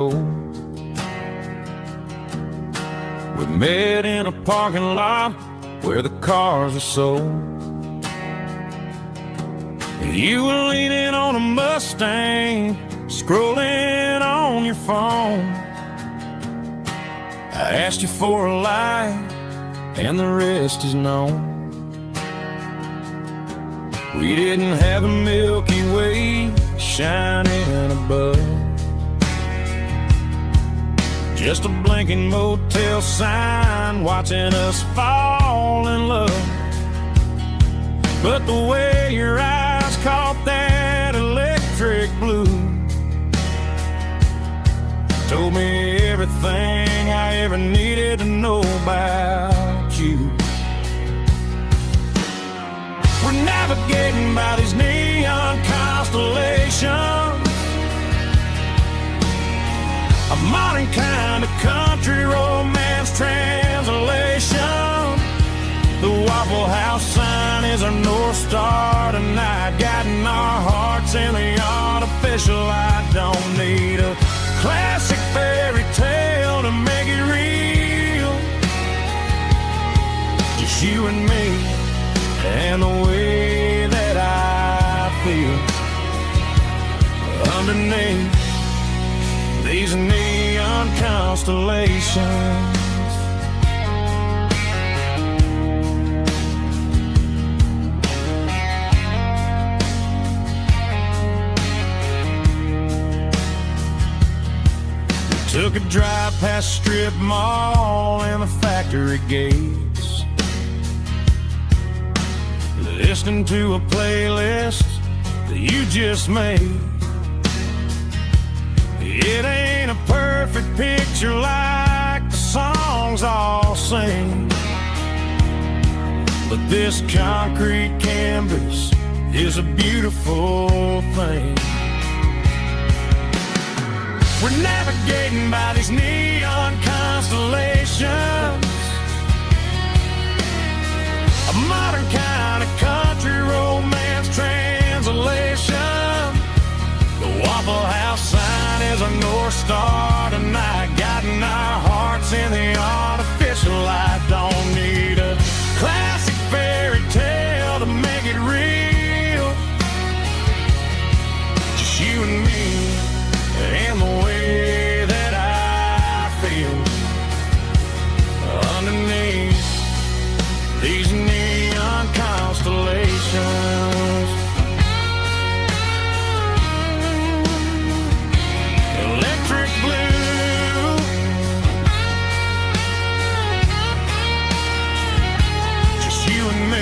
We met in a parking lot where the cars are sold. You were leaning on a Mustang, scrolling on your phone. I asked you for a light, and the rest is known. We didn't have a Milky Way shining above, just a blinking motel sign watching us fall in love. But the way your eyes caught that electric blue told me everything I ever needed to know about you. We're navigating by these neon constellations, a modern kind of country romance translation. The Waffle House sign is our North Star tonight, guiding our hearts in the artificial. I don't need a classic fairy tale to make it real, just you and me and the way that I feel underneath these neon constellations. We took a drive past strip mall and the factory gates, listening to a playlist that you just made. It ain't a perfect picture like the songs all sing, but this concrete canvas is a beautiful thing. We're navigating by these neon constellations, a modern kind of country romance translation. The Waffle House sign is our North Star tonight, guiding our hearts in the artificial light. Don't need a classic fairy tale to make it real, just you and me and the way that I feel underneath these neon constellations. Electric blue, just you and me.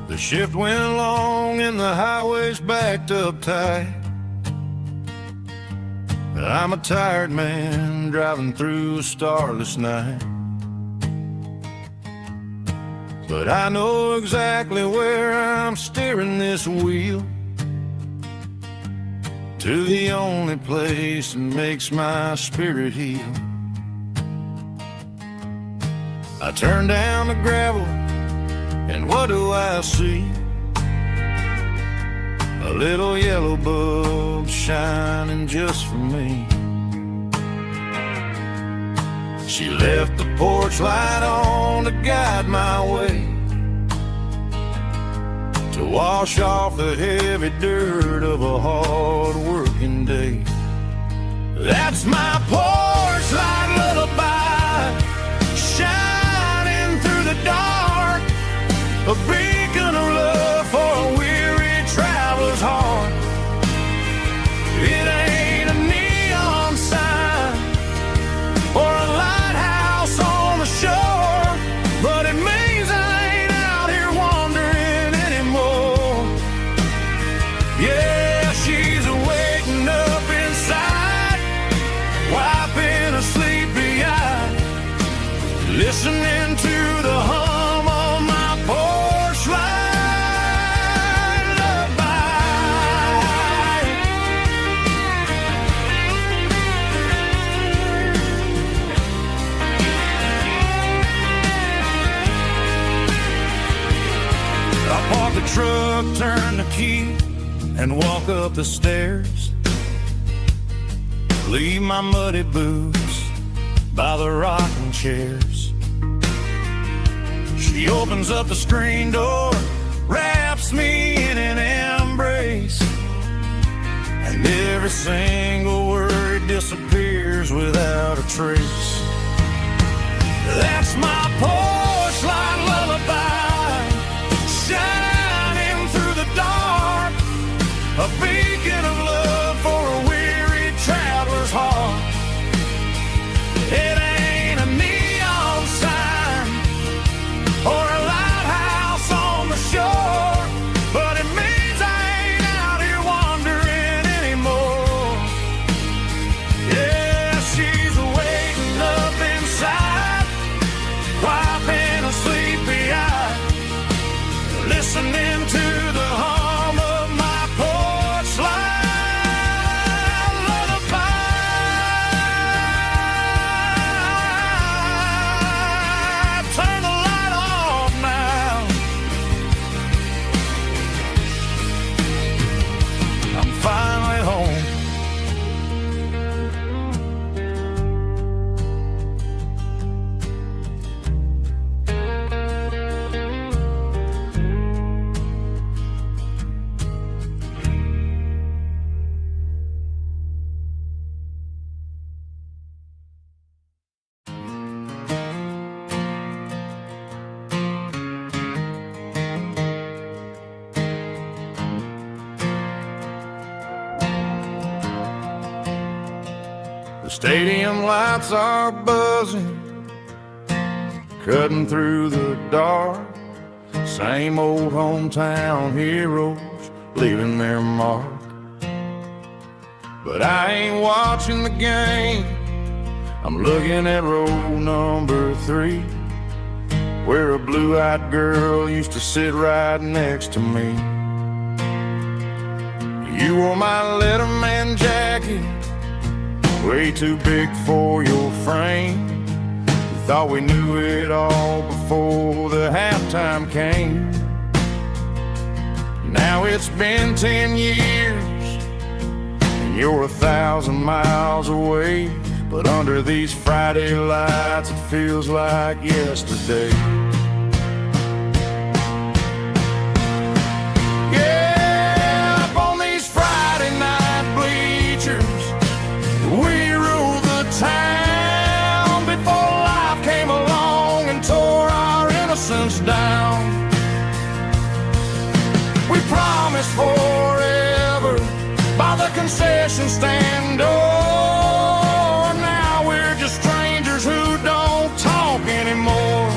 The shift went long and the highway's backed up tight. I'm a tired man driving through a starless night, but I know exactly where I'm steering this wheel, to the only place that makes my spirit heal. I turn down the gravel, and what do I see? A little yellow bulb shining just for me. She left the porch light on to guide my way, to wash off the heavy dirt of a hard-working day. That's my porch light lullaby, shining through the dark, a beacon of love for a weary traveler's heart. It ain't a neon sign or a lighthouse on the shore. listening to the hum of my porch light lullaby. I park the truck, turn the key, and walk up the stairs. Leave my muddy boots by the rocking chairs. She opens up the screen door, wraps me in an embrace, and every single word disappears without a trace. That's my porch light lullaby, shining through the dark, a beacon of love for a weary traveler's heart. It ain't a neon sign or a lighthouse on the shore, but it means I ain't out here wandering anymore. Yeah, she's waiting up inside, wiping a sleepy eye, listening to the hum of my porch light lullaby. Turn the light off now. I'm finally home. The stadium lights are buzzing, cutting through the dark. Same old hometown heroes leaving their mark. But I ain't watching the game, I'm looking at row number 3, where a blue-eyed girl used to sit right next to me. You wore my Letterman jacket, way too big for your frame. We thought we knew it all before the halftime came. Now it's been 10 years and you're 1,000 miles away, but under these Friday lights it feels like yesterday. Yeah, up on these Friday night bleachers, we ruled the town before life came along and tore our innocence down. We promised forever by the concession stand door. Now we're just strangers who don't talk anymore.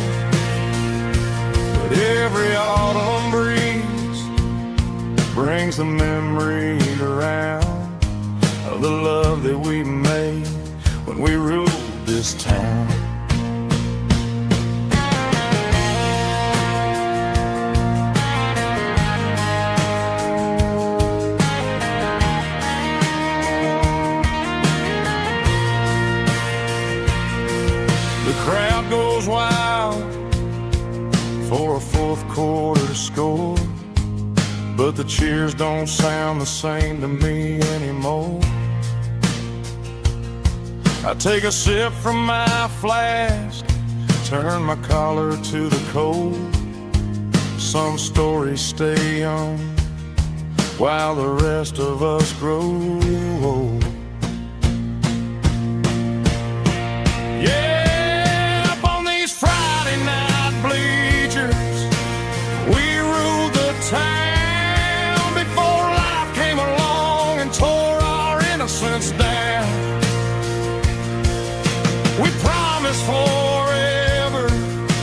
But every autumn breeze brings the memories around of the love that we made when we ruled this town. The crowd goes wild for a fourth quarter score, but the cheers don't sound the same to me anymore. I take a sip from my flask, turn my collar to the cold. Some stories stay young while the rest of us grow old. Yeah, up on these Friday night bleachers, we ruled the town before life came along and tore our innocence down. We promised forever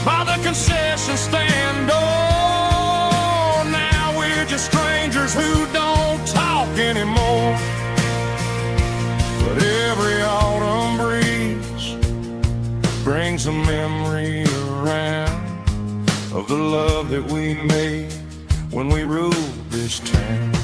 by the concession stand door. Now we're just strangers who don't talk anymore. memory around of the love that we made when we ruled this town.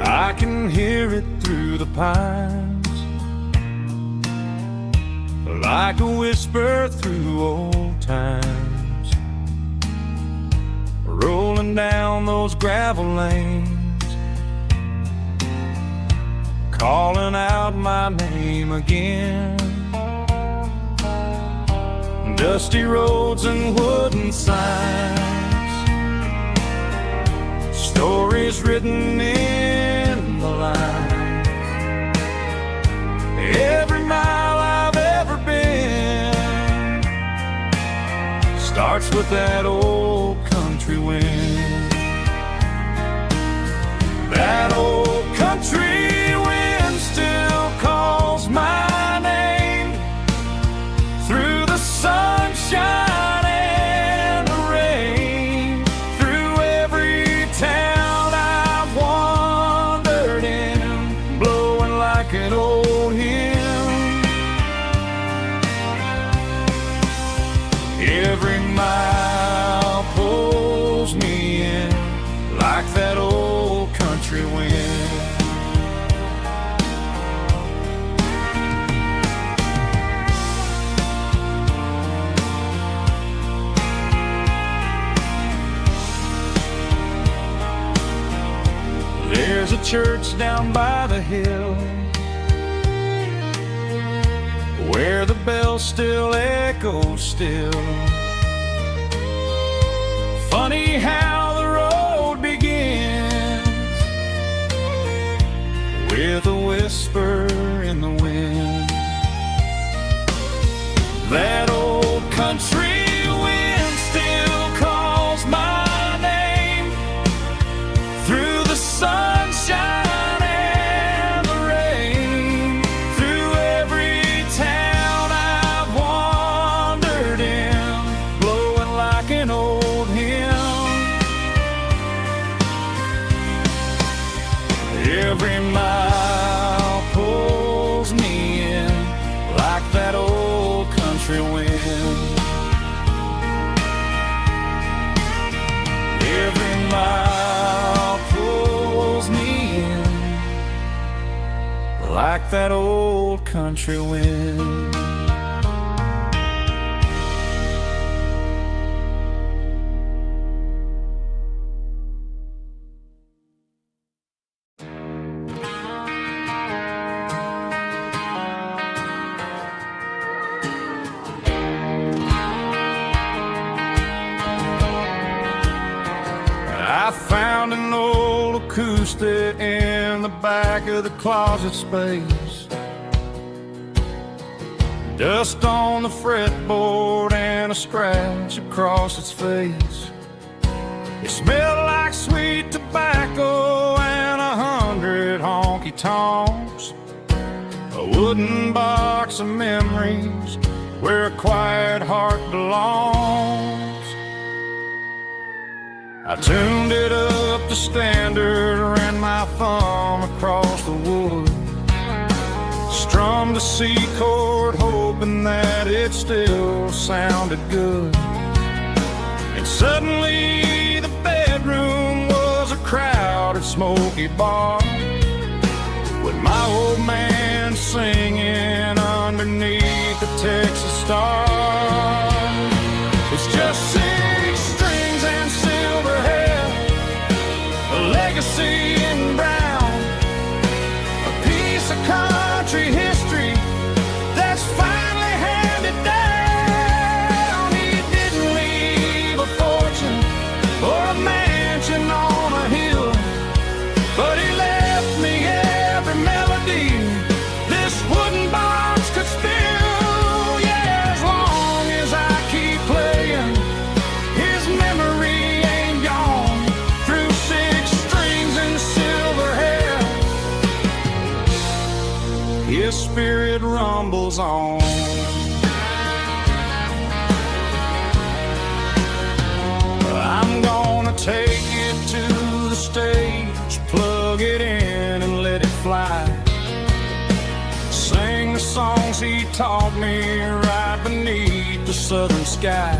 I can hear it through the pines, like a whisper through old times, rolling down those gravel lanes, calling out my name again. Dusty roads and wooden signs, stories written in the lines. Every mile I've ever been starts with that old country wind. That old country wind still calls my name through the sunshine and the rain, through every town I've wandered in, blowing like an old hymn. Every mile pulls me in like that old country wind. There's a church down by the hill where the bells still echo still. Funny how the road begins with a whisper in the wind. That old country wind still calls my name through the sunshine and the rain, through every town I've wandered in, blowing like an old hymn. Every mile pulls me in like that old country wind. Every mile pulls me in like that old country wind. I found an old acoustic in the back of the closet space. Dust on the fretboard and a scratch across its face. It smelled like sweet tobacco and 100 honky-tonks. wooden box of memories where a quiet heart belongs. I tuned it up to standard, ran my thumb across the wood, strummed a C chord hoping that it still sounded good. And suddenly the bedroom was a crowded smoky bar, with my old man singing underneath the Texas star. It's just 6 strings and silver hair, a legacy in brown, a piece of country history that's finally handed down. He didn't leave a fortune or a mansion on a hill, but he left me every melody this wooden box could spill. Yeah, as long as I keep playing, his memory ain't gone. Through 6 strings and silver hair, his spirit rumbles on. I'm gonna take it to the stage, plug it in and let it fly, sing the songs he taught me right beneath the southern sky.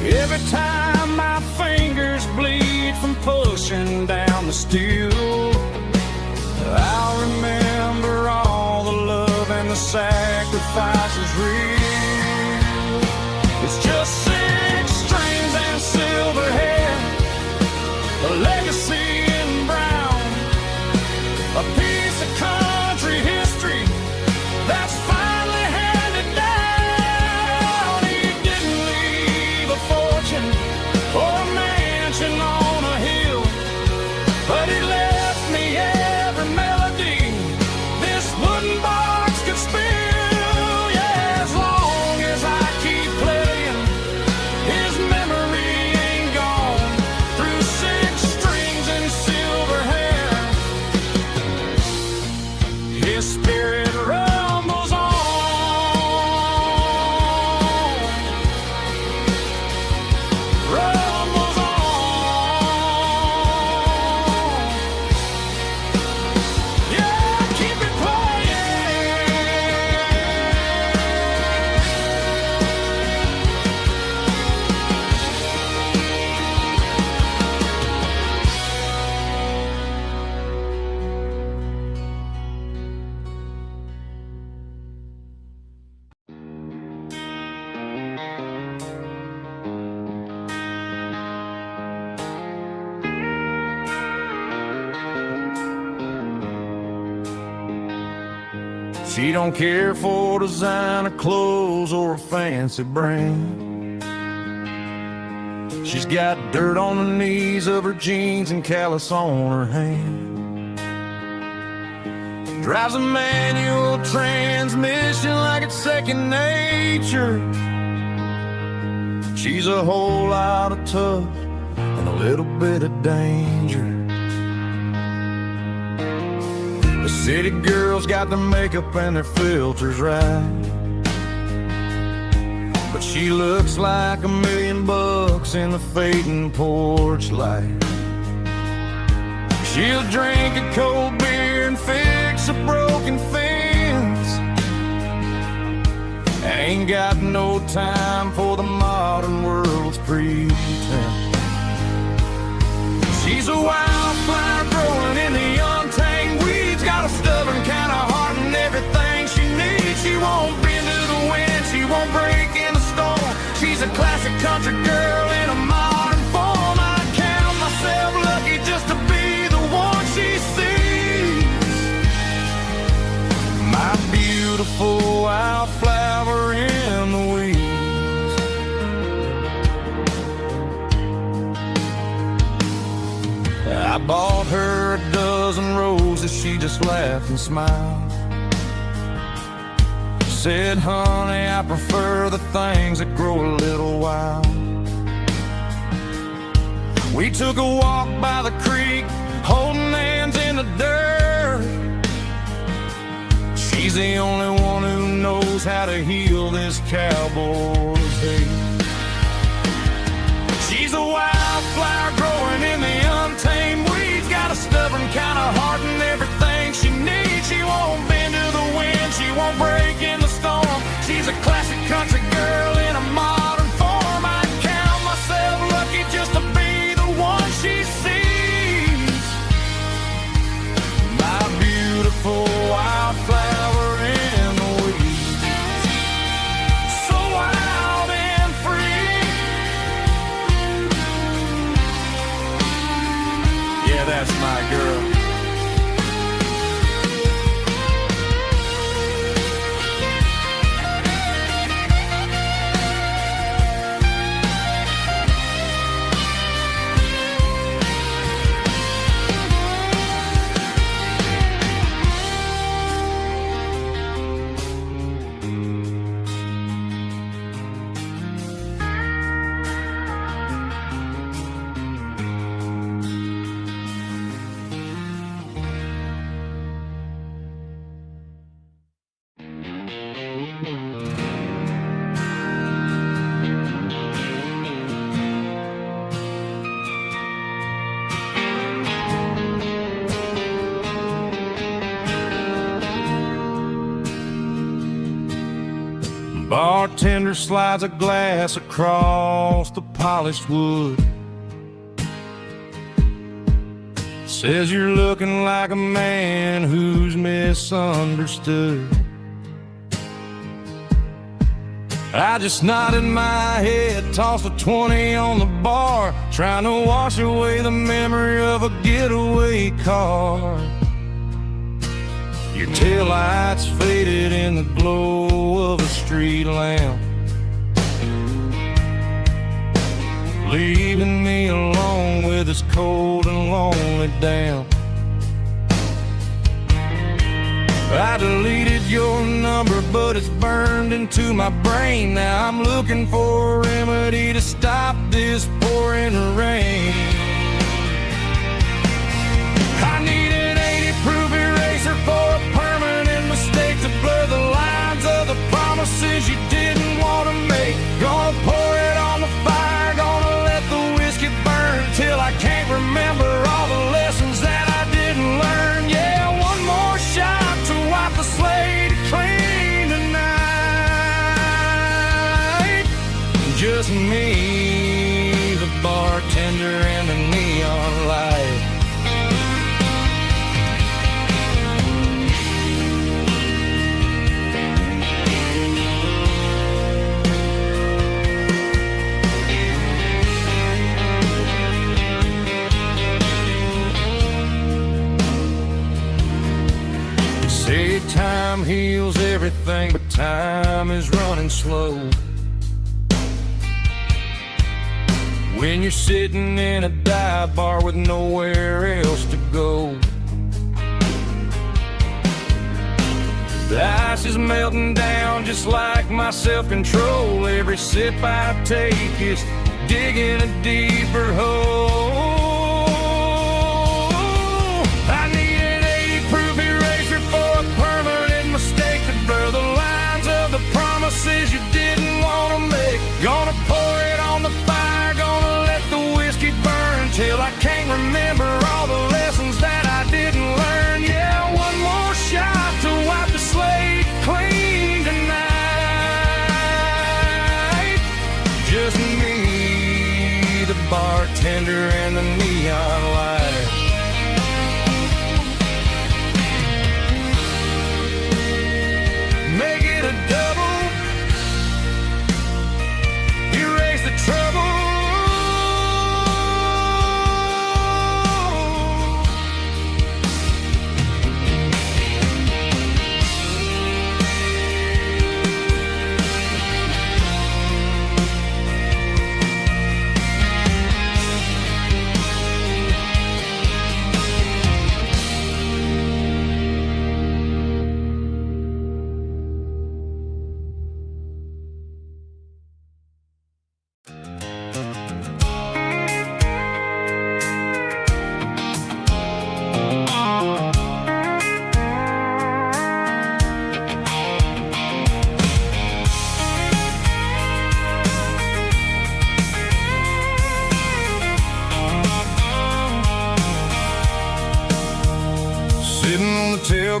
Every time my fingers bleed from pushing down the steel, I'll remember all the love and the sacrifices real. It's just 6 strings and silver hair, a legacy in brown, a piece of country history that's finally handed down. He didn't leave a fortune or a mansion on a hill, but he left me every melody this wooden box could spill. Yeah, as long as I keep playing, his memory ain't gone. Through 6 strings and silver hair, his spirit rumbles on. Rumbles on. Yeah, keep it playing. She don't care for designer clothes or a fancy brand. She's got dirt on the knees of her jeans and callus on her hand. Drives a manual transmission like it's second nature. She's a whole lot of tough and a little bit of danger. The city girls got their makeup and their filters right, but she looks like $1 million in the fading porch light. She'll drink a cold beer and fix a broken fence. Ain't got no time for the modern world's pretense. She's a wildflower growing in the untamed weeds, got a stubborn kind of heart and everything she needs. She won't bend to the wind, she won't break in the storm. She's a classic country girl in a modern form. I count myself lucky just to be the one she sees. My beautiful wildflower in the weeds. I bought her a dozen roses, she just laughed and smiled. Said, honey, I prefer the things that grow a little wild. We took a walk by the creek, holding hands in the dirt. She's the only one who knows how to heal this cowboy's hate. She's a wildflower growing in the untamed weeds. Got a stubborn kind of heart and everything she needs. She won't bend to the wind, she won't break in the storm. She's a classic country girl in a modern form. I count myself lucky just to be the one she sees. My beautiful wildflower in the weeds, so wild and free. Yeah, that's my girl. Bartender slides a glass across the polished wood. Says you're looking like a man who's misunderstood. I just nodded my head, tossed a 20 on the bar, trying to wash away the memory of a getaway car. Your taillights faded in the glow of a street lamp, leaving me alone with this cold and lonely damp. I deleted your number, but it's burned into my brain. Now I'm looking for a remedy to stop this pouring rain. I need an 80-proof eraser for a permanent mistake to blur the lines of the promises you didn't want to make. Gonna pour it on the fire, gonna let the whiskey burn till I can't remember all the lessons that I didn't learn. Yeah, one more shot to wipe the slate clean tonight. Just me, the bartender, and the neon light. Say time heals everything, but time is running slow. When you're sitting in a dive bar with nowhere else to go, the ice is melting down just like my self-control. Every sip I take is digging a deeper hole. I need an 80-proof eraser for a permanent mistake to blur the lines of the promises you didn't want to make. Gonna pour it on the fire, gonna let the whiskey burn till I can't remember all the lessons that I didn't learn. Yeah, one more shot to wipe the slate clean tonight. Just me, the bartender, and the neon light. Make it a double, erase the trouble.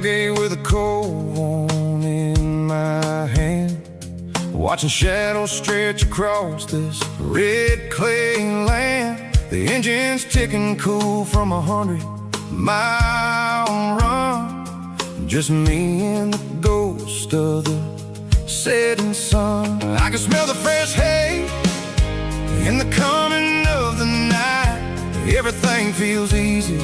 tailgate with a cold one in my hand, watching shadows stretch across this red clay land. The engine's ticking cool from 100-mile run. Just me and the ghost of the setting sun. I can smell the fresh hay in the coming of the night. Everything feels easy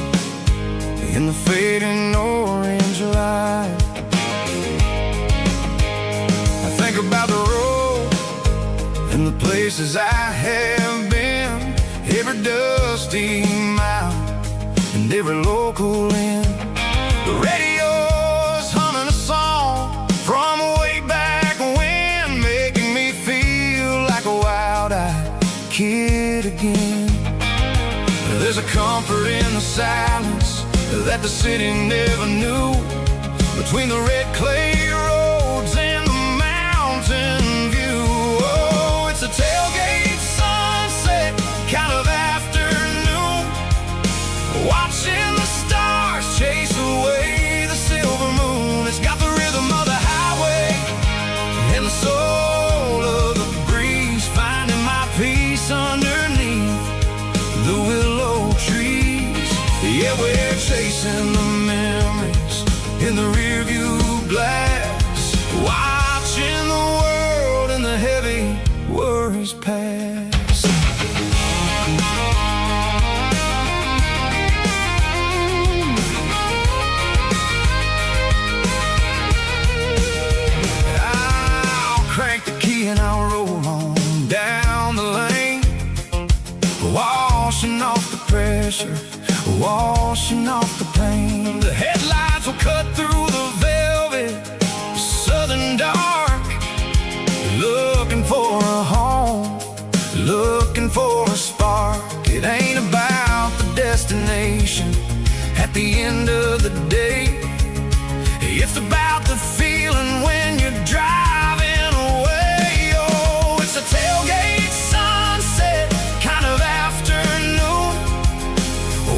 in the fading orange light. I think about the road and the places I have been, every dusty mile and every local inn. The radio's humming a song from way back when, making me feel like a wild-eyed kid again. There's a comfort in the silence that the city never knew, between the red clay roads and the mountain view. Oh, it's a tailgate sunset kind of afternoon, watching the stars chase away the silver moon. It's got the rhythm of the highway and the soul of the breeze, finding my peace underneath the willow trees. Yeah, we're chasing the memories in the rearview glass, watching the world and the heavy worries pass. I'll crank the key and I'll roll on down the lane, washing off the pressure, washing off the pain. The headlights will cut through the velvet southern dark, looking for a home, looking for a spark. It ain't about the destination at the end of the day, it's about the feeling when you're driving away. Oh, it's a tailgate sunset kind of afternoon,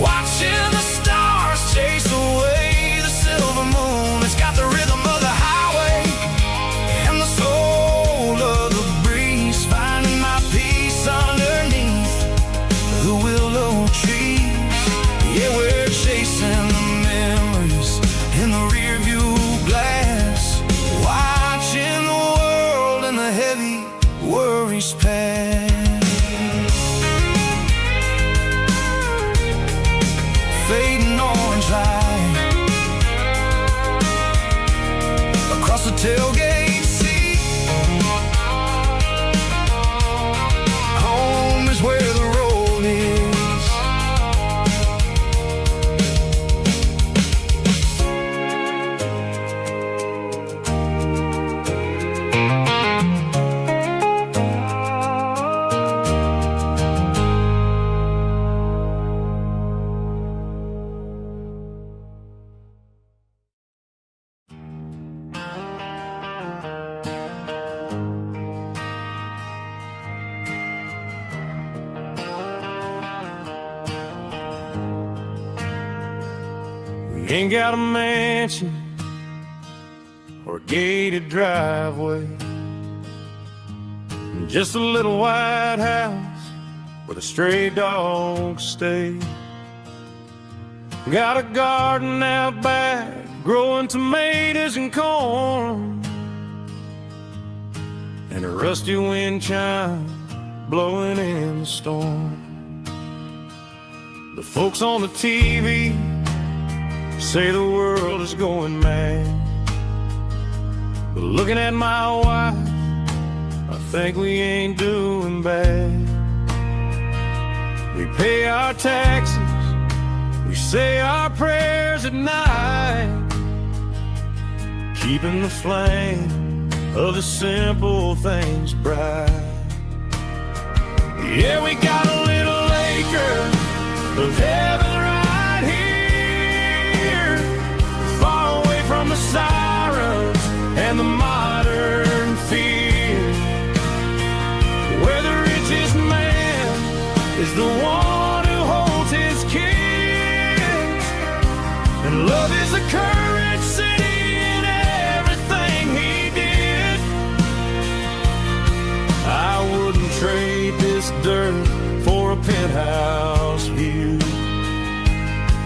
watching the stars chase away the silver moon. It's got the rhythm of the highway and the soul of the breeze, finding my peace underneath the willow trees. Yeah, we're chasing the memories in the rearview glass, watching the world and the heavy worries pass. Fading orange light across the tailgate seat. Home is where the road is. Ain't got a mansion or a gated driveway, just a little white house where the stray dogs stay. Got a garden out back, growing tomatoes and corn, and a rusty wind chime blowing in the storm. The folks on the TV say the world is going mad, but looking at my wife, I think we ain't doing bad. We pay our taxes, we say our prayers at night, keeping the flame of the simple things bright. Yeah, we got a little acre of heaven right here, far away from the sirens and the modern fear, where the richest man is the one who holds his kids, and love is the currency dirt for a penthouse view.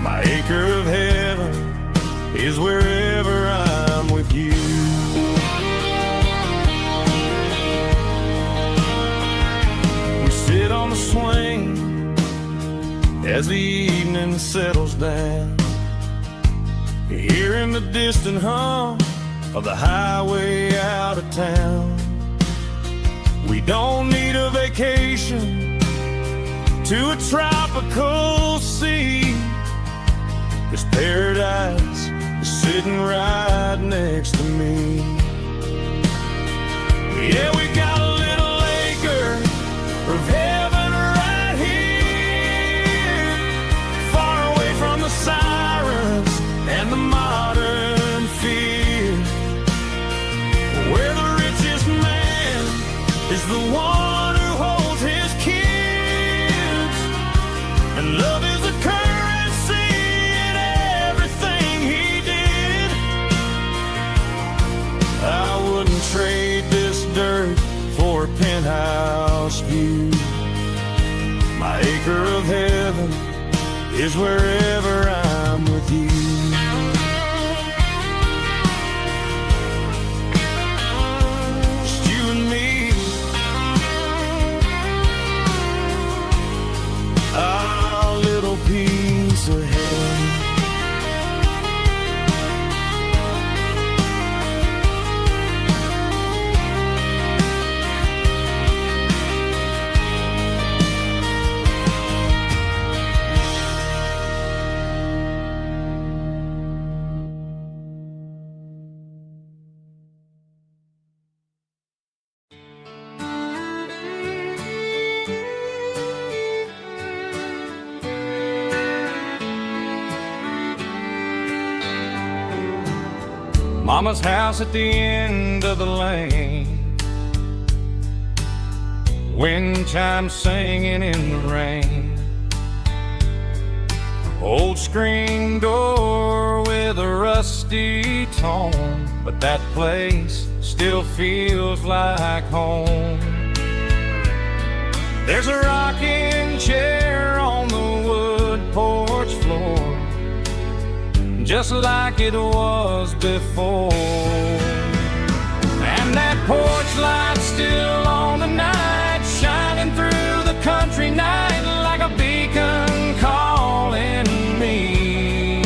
My acre of heaven is wherever I'm with you. We sit on the swing as the evening settles down, hearing the distant hum of the highway out of town. We don't need a vacation to a tropical sea, 'cause paradise is sitting right next to me. Yeah, we got a little acre of heaven right here, far away from the sirens and the modern fear, where the richest man is the one who holds his kids, and love is the currency in everything he did. I wouldn't trade this dirt for a penthouse view. My acre of heaven is wherever I'm with you. Just you and me, our little piece of heaven. Mama's house at the end of the lane, wind chimes singing in the rain, old screen door with a rusty tone, but that place still feels like home. There's a rocking chair on the wood porch floor, just like it was before, and that porch light's still on tonight, shining through the country night like a beacon calling me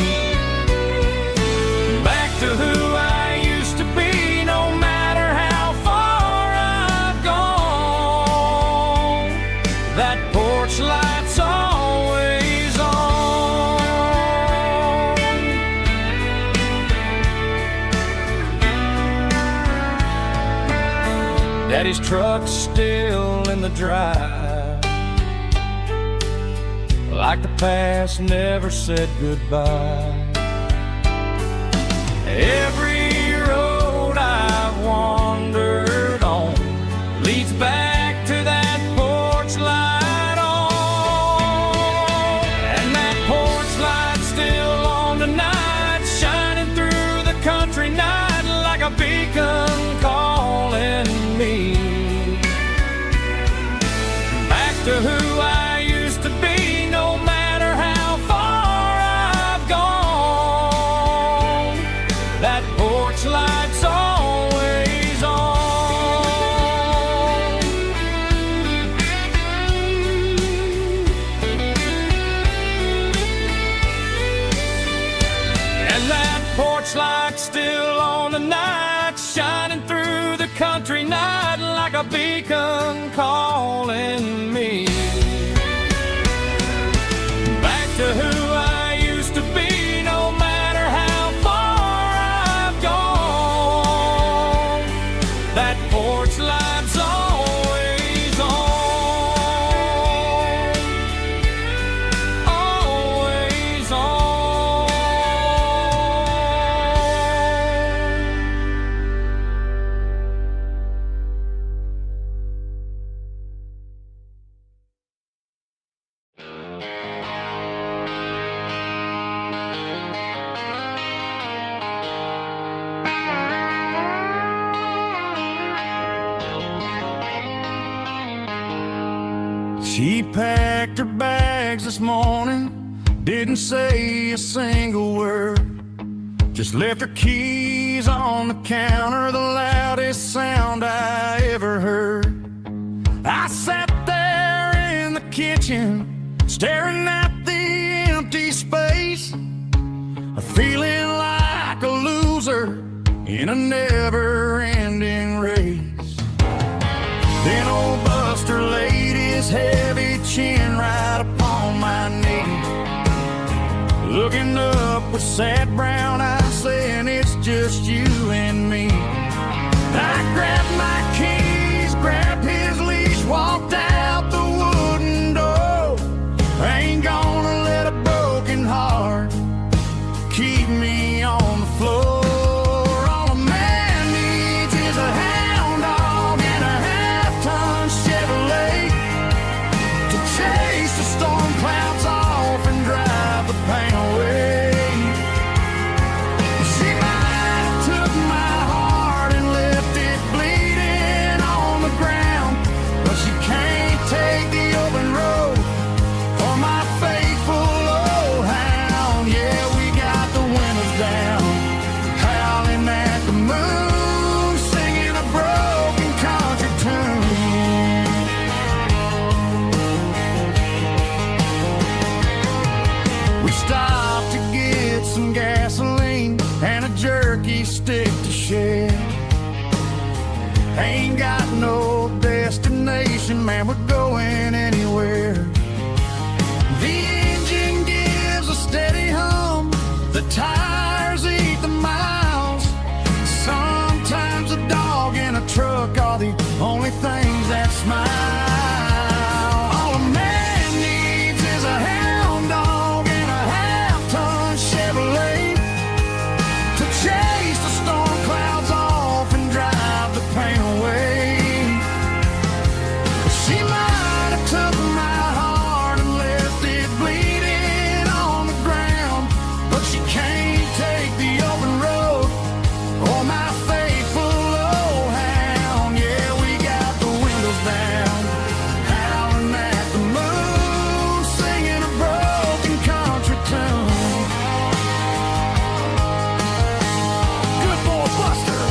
back to who I used to be. No matter how far I've gone, that porch light's always on. Daddy's truck's still in the drive, like the past never said goodbye. Every road I've wandered on leads back to that porch light on, and that porch light's still on tonight, shining through the country night like a beacon calling me back to who I used to be. No matter how far I've gone, that porch light's always on. And that porch light's still on tonight, shining through the country night like a beacon calling me back to who I used to be. No matter how far I've gone, that porch light's always on, always on. She packed her bags this morning, didn't say a single word, just left her keys on the counter, the loudest sound I ever heard. I sat there in the kitchen, staring at the empty space, feeling like a loser in a never-ending race. Then old Buster laid his heavy chin right upon my knee, looking up with sad brown eyes, saying it's just you and me. I grabbed my keys, grabbed his leash, walked out the wooden door. I ain't gonna let a broken heart keep me on the floor. All a man needs is a hound dog and a half-ton Chevrolet to chase the storm clouds off and drive the pain away. She might have took my heart and left it bleeding on the ground, but she can't take the open road for my faithful old hound. Yeah, we got the windows down, howling at the moon, singing a broken country tune. We stopped to get some gasoline and a jerky stick to share. Ain't got no destination, man, we're going anywhere. The engine gives a steady hum, the tires eat the miles. Sometimes a dog and a truck are the only things that smile. All a man needs is a hound dog and a half-ton Chevrolet to chase the storm clouds off and drive the pain away. She might have took my heart and left it bleeding on the ground, but she can't take the open road or my faithful old hound. Yeah, we got the windows down, howling at the moon, singing a broken country tune. Good boy Buster,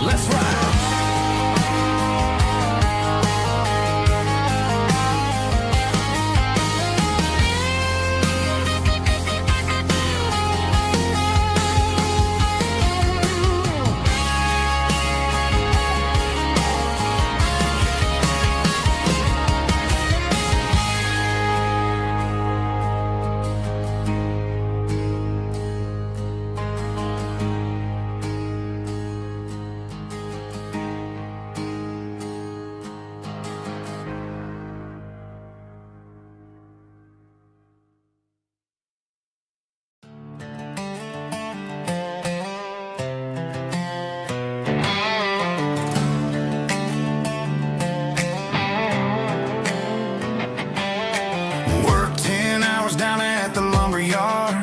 let's ride. Worked 10 hours down at the lumber yard.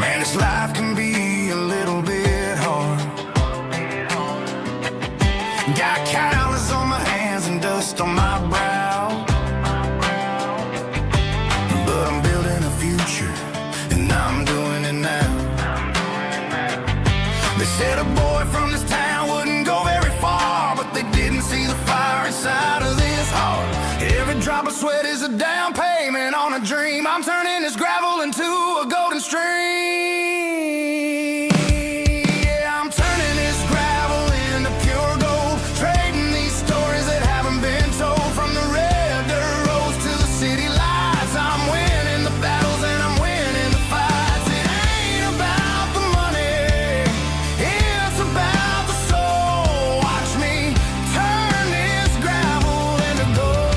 Man, this life can be a little bit hard. Got calluses on my hands and dust on my brow, but I'm building a future and I'm doing it now. They said a boy from this town wouldn't go very far, but they didn't see the fire inside of this heart. Every drop of sweat is a down payment on a dream. I'm turning this gravel into a golden stream. Yeah, I'm turning this gravel into pure gold, trading these stories that haven't been told. From the red dirt roads to the city lights, I'm winning the battles and I'm winning the fights. It ain't about the money, it's about the soul. Watch me turn this gravel into gold.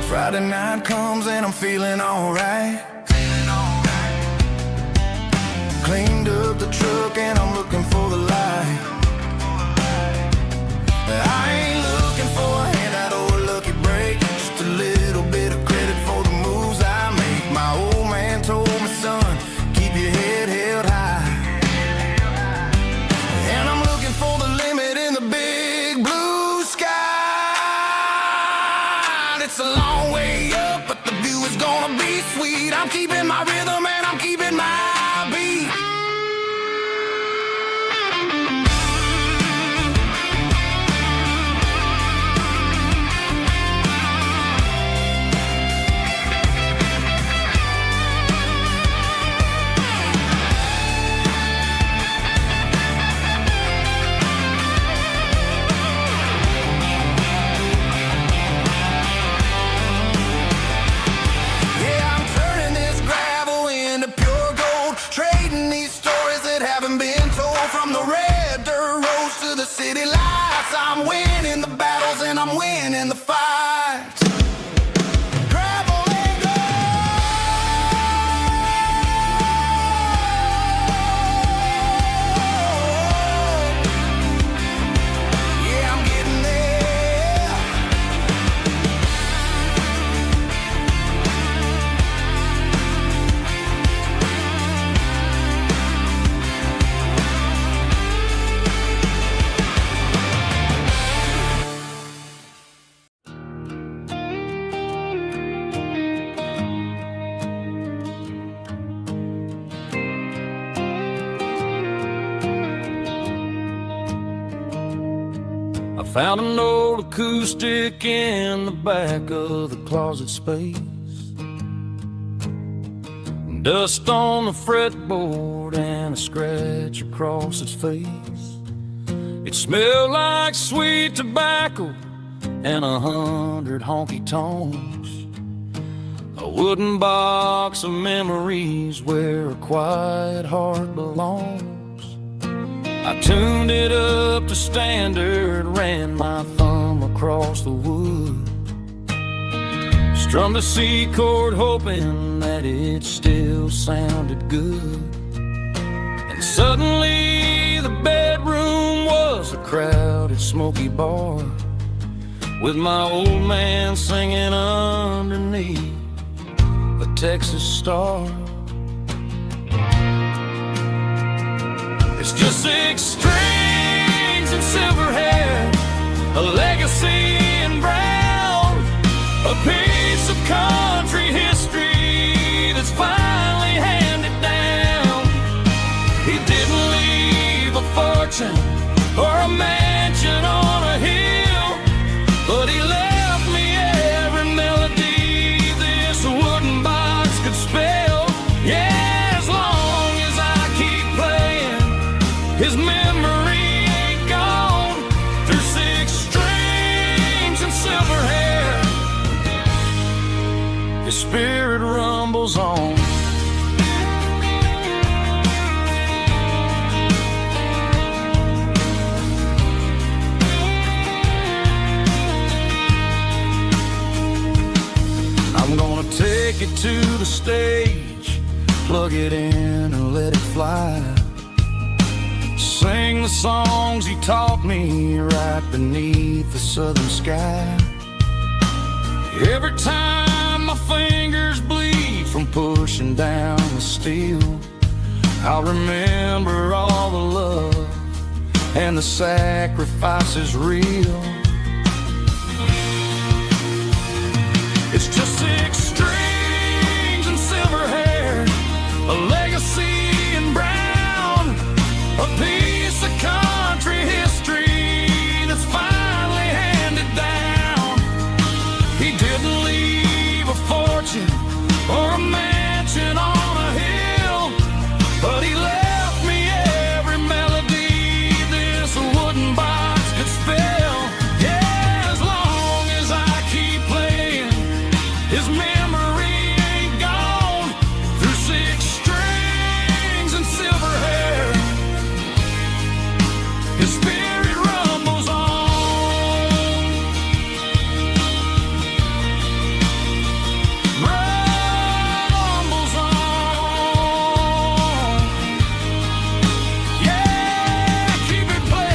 Friday night comes and I'm feeling alright. Cleaned up the truck and I'm looking for the light. I ain't looking for a handout or a lucky break, just a little bit of credit for the moves I make. My old man told me, son, keep your head held high. fights. I'm winning the battles and I'm winning the fights. Gravel and gold. Yeah, I'm getting there. I found an old acoustic in the back of the closet space. Dust on the fretboard and a scratch across its face. It smelled like sweet tobacco and 100 honky-tonks. A wooden box of memories where a quiet heart belongs. I tuned it up to standard, ran my thumb across the wood, strummed a C chord hoping that it still sounded good. And suddenly the bedroom was a crowded smoky bar, with my old man singing underneath the Texas star. It's just 6 strings and silver hair, a legacy in brown, a piece of country history that's finally handed down. He didn't leave a fortune or a mansion on a hill, but he left me every melody this wooden box could spell. Yeah, as long as I keep playing, his memory ain't gone. Through 6 strings and silver hair, his spirit rumbles on. I'm gonna take it to the stage, plug it in and let it fly. Sing the songs he taught me right beneath the southern sky. Every time my fingers bleed from pushing down the steel, I'll remember all the love and the sacrifices real. It's just 6 strings and silver hair, a legacy in brown, a piece of country history that's finally handed down. He didn't leave a fortune or a mansion on a hill, but he left me every melody this wooden box could spell. Yeah, as long as I keep playing, his memory ain't gone. Through 6 strings and silver hair, his spirit rumbles on. Rumbles on. Yeah, keep it playing.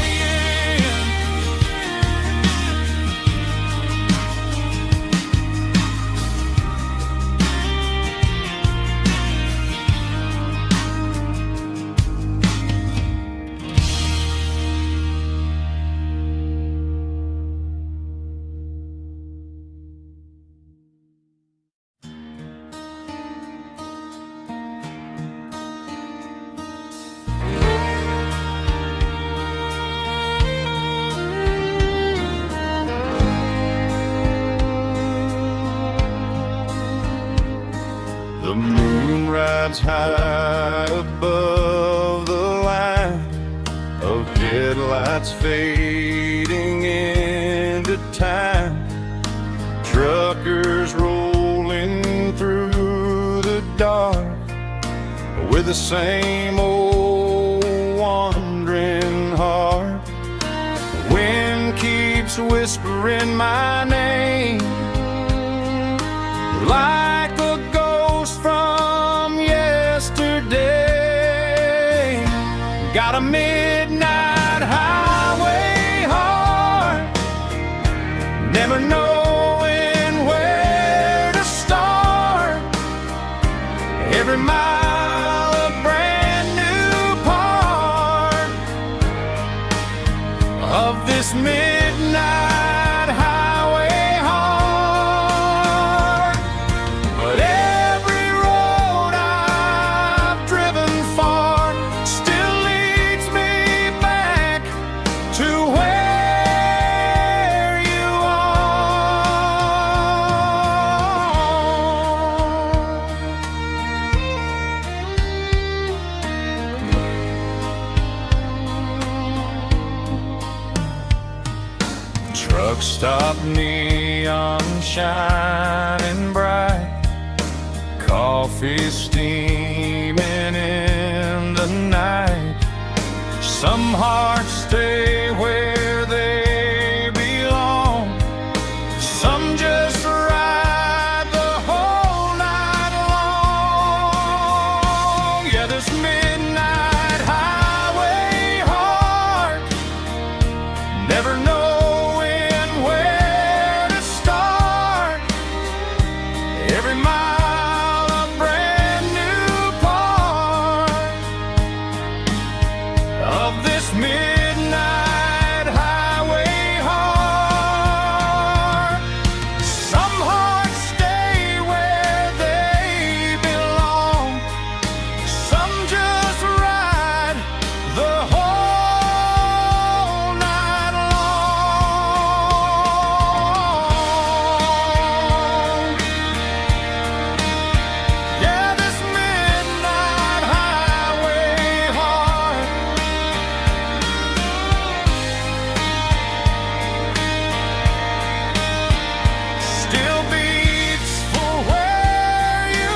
The moon rides high above the line of headlights fading into time. Truckers rolling through the dark with the same old wandering heart. Wind whispering my name, like a ghost from yesterday. Got a midnight highway heart, never knowing where to start. Every mile a brand new part of this midnight highway heart. But every road I've driven far still leads me back to where you are. Truck stop, neon shining bright, coffee steaming in the night. Some hearts stay where they belong, some just ride the whole night long. Yeah, this midnight highway heart, never knowing where to start. Every mile a brand new part of this midnight highway heart. Some hearts stay where they belong, some just ride the whole night long. Yeah, this midnight highway heart still beats for where you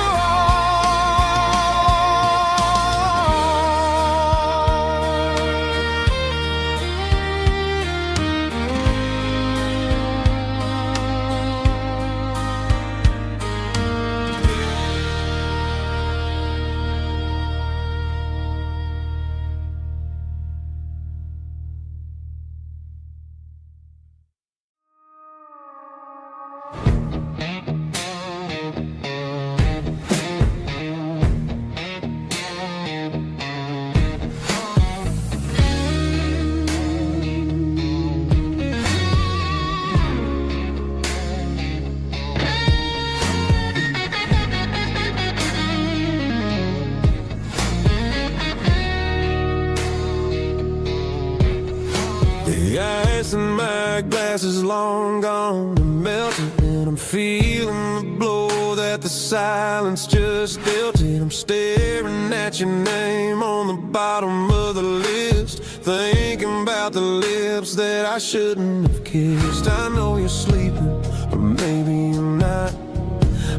The ice in my glass is long gone and melted, and I'm feeling the blow that the silence just dealt it. I'm staring at your name on the bottom of the list, thinking about the lips that I shouldn't have kissed. I know you're sleeping, but maybe you're not.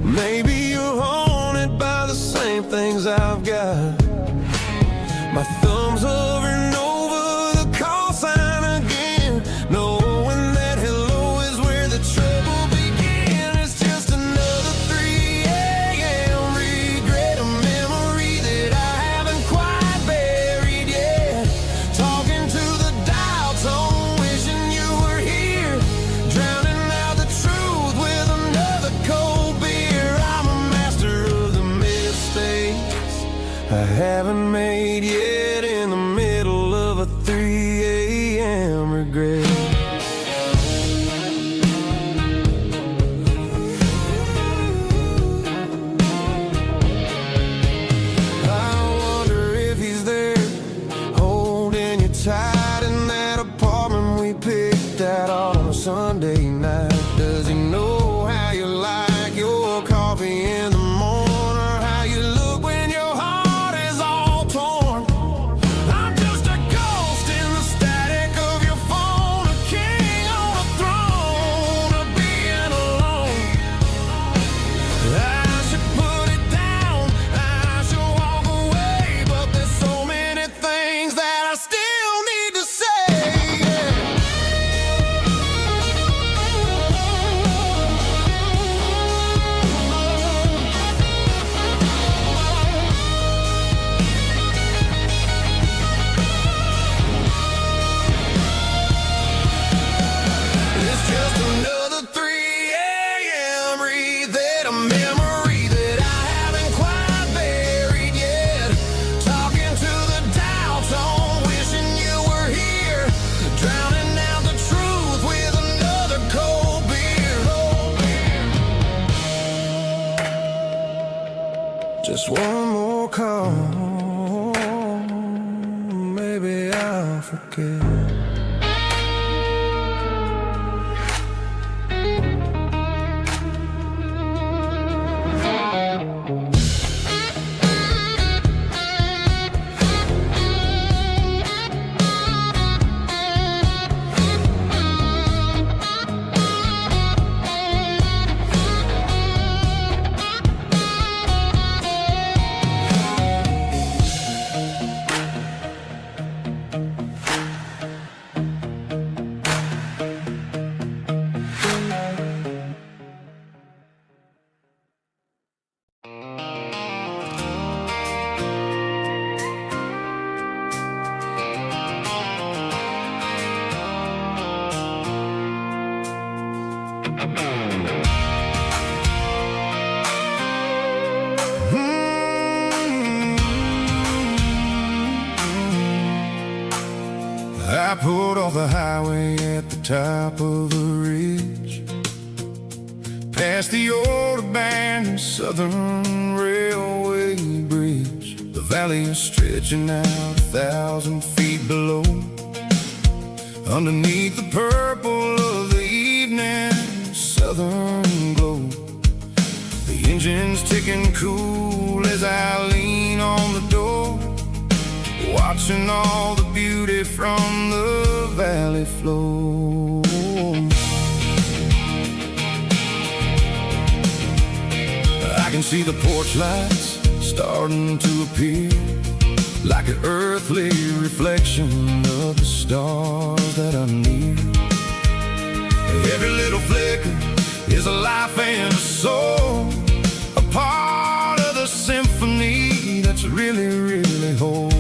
Maybe you're haunted by the same things I've got. My thumb's hovering over the call sign again, knowing that hello is where the trouble began. It's just another 3 a.m. regret, a memory that I haven't quite buried yet. Talking to the dial tone, wishing you were here, drowning out the truth with another cold beer. I'm a master of the mistakes I haven't made yet, in the middle of a 3 a.m. regret. I wonder if he's there, holding you tight in that apartment we picked out on a Sunday night. Does he know how you like your coffee in the morning, or how you look when your heart is all torn? I'm just a ghost in the static of your phone, Just one more call, maybe I'll forget. I pulled off the highway at the top of the ridge, past the old abandoned Southern Railway bridge. The valley is stretching out 1,000 feet below, underneath the purple of the evening southern glow. The engine's ticking cool as I lean on the door, watching all the beauty from the valley flow. I can see the porch lights starting to appear, like an earthly reflection of the stars that are near. Every little flicker is a life and a soul, a part of the symphony that's really, really whole.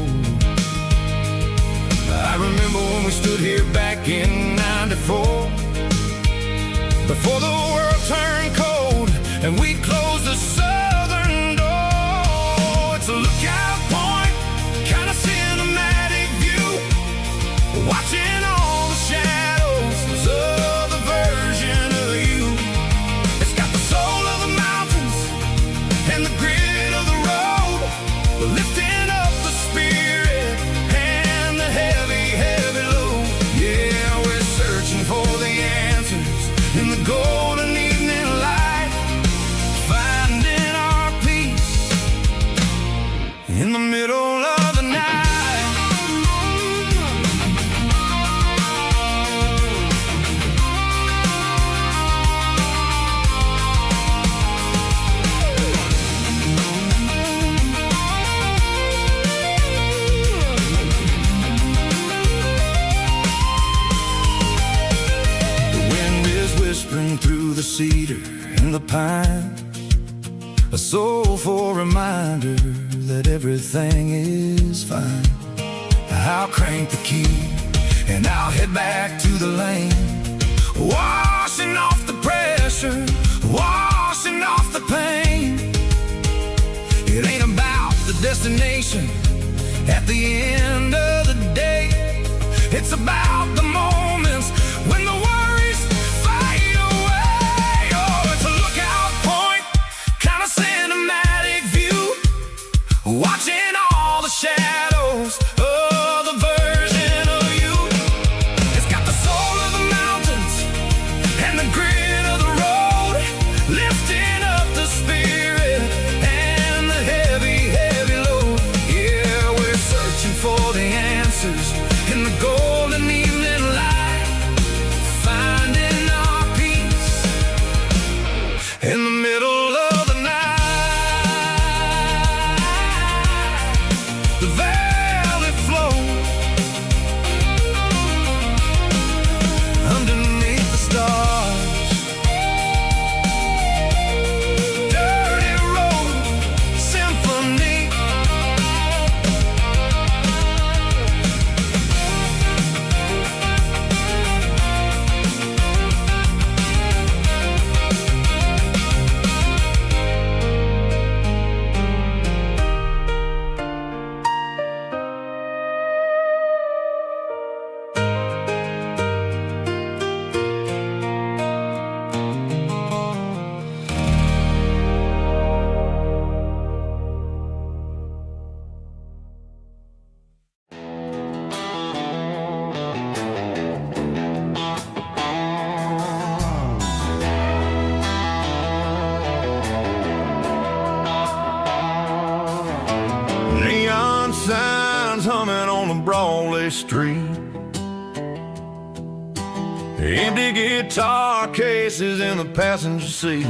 I remember when we stood here back in '94, before the world turned cold and we closed the southern door. It's a lookout point, kind of cinematic view, watching all the shadows of the version of you. It's got the soul of the mountains and the grit of the road, lifting up the spirit and the heavy, heavy load. Yeah, we're searching for the answers in the golden evening light, finding our peace in the middle of the night. Whispering through the cedar and the pine, a soulful reminder that everything is fine. I'll crank the key and I'll head back to the lane, washing off the pressure, washing off the pain. It ain't about the destination at the end of the day, it's about the moments when the worries fade away. Oh, it's a lookout point, kind of cinematic view, watching all the shadows of the version of you. It's got the soul of the mountains and the grit of the road, lifting up the spirit and the heavy, heavy load. Yeah, we're searching for the answers in the golden evening light, finding our peace in the middle of the night. The valley flow underneath the stars, dirty road symphony. winds humming on the Broadway street. Empty guitar cases in the passenger seat.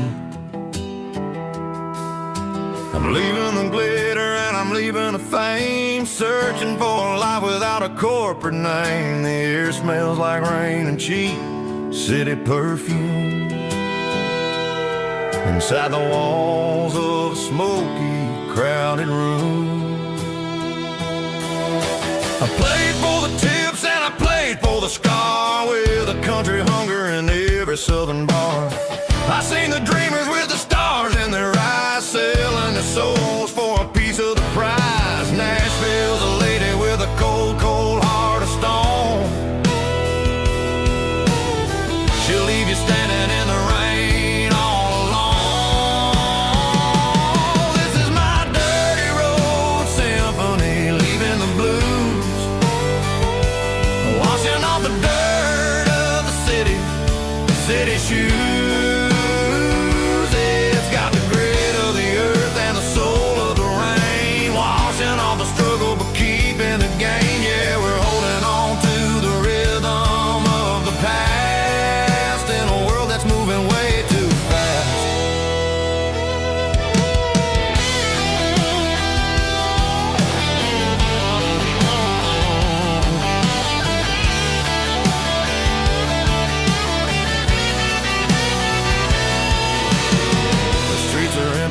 I'm leaving the glitter and I'm leaving the fame, searching for a life without a corporate name. The air smells like rain and cheap city perfume. Inside the walls of a smoky, crowded room. I played for the tips and I played for the scar, with a country hunger in every southern bar. I seen the dreamers with the stars in their eyes, selling their souls for a piece of the prize. Nashville's a lady with a cold, cold heart of stone. She'll leave you standing in the rain all alone. This is my dirty road symphony, leaving the blues, washing off the dirt of the city shoes.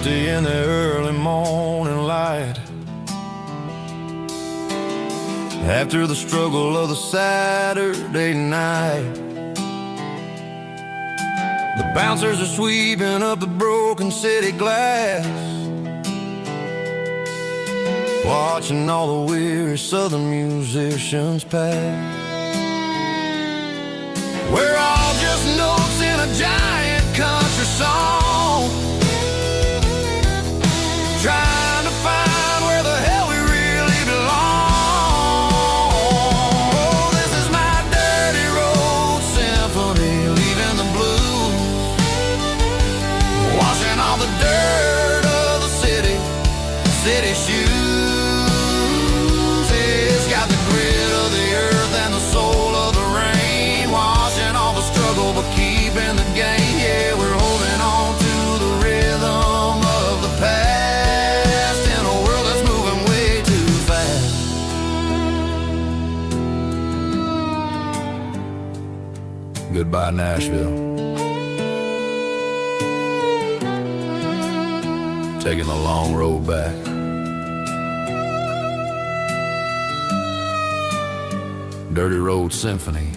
In the early morning light, after the struggle of the Saturday night, the bouncers are sweeping up the broken city glass, watching all the weary southern musicians pass. We're all just notes in a giant country song, trying to find where the hell we really belong. Oh, this is my dirty road symphony, leaving the blues, washing all the dirt of the city shoes. It's got the grit of the earth and the soul of the rain, washing all the struggle but keeping the game. Yeah, we're holding on to the rhythm of the past. Goodbye, Nashville. Taking the long road back. Dirty Road Symphony.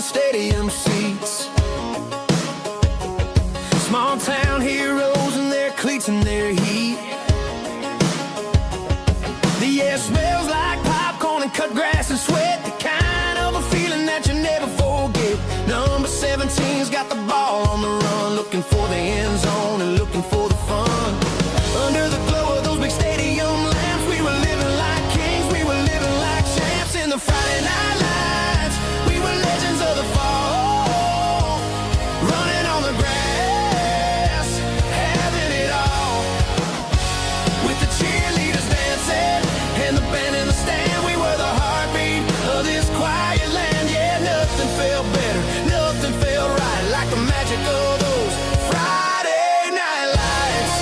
Stadium seats, small town heroes in their cleats and their heat. The air smells like popcorn and cut grass and sweat, the kind of a feeling that you never forget. Number 17's got the ball on the run, looking for the end zone and looking for the fun. Under the glow of those big stadium lamps, we were living like kings, we were living like champs in the Friday Night Lights. We were legends of the fall, running on the grass, having it all, with the cheerleaders dancing and the band in the stand. We were the heartbeat of this quiet land. Yeah, nothing felt better, nothing felt right, like the magic of those Friday Night Lights.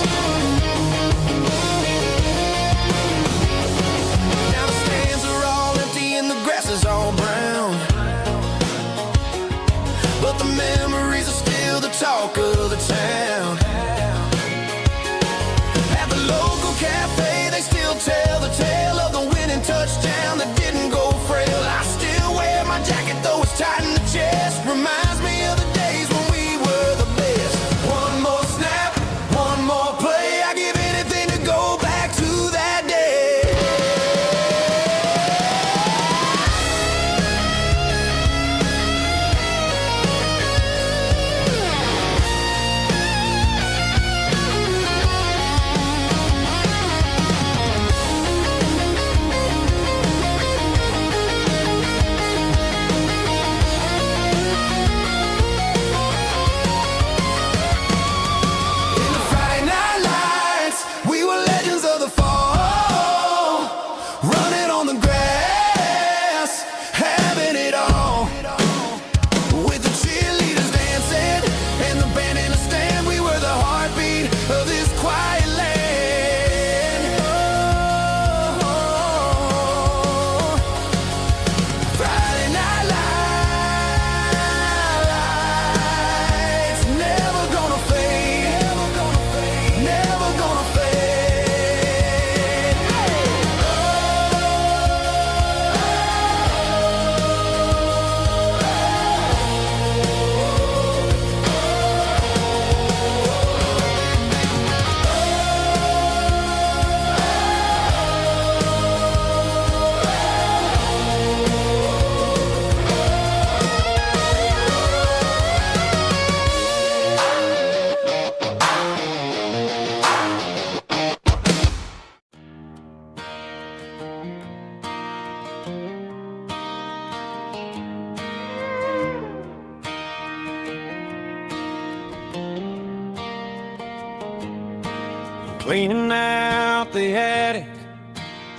cleaning out the attic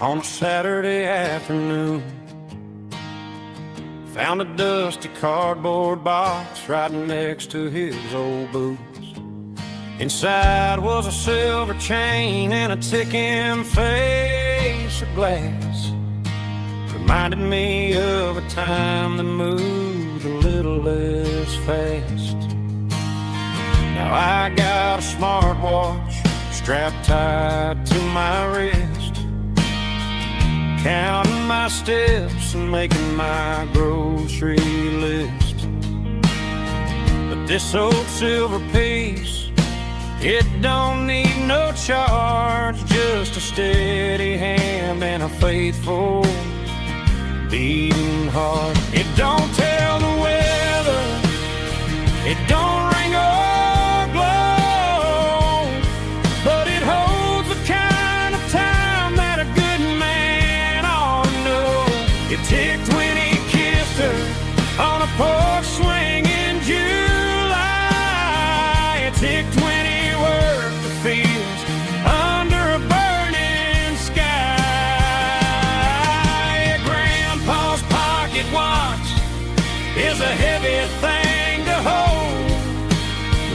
on a Saturday afternoon. Found a dusty cardboard box right next to his old boots. Inside was a silver chain and a ticking face of glass. Reminded me of a time that moved a little less fast. Now I got a smartwatch strapped tight to my wrist, counting my steps and making my grocery list. But this old silver piece, it don't need no charge, just a steady hand and a faithful beating heart. It don't tell the weather, it don't ring or glow, but it holds the kind of time that a good man ought to know. It ticked when he kissed her on a porch swing in July. It ticked when he worked the fields under a burning sky. Grandpa's pocket watch is a heavy thing to hold,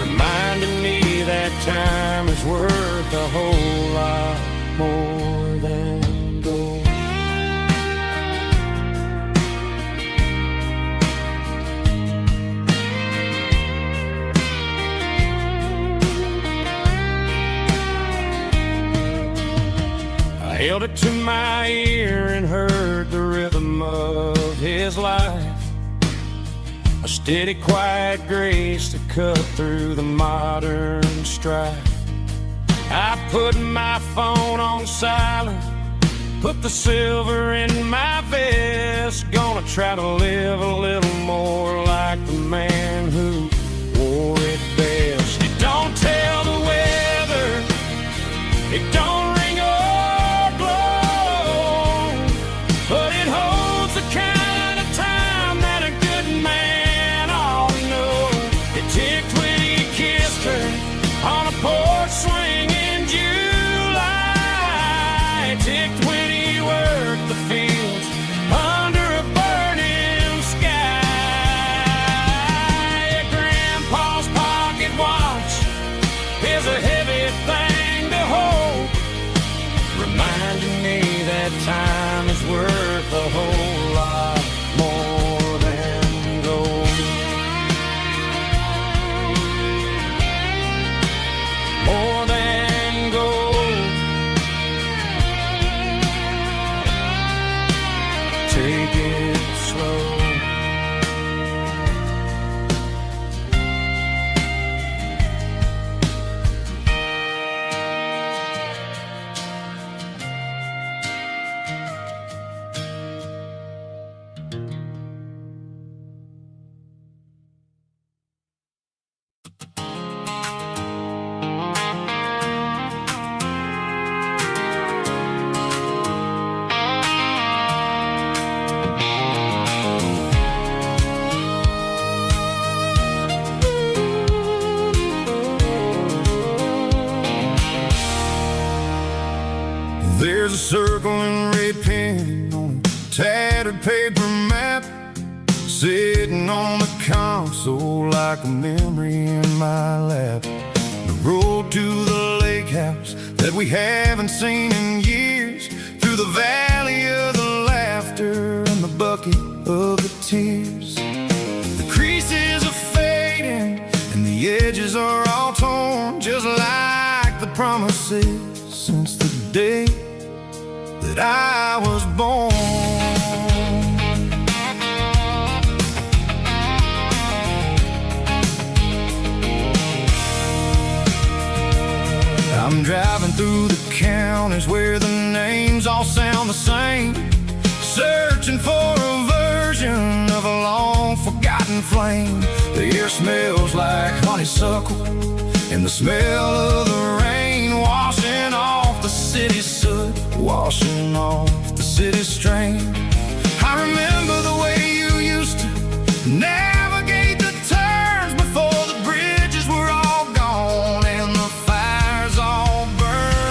reminding me that time is worth a whole lot more than gold. I held it to my ear and heard the rhythm of his life, a steady, quiet grace that cut through the modern strife. I put my phone on silent, put the silver in my vest. Gonna try to live a little more like the man who wore it best. It don't tell the weather, it don't ring or glow, but it holds the kind of time that a good man ought to know. It ticked when he kissed her on a porch swing in July. It ticked when he worked the fields under a burning sky. Grandpa's pocket watch is a heavy thing to hold, reminding me that time is worth a whole lot more than gold. More than gold. Take it slow. There's a circle and red pen on a tattered paper map, sitting on the console like a memory in my lap. The road to the lake house that we haven't seen in years, through the valley of the laughter and the bucket of the tears. The creases are fading and the edges are all torn, just like the promises since the day that I was born. I'm driving through the counties where the names all sound the same, searching for a version of a long forgotten flame. The air smells like honeysuckle and the smell of the rain washing off the city soot, washing off the city strain. I remember the way you used to navigate the turns before the bridges were all gone and the fires all burned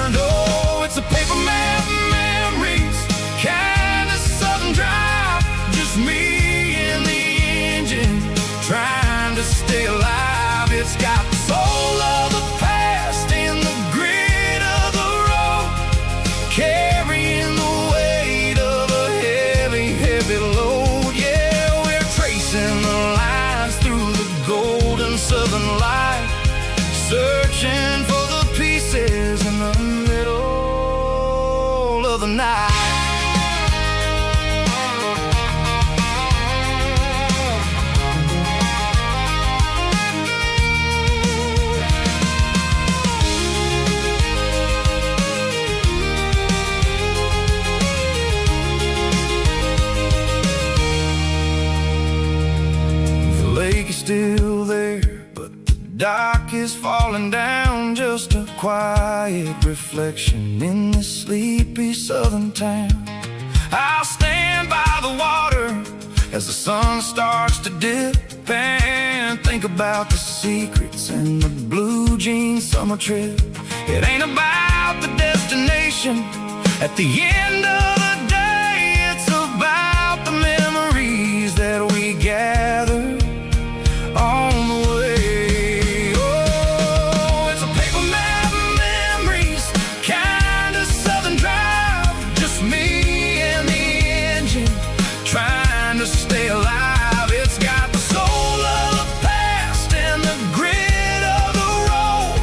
dock is falling down, just a quiet reflection in this sleepy southern town. I'll stand by the water as the sun starts to dip and think about the secrets and the blue jean summer trip. It ain't about the destination at the end of the day, it's about the memories that we gather on the way. Oh, it's a paper map of memories, kind of southern drive, just me and the engine trying to stay alive. It's got the soul of the past and the grit of the road,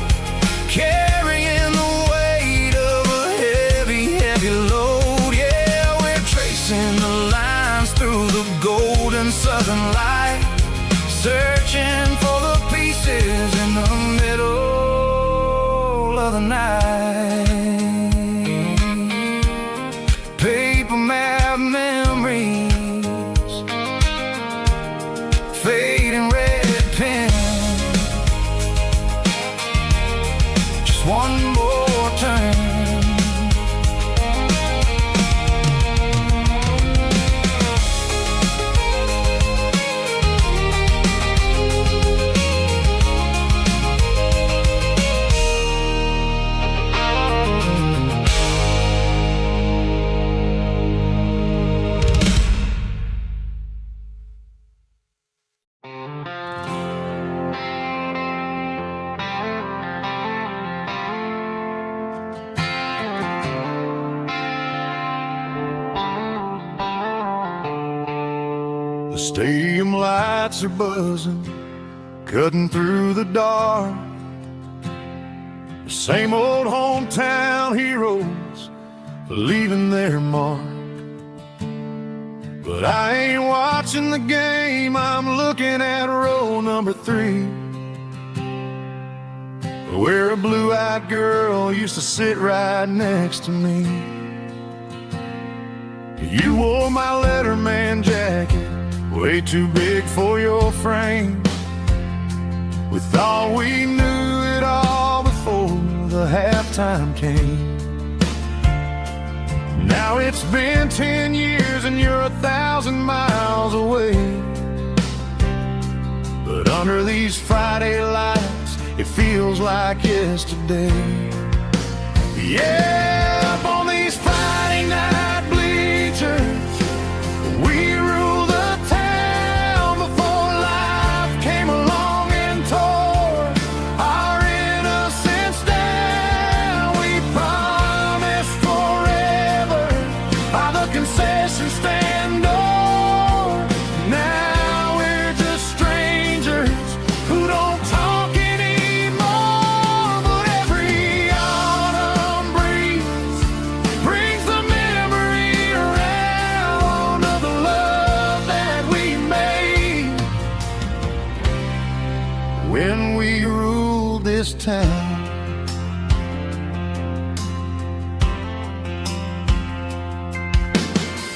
carrying the weight of a heavy, heavy load. Yeah, we're tracing the lines through the golden southern light, searching for the pieces in the middle of the night. Paper map memories, fading red pen, just one more turn. The stadium lights are buzzing, cutting through the dark. The same old hometown heroes leaving their mark. But I ain't watching the game, I'm looking at row number 3, where a blue-eyed girl used to sit right next to me. You wore my Letterman jacket, way too big for your frame. We thought we knew it all before the halftime came. Now it's been 10 years and you're 1,000 miles away. But under these Friday lights, it feels like yesterday. Yeah, up on these Friday night bleachers, we rule the town before life came along and tore our innocence down. We promised forever by the concession stand door. Now we're just strangers who don't talk anymore. But every autumn breeze brings the memory around of the love that we made when we ruled this town.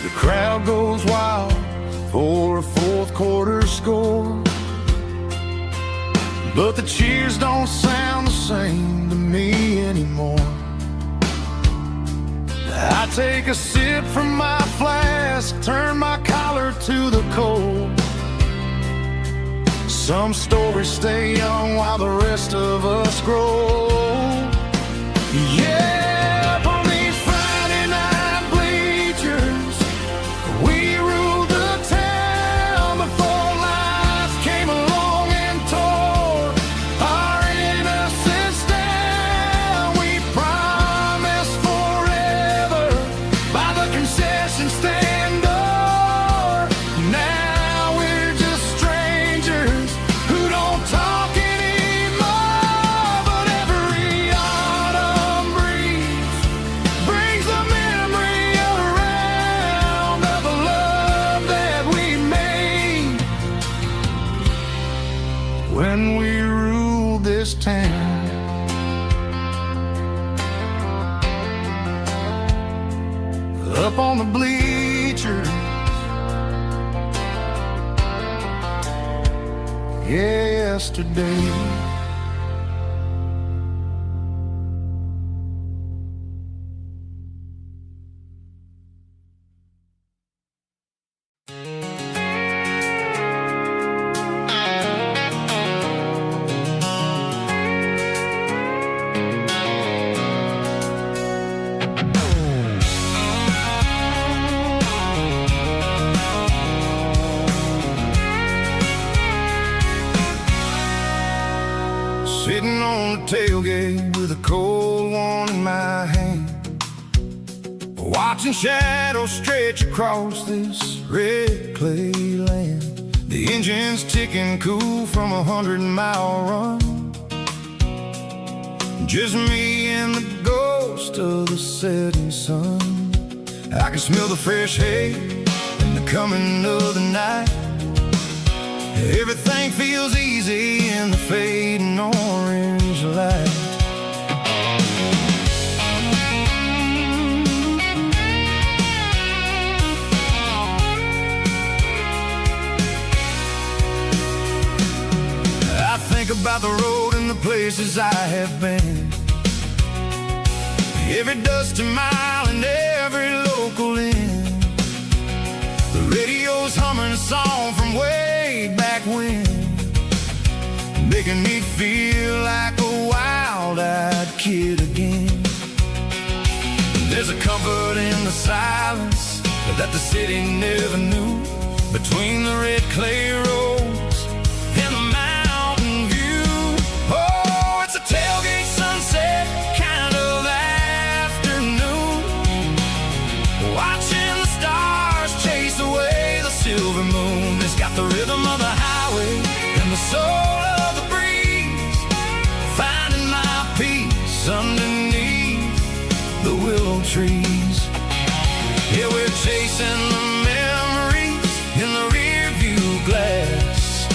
The crowd goes wild for a fourth quarter score, but the cheers don't sound the same to me anymore. I take a sip from my flask, turn my collar to the cold. Some stories stay young while the rest of us grow. Yeah, up on these Friday night bleachers, we ruled the town before life came along and tore our innocence down. We promised forever by the concession stand door. Now we're just strangers who don't talk anymore. But every autumn breeze brings the memory around of the love that we made when we ruled this town. Up on the bleachers, yesterday. tailgate with a cold one in my hand, watching shadows stretch across this red clay land. The engine's ticking cool from a 100-mile run, just me and the ghost of the setting sun. I can smell the fresh hay and the coming of the night. Everything feels easy in the fading orange light. I think about the road and the places I have been, every dusty mile and every local inn. The radio's humming a song from way back when, making me feel like a wild-eyed kid again. There's a comfort in the silence that the city never knew, between the red clay roads and the mountain view. Oh, it's a tailgate sunset kind of afternoon, watching the stars chase away the silver moon. It's got the rhythm of the highway and the soul of the breeze, finding my peace underneath the willow trees. Yeah, we're chasing the memories in the rear view glass,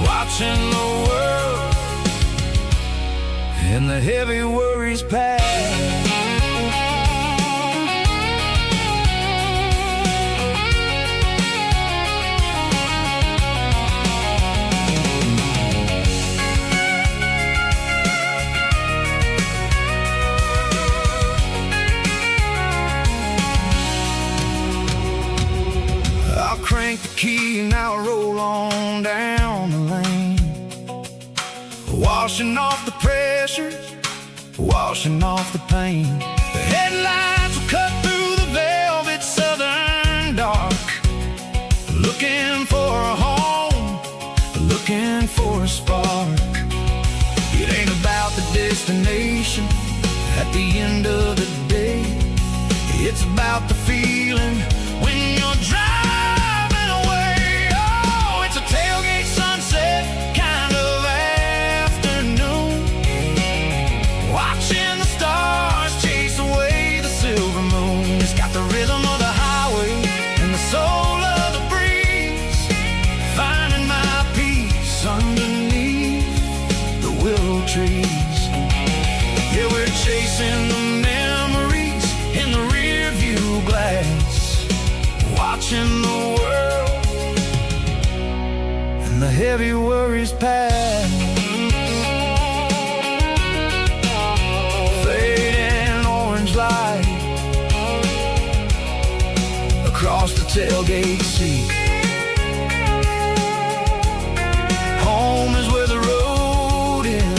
watching the world and the heavy worries pass. Crank the key and I'll roll on down the lane, washing off the pressure, washing off the pain. The headlights will cut through the velvet southern dark, looking for a home, looking for a spark. It ain't about the destination at the end of the day, it's about the feeling when you're driving. Tailgate sunset kind of afternoon, watching the stars chase away the silver moon. It's got the rhythm of the highway and the soul of the breeze, finding my peace underneath the willow trees. Yeah, we're chasing the memories in the rear view glass, watching the world and the heavy worries pass. Fading orange light across the tailgate seat. Home is where the road ends.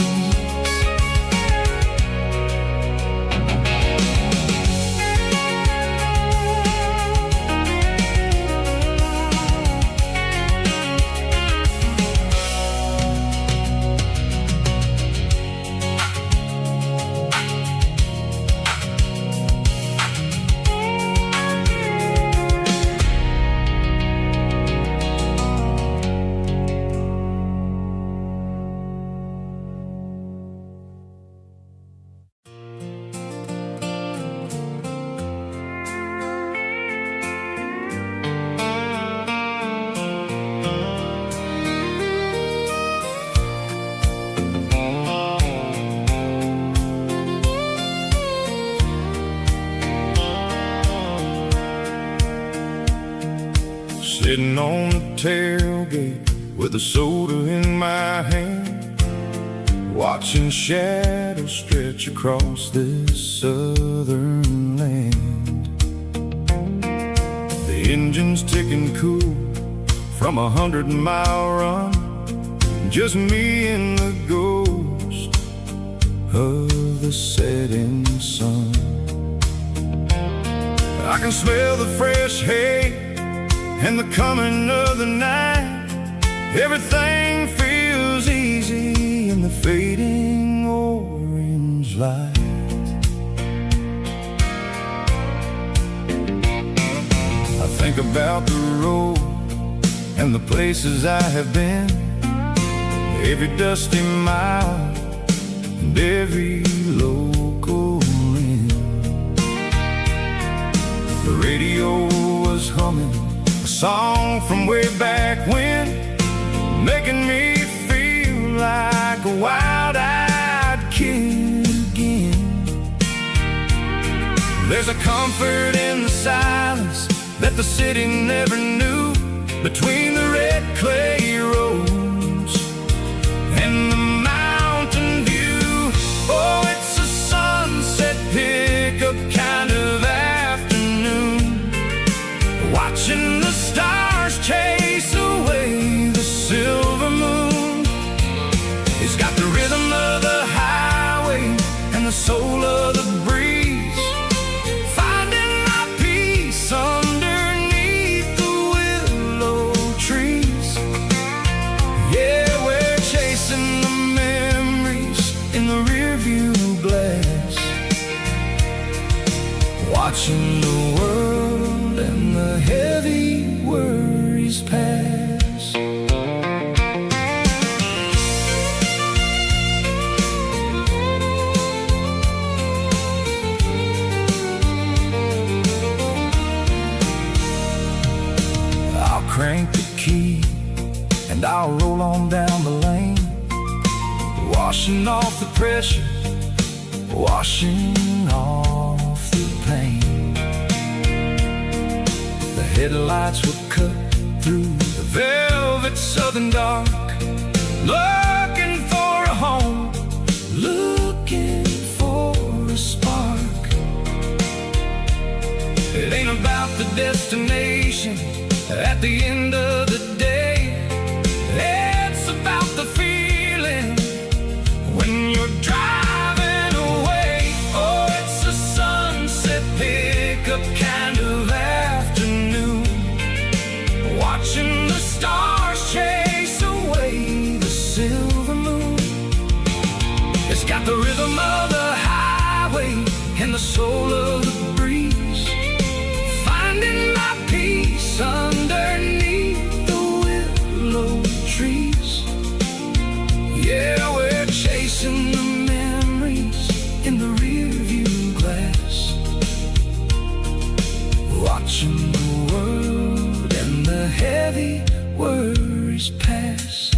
Sitting on the tailgate with a soda in my hand, watching shadows stretch across this southern land. The engine's ticking cool from a 100-mile run, just me and the ghost of the setting sun. I can smell the fresh hay and the coming of the night. Everything feels easy in the fading orange like. I think about the road and the places I have been, every dusty mile and every local inn. The radio was humming a song from way back when, making me feel like a wild-eyed kid again. There's a comfort in the silence that the city never knew, between the red clay roads and the mountain view. Oh, it's a sunset pickup kind of afternoon, watching the stars chase away the silver moon. It's got the rhythm of the highway and the soul of the breeze, finding my peace underneath the willow trees. Yeah, we're chasing the memories in the rearview glass, watching the world and the heavy worries pass. I'll crank the key and I'll roll on down the lane, washing off the pressure, washing off the pain. The headlights will cut through the velvet southern dark, looking for a home, looking for a spark. It ain't about the destination at the end of the day, it's about the feeling when you're driving away. Oh, it's a sunset pickup kind of afternoon, watching the stars chase away the silver moon. It's got the rhythm of the highway and the soul of the breeze, finding my peace underneath the willow trees. Yeah, we're chasing the memories in the rearview glass, watching the world and the heavy worries pass.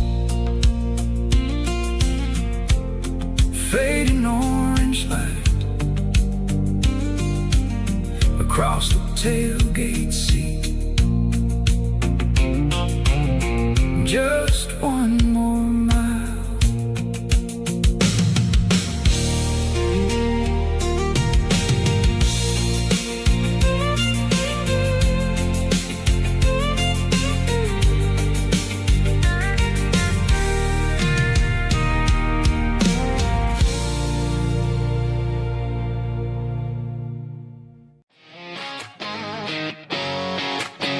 Fading orange light across the tailgate seat, just one more mile.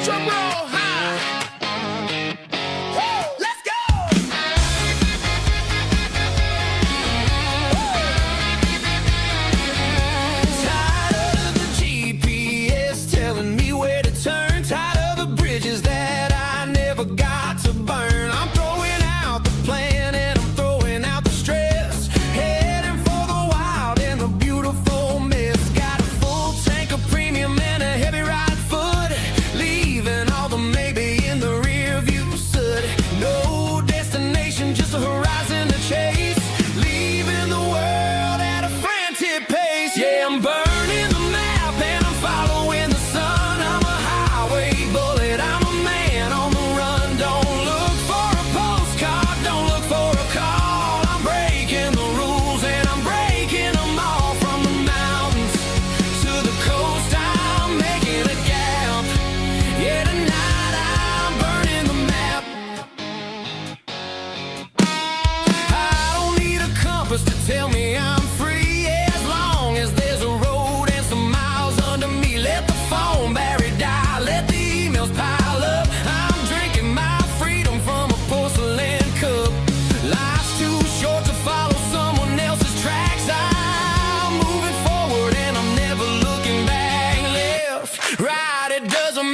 Drum roll high. Woo, let's go. Tired of the GPS telling me where to turn, tired of the bridges that I never got to burn. I'm throwing out the plan and I'm throwing out the stress, heading for the wild and the beautiful mess. Got a full tank of premium and a heavy right foot, leaving all the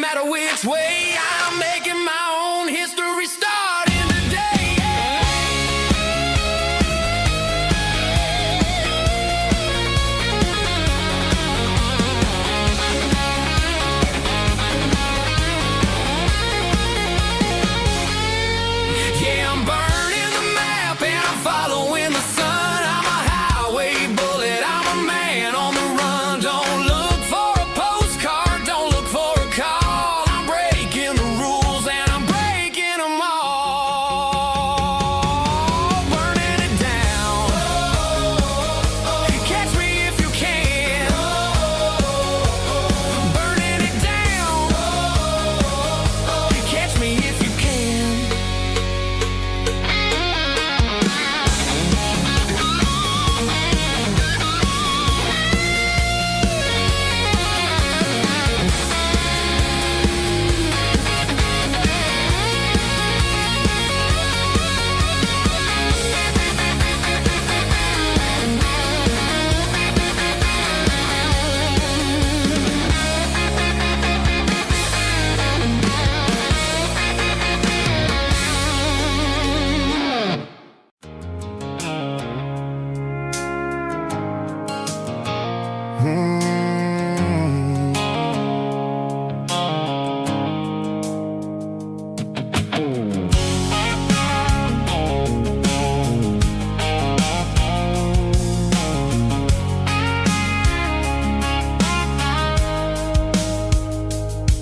matter which way, I'm making my own history starting today. Yeah, I'm burning the map and I'm following the sun. I'm a highway bullet, I'm a man on the run. Don't look for a postcard, don't look for a call. I'm breaking the rules and I'm breaking them all. Burning it down. Catch me if you can. Burning it down. Catch me if you can.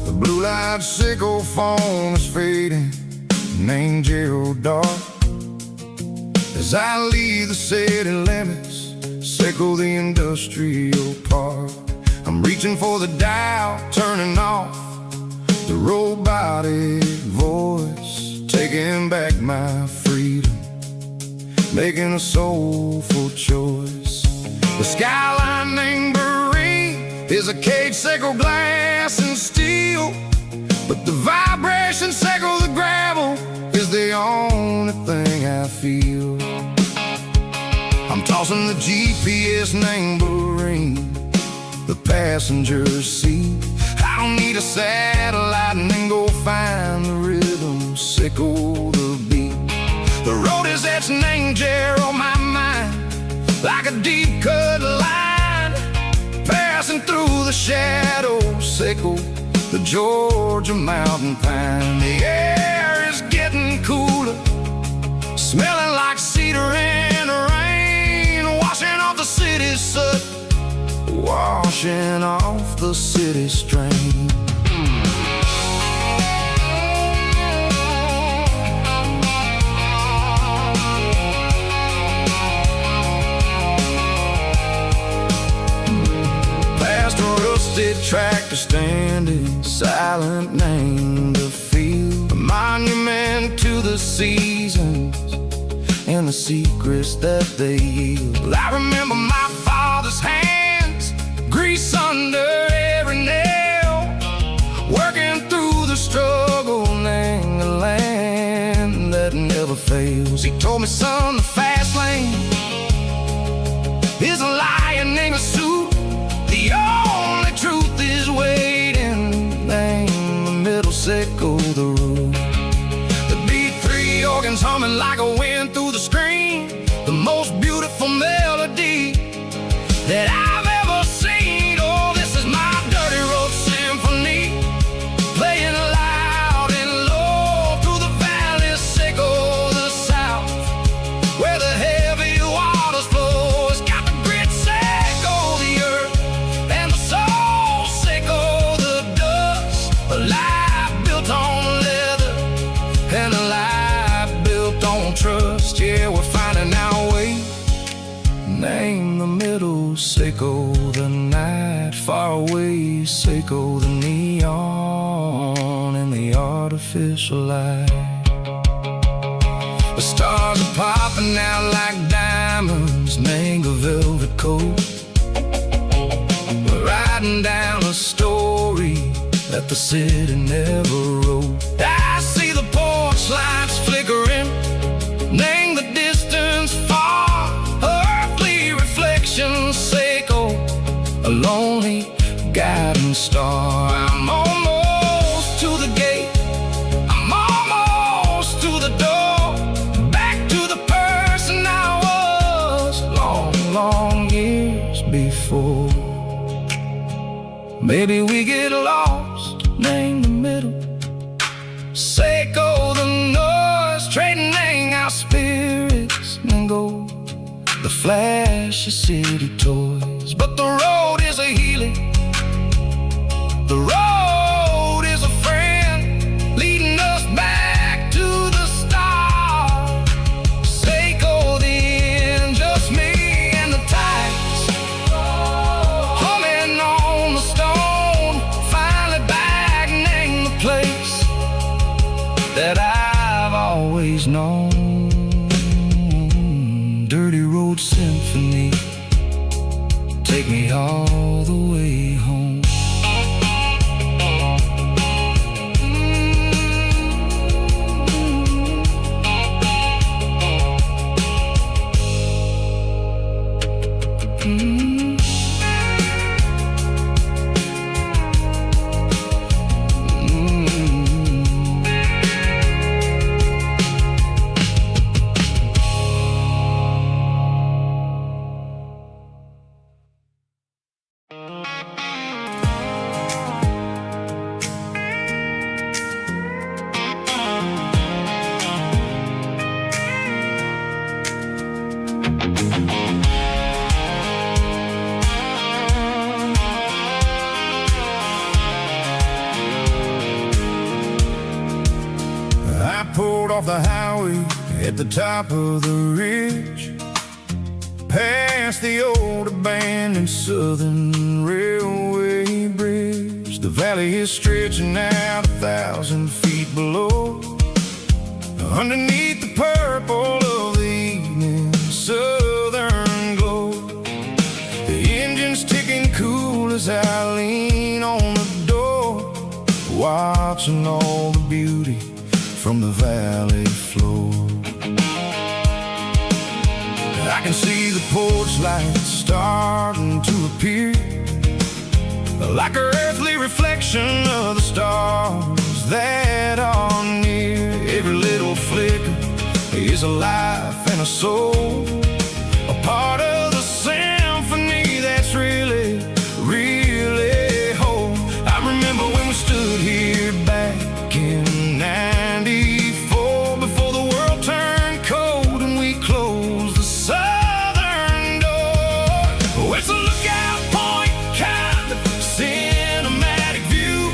The blue light sickle phone is fading, name Gerald dark. As I leave the city limits, sickle the industrial park. I'm reaching for the dial, turning off the robotic voice, taking back my freedom, making a soulful choice. The skyline named Marine is a cage, sickle glass and steel, but the vibration sickle the gravel is the only thing I feel. I'm tossing the GPS named Marine, the passenger seat. I don't need a satellite and then go find the rhythm, sickle the beat. The road is etched named Gerald on my mind, like a deep cut line, passing through the shadows, sickle the Georgia mountain pine. The air is getting cooler, smelling like cedar in the rain, washing off the city's soot, washing off the city strain. Past a rusted tractor standing silent, named the field, a monument to the seasons and the secrets that they yield. I remember my father's hands, grease under every nail, working through the struggle, named the land that never fails. He told me, son, the fast lane is a lion in a suit. The only truth is waiting, name the middle, sickle the root. The B3 organs humming like a wind through the screen, the most beautiful melody that I've ever seen. Oh, this is my dirty road symphony, playing loud and low through the valleys, sickle the south, where the heavy waters flow. It's got the grit, sickle the earth, and the soul, sickle the dust. A life built on leather and a life built on trust. Yeah, we're finding our way, name the middle, sickle the night, far away, sickle the neon and the artificial light. The stars are popping out like diamonds, mango velvet coat. We're riding down a story that the city never wrote. I see the porch lights flickering, name the distance far, earthly reflections, sickle a lonely guiding star. I'm almost Maybe we get lost, name the middle. Seiko the noise, trading our spirits and gold. The flash of city toys, but the road is a healing. The road is a friend, leading us back to the start. Seiko the end, just me and the tides, humming on the stone. Finally back, name the place that I've always known. Dirty Road Symphony, take me all the way home. Pulled off the highway at the top of the ridge, past the old abandoned Southern Railway bridge. The valley is stretching out 1,000 feet below, underneath the purple of the evening southern glow. The engine's ticking cool as I lean on the door, watching all the beauty from the valley floor. I can see the porch lights starting to appear, like an earthly reflection of the stars that are near. Every little flicker is a life and a soul, a part of the symphony that's really, really whole. I remember when we stood here back in '94, before the world turned cold and we closed the southern door. Oh, it's a lookout point, kind of cinematic view,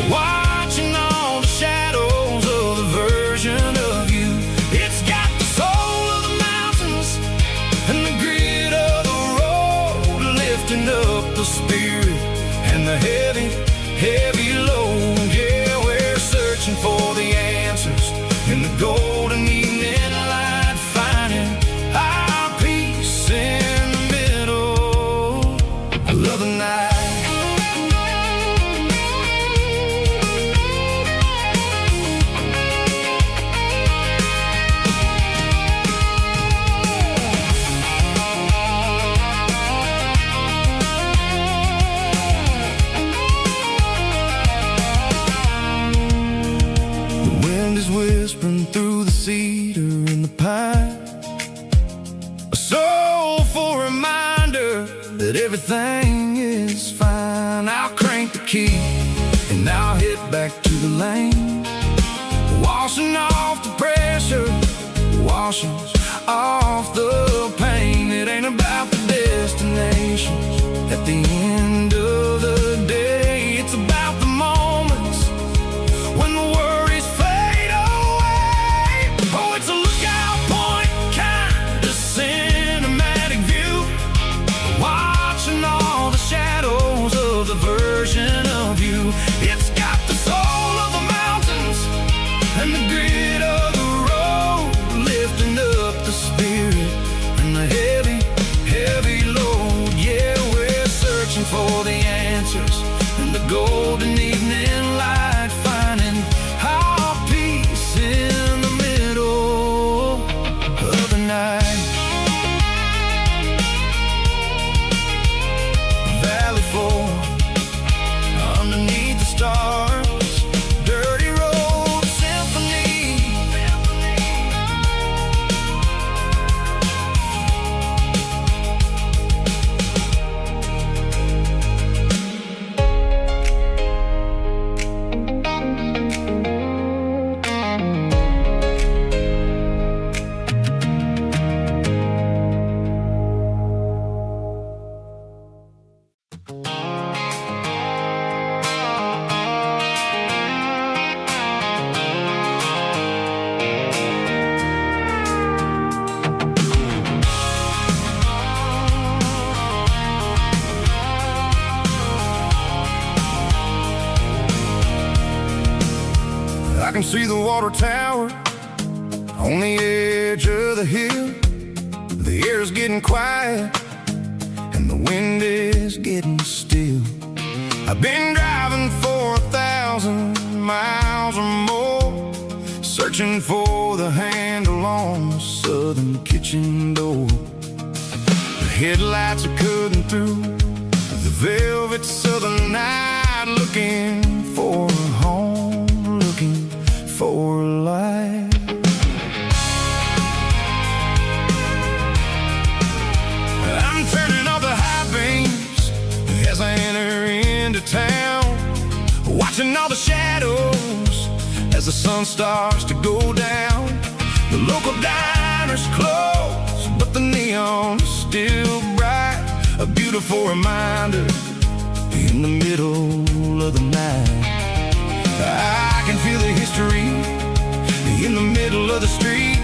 watching all the shadows of the version of you. It's got the soul of the mountains and the grit of the road, lifting up the spirit and the heavy, heavy load. Yeah, we're searching for the answers in the golden evening light, finding our peace in the middle of the night. The wind is whispering through the cedar and the pine, a soulful reminder that everything is fine. I'll crank the key and I'll head back to the lane, washing off the pressure, washing off the pain. It ain't about the destinations at the end of the day, it's about the moments when the worries fade away. Oh, it's a lookout point, kind of cinematic view, watching all the shadows of the version of you. It's got the soul of the mountains and the grit of the road, lifting up can see the water tower on the edge of the hill. The air's getting quiet and the wind is getting still. I've been driving for 1,000 miles or more, searching for the handle on the southern kitchen door. The headlights are cutting through the velvet southern night, looking for a home, looking for a life. I'm turning off the high beams as I enter into town, watching all the shadows as the sun starts to go down. The local diner's closed, but the neon is still bright, a beautiful reminder in the middle of the night. I can feel the history in the middle of the street,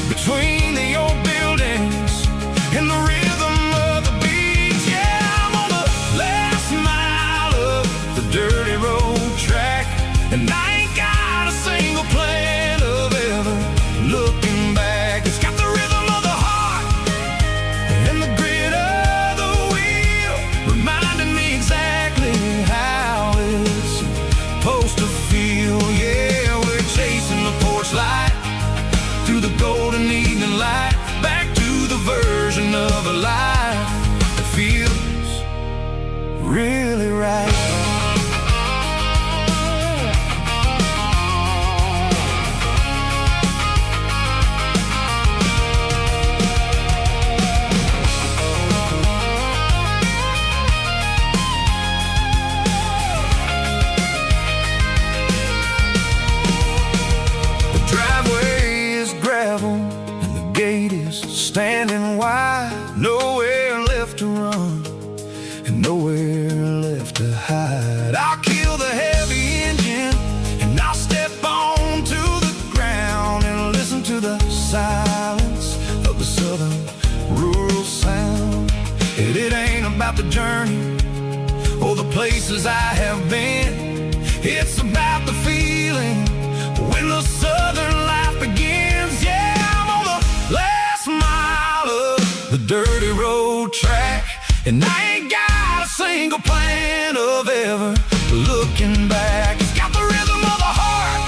between the old buildings and the rhythm of the beats. Yeah, I'm on the last mile of the dirty road track, and I ain't got a single plan of ever looking back. It's got the rhythm of the heart and the grit of the wheel, reminding me exactly how it's supposed to feel. Yeah, we're chasing the porch light through the golden evening light, back to the version of a life that feels really right. Standing wide, nowhere left to run and nowhere left to hide. I'll kill the heavy engine and I'll step onto the ground and listen to the silence of the southern rural sound. It ain't about the journey or the places I have been, it's about the feeling when the southern life begins. Yeah, I'm on the last mile of the dirty road track, and I ain't got a single plan of ever looking back. It's got the rhythm of the heart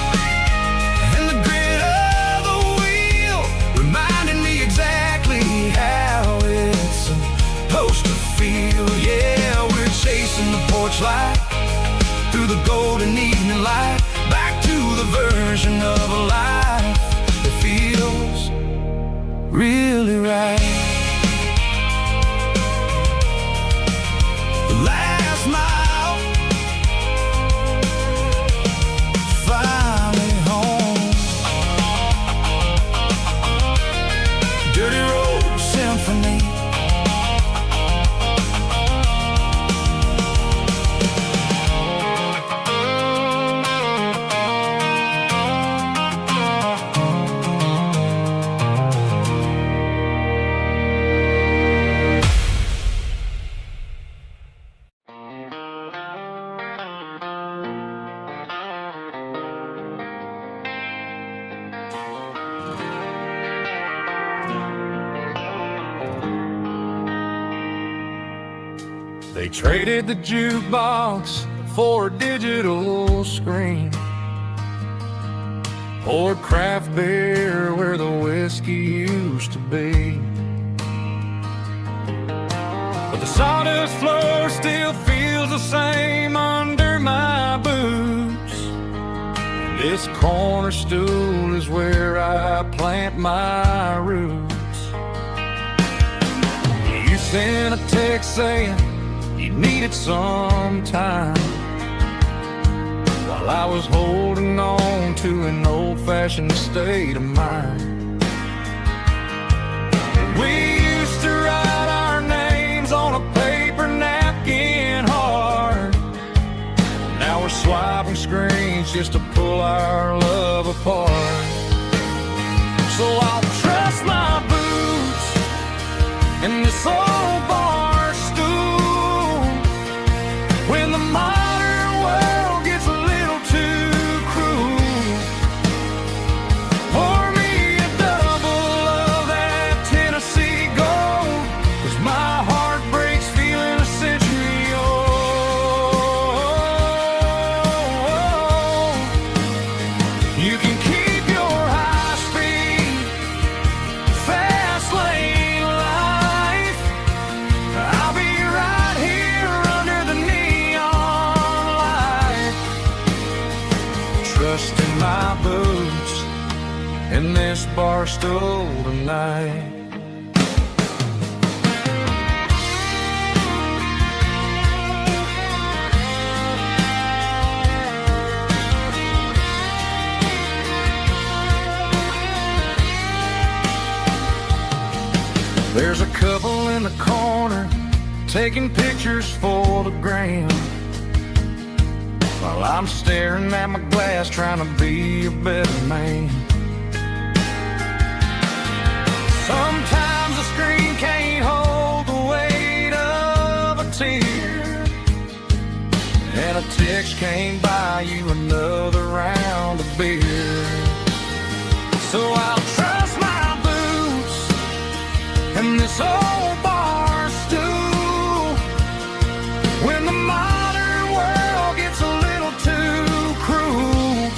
and the grit of the wheel, reminding me exactly how it's supposed to feel. Yeah, we're chasing the porch light through the golden evening light, back to the version of a life that feels really right. The last mile, finally home. Dirty Road Symphony. They traded the jukebox for a digital screen, poured craft beer where the whiskey used to be. But the sawdust floor still feels the same under my boots. This corner stool is where I plant my roots. You sent a text saying you needed some time, while I was holding on to an old-fashioned state of mind. We used to write our names on a paper napkin hard. Now we're swiping screens just to pull our love apart. So I'll trust my boots and this old bar stool when the modern world gets a little too cruel. my boots in this bar stool tonight. There's a couple in the corner taking pictures for the gram, while I'm staring at my glass trying to be a better man. Sometimes the screen can't hold the weight of a tear, and a text can't buy you another round of beer. So I'll trust my boots and this old bar stool when the modern world gets a little too cruel.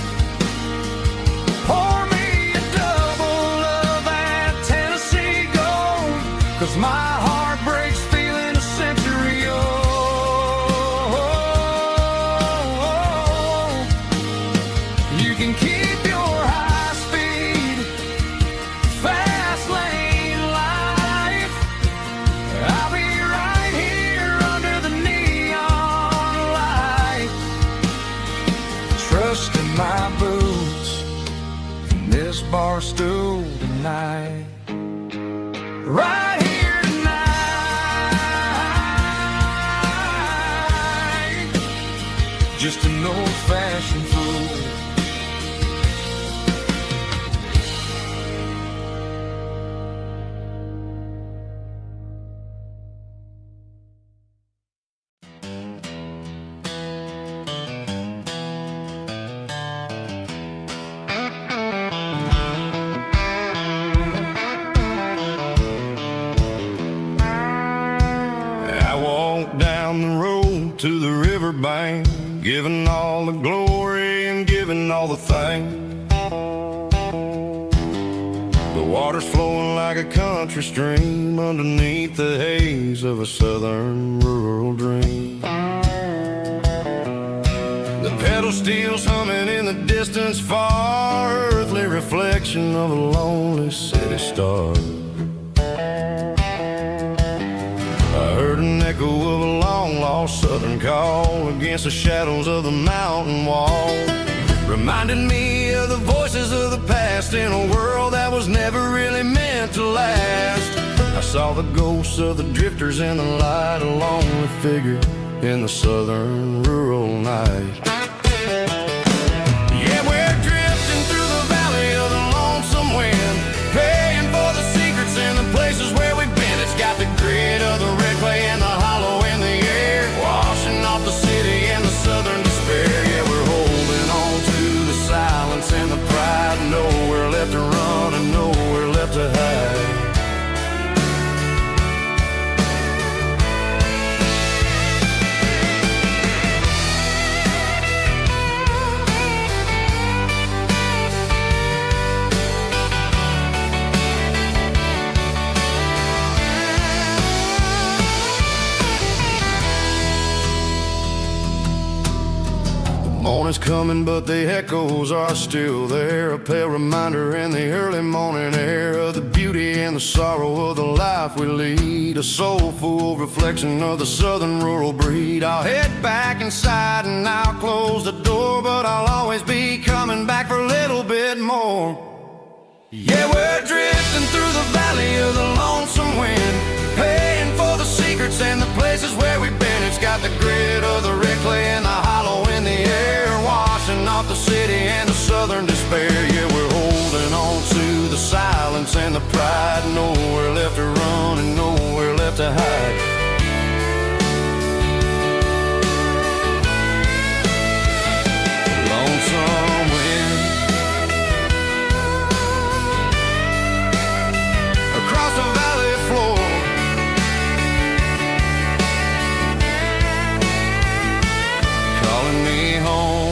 Pour me a double of that Tennessee Gold, 'cause my heart breaks feeling a century old. You can keep your high speed fast lane life. I'll be right here under the neon light, trusting my boots in this bar stool tonight. Right here tonight, just an old-fashioned fool. I walked down the road to the riverbank, giving all the glory and giving all the thanks. The water's flowing like a country stream underneath the haze of a southern rural dream. The pedal steel's humming in the distance far, earthly reflection of a lonely city star. I heard an echo of a long-lost southern call against the shadows of the mountain wall, reminding me of the voices of the past in a world that was never really meant to last. I saw the ghosts of the drifters in the light, a lonely figure in the southern rural night. Yeah, we're drifting through the valley of the lonesome wind, paying for the secrets in the places where we've been. It's got the grit of the red clay and the hollow in the air, washing off the city and the southern despair. Yeah, we're holding on to the silence and the pride, nowhere left to run and nowhere left to hide. Morning's coming, but the echoes are still there, a pale reminder in the early morning air of the beauty and the sorrow of the life we lead, a soulful reflection of the southern rural breed. I'll head back inside and I'll close the door, but I'll always be coming back for a little bit more. Yeah, we're drifting through the valley of the lonesome wind, paying for the secrets and the places where we've been. It's got the grit of the red clay and the hollow in the air, washing off the city and the southern despair. Yeah, we're holding on to the silence and the pride, nowhere left to run and nowhere left to hide. Lonesome wind across the valley floor, calling me home.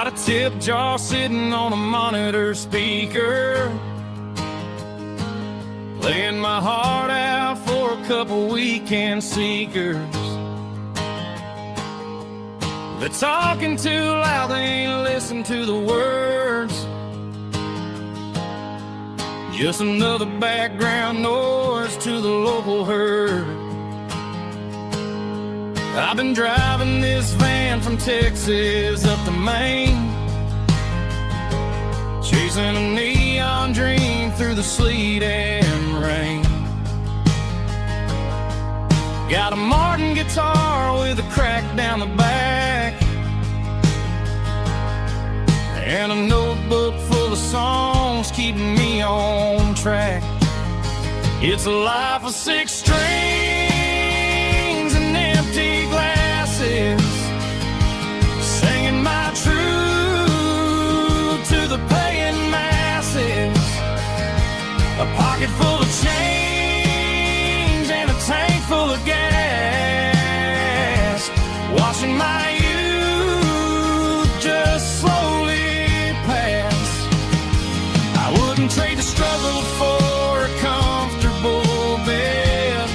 Got a tip jar sitting on a monitor speaker, laying my heart out for a couple weekend seekers. They're talking too loud, they ain't listen to the words. Just another background noise to the local herd. I've been driving this van from Texas up to Maine, chasing a neon dream through the sleet and rain. Got a Martin guitar with a crack down the back, and a notebook full of songs keeping me on track. It's a life of 6 strings and empty glasses, singing my truth to the paying masses. A pocket full of change and a tank full of gas, watching my youth just slowly pass. I wouldn't trade the struggle for a comfortable bed,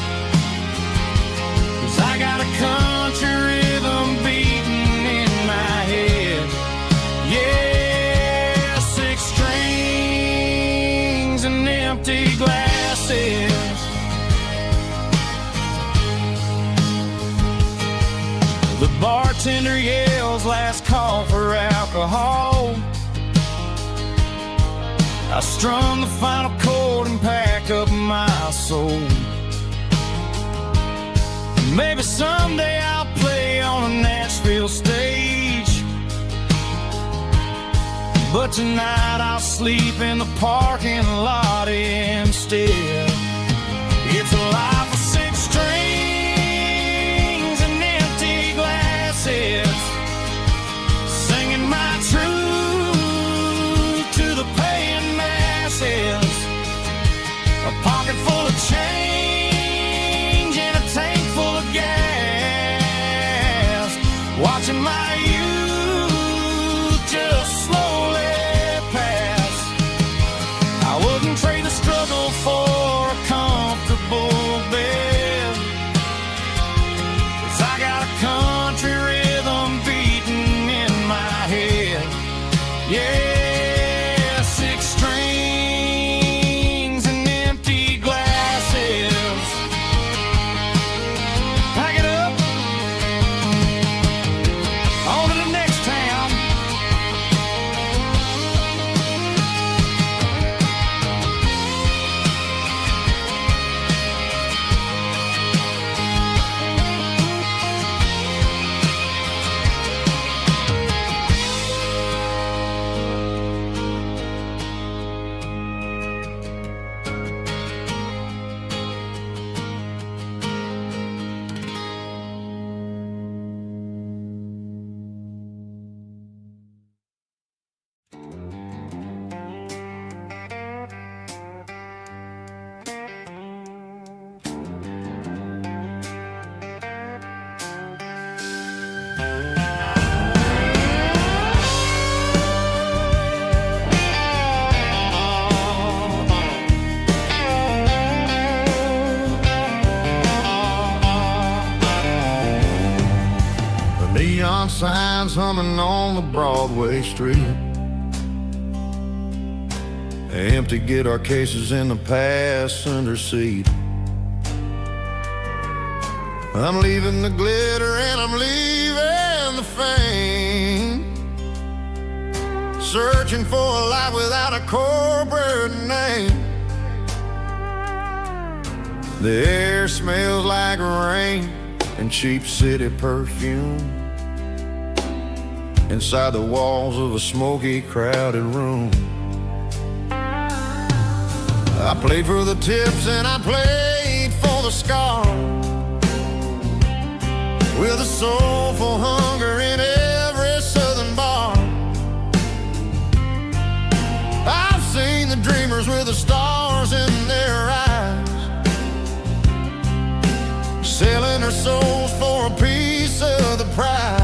'cause I got a country rhythm beating in my head. Yeah, 6 strings and empty glasses. The bartender yells last call for alcohol. I strum the final chord and pack up my soul. Maybe someday I'll play on a Nashville stage, but tonight I'll sleep in the parking lot instead. It's a life of 6 strings and empty glasses, singing my truth to the paying masses. A pocket full of change and a tank full of gas, watching my youth just slowly pass. I wouldn't trade the struggle for a comfortable bed, 'cause I got a country rhythm beating in my head. Yeah, 6 strings and empty glasses. Pack it up, on to the next town. Neon signs humming on the Broadway street, empty guitar cases in the passenger seat. I'm leaving the glitter and I'm leaving the fame, searching for a life without a corporate name. The air smells like rain and cheap city perfume inside the walls of a smoky, crowded room. I played for the tips and I played for the scar, with a soulful hunger in every southern bar. I've seen the dreamers with the stars in their eyes, selling their souls for a piece of the prize.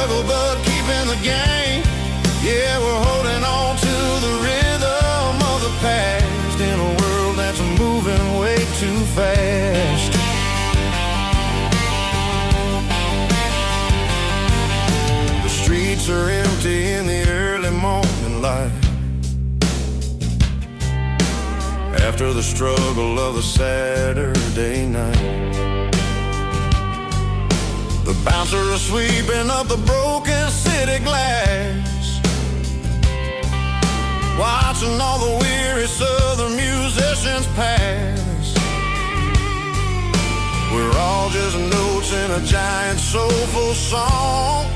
struggle, but keeping the game. Yeah, we're holding on to the rhythm of the past in a world that's moving way too fast. The streets are empty in the early morning light, after the struggle of the Saturday night. The bouncer is sweeping up the broken city glass, watching all the weary southern musicians pass. We're all just notes in a giant soulful song,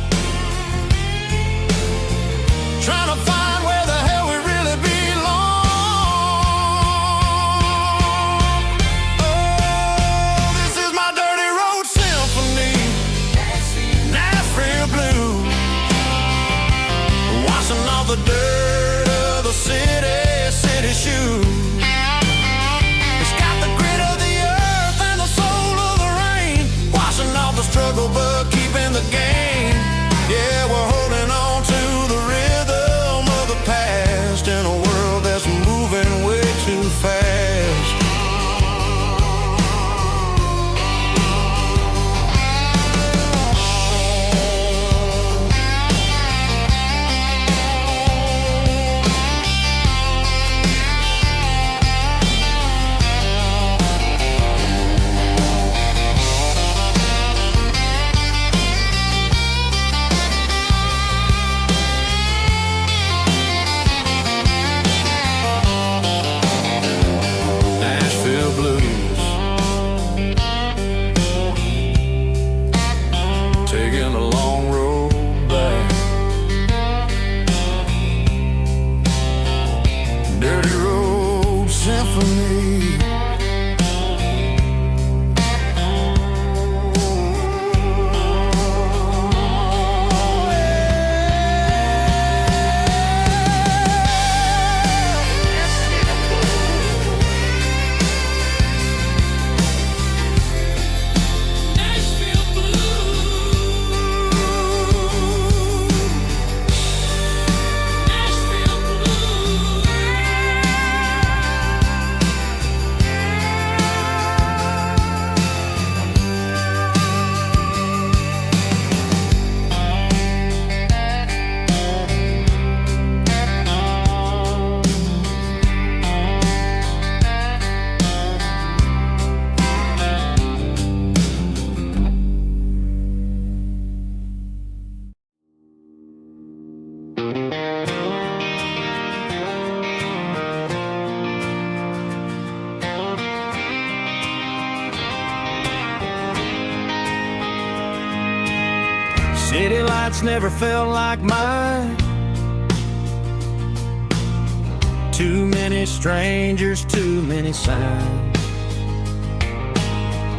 trying to find where the hell we really belong. Oh, this is my dirty road symphony, Nashville blues, washing off the dirt of the city shoes. It's got the grit of the earth and the soul of the rain, washing off the struggle but keeping the game. Yeah, we're holding on to the rhythm of the past in a world that's moving way too fast. City lights never felt like mine. Too many strangers, too many signs.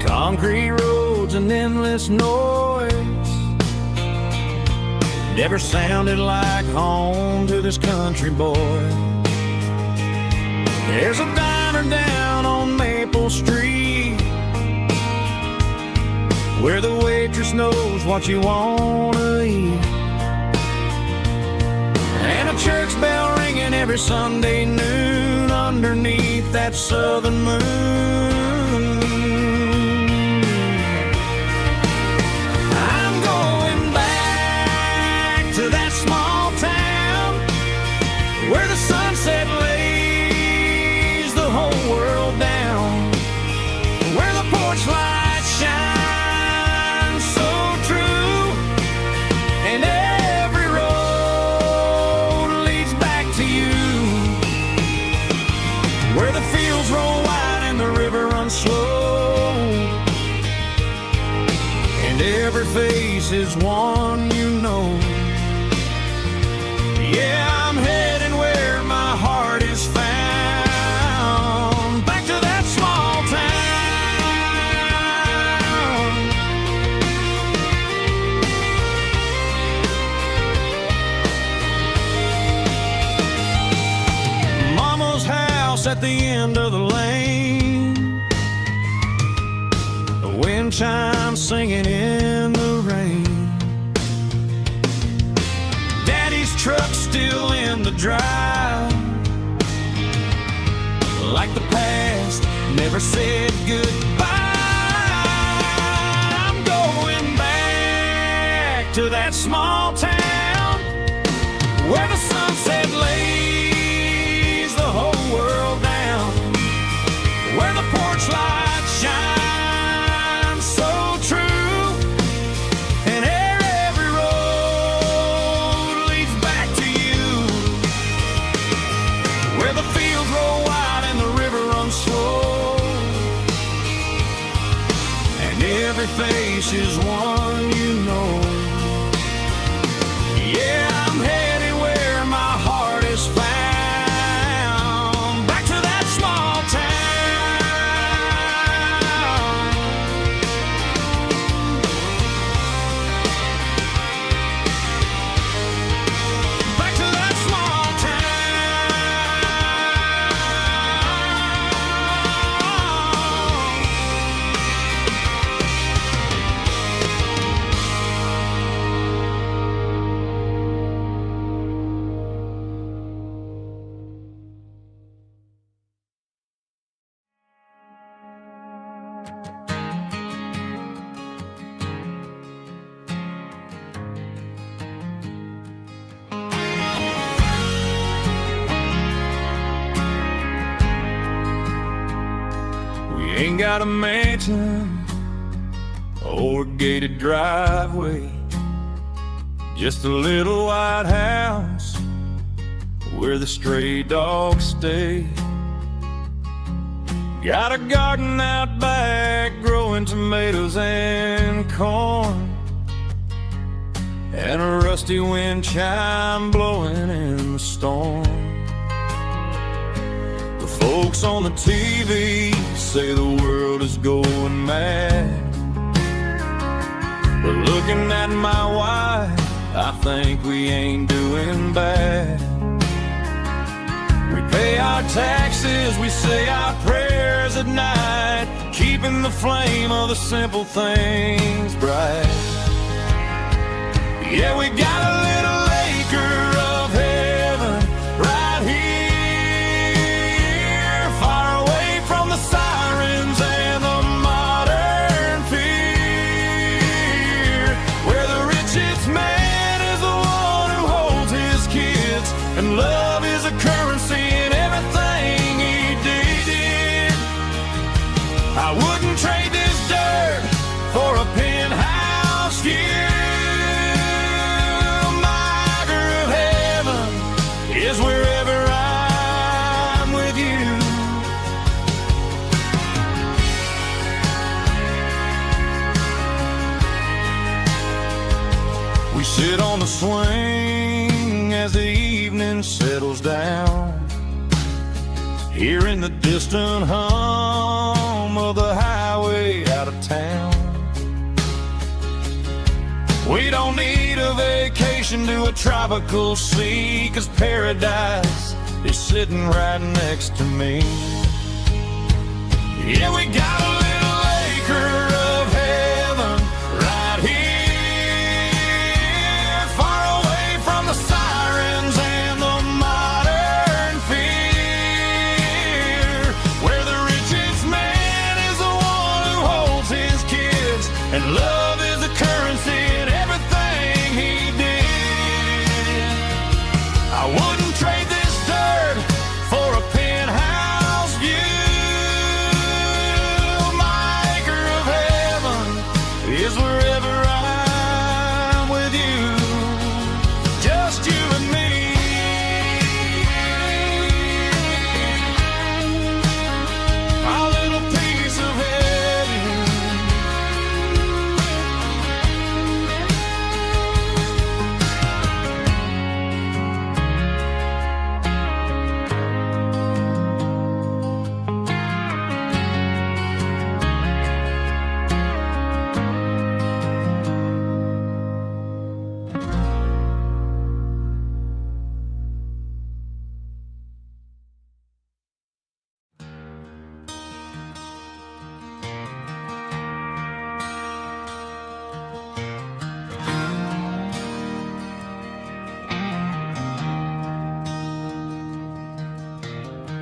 Concrete roads and endless noise never sounded like home to this country boy. There's a diner down on Maple Street where the waitress knows what you wanna eat, and a church bell ringing every Sunday noon underneath that southern moon. I'm going back to that small town where the sunset lays the whole world down, where the porch lights shine slow, and every face is one you know. Yeah, I'm heading where my heart is found, back to that small town. Mama's house at the end of the lane, wind chimes singing in the rain. drive. Like the past never said goodbye. I'm going back to that small town where the sunset lays the whole world down, where the porch light shines so true, and every road leads back to you, where the fields roll wide and the river runs slow, and every face is one you know. Yeah, I'm headed where my heart is found, back to that small town, back to that small ain't got a mansion or a gated driveway, just a little white house where the stray dogs stay. Got a garden out back growing tomatoes and corn, and a rusty wind chime blowing in the storm. The folks on the TV say the world is going mad, but looking at my wife, I think we ain't doing bad. We pay our taxes, we say our prayers at night, keeping the flame of the simple things bright. Yeah, we got a little acre of heaven right here, far away from the sirens and the modern fear, where the richest man is the one who holds his kids, and love is a currency in everything he did. I wouldn't trade this dirt for a penthouse view. Is wherever I'm with you. We sit on the swing as the evening settles down, hearing the distant hum of the highway out of town. We don't need a vacation to a tropical sea, 'cause paradise is sitting right next to me. Yeah, we got a little acre of heaven right here, far away from the sirens and the modern fear, where the richest man is the one who holds his kids, and love is a currency in everything he did. I wouldn't trade this dirt for a penthouse view. My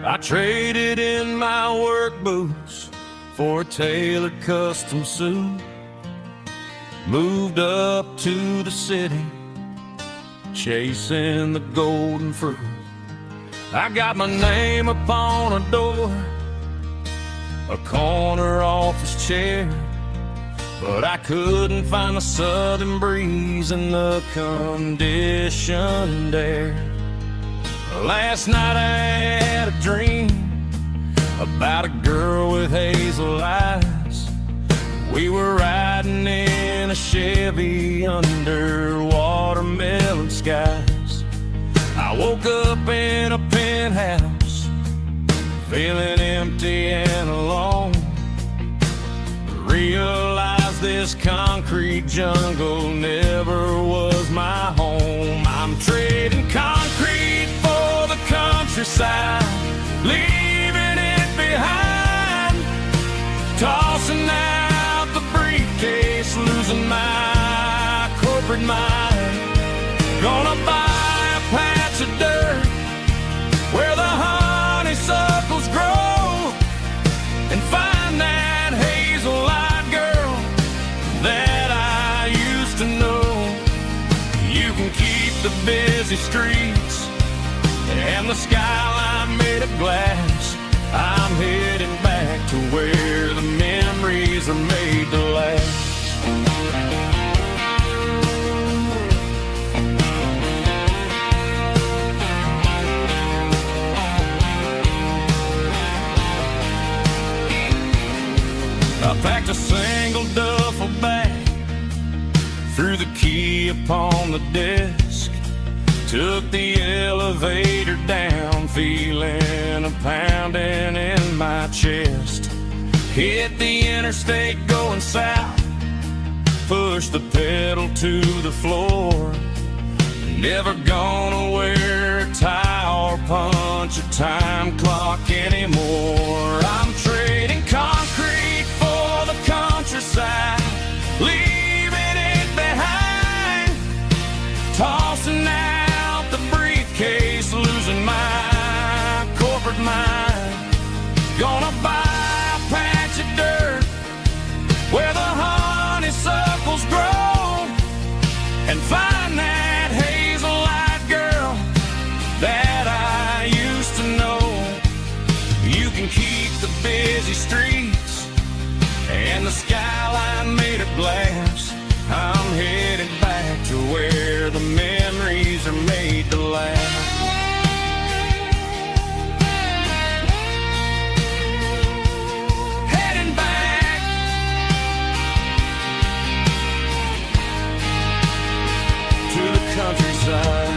I traded in my work boots for a tailored custom suit. Moved up to the city, chasing the golden fruit. I got my name upon a door, a corner office chair, but I couldn't find the southern breeze in the conditioned air. Last night I had a dream about a girl with hazel eyes. We were riding in a Chevy under watermelon skies. I woke up in a penthouse, feeling empty and alone. Realized this concrete jungle never was my home. I'm trading concrete for the countryside, leaving it behind, tossing out the briefcase, losing my corporate mind. Gonna buy a patch of dirt where the honeysuckles grow, and find that hazel-eyed girl that I used to know. You can keep the busy streets and the skyline made of glass. I'm heading back to where the memories are made to last. I packed a single duffel bag, threw the key upon the desk, took the elevator down, feeling a pounding in my chest. Hit the interstate going south, pushed the pedal to the floor. Never gonna wear a tie or punch a time clock anymore. I'm trading concrete for the countryside, leaving it behind, tossing out the briefcase, losing my corporate mind. Gonna buy a patch of dirt where the honeysuckles grow, and find that hazel-eyed girl that I used to know. You can keep the busy streets and the skyline made of glass. I'm headed back to where the memories are made to last. Heading back to the countryside.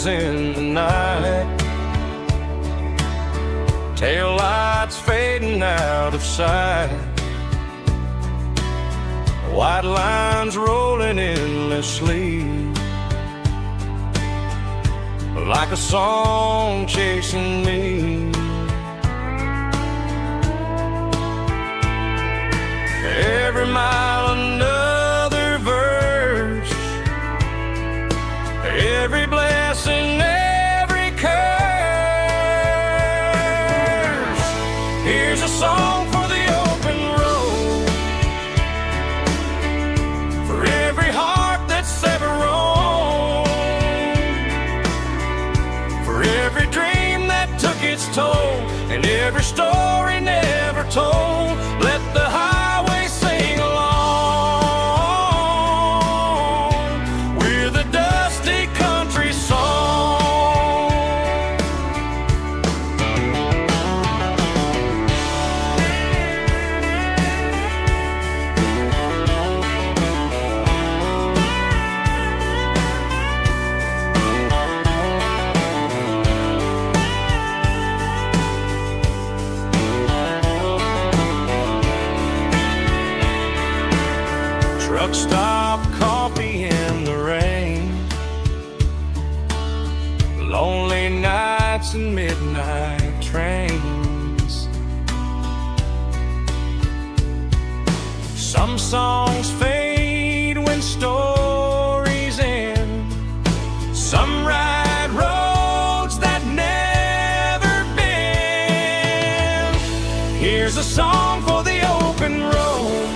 In the night, tail lights fading out of sight, white lines rolling endlessly, like a song chasing me. Every mile another verse, every blessing, every curse. Here's a song for the open road, for every heart that's ever roamed, for every dream that took its toll, and every story never told. Let the highway like trains. Some songs fade when stories end. Some ride roads that never bend. Here's a song for the open road,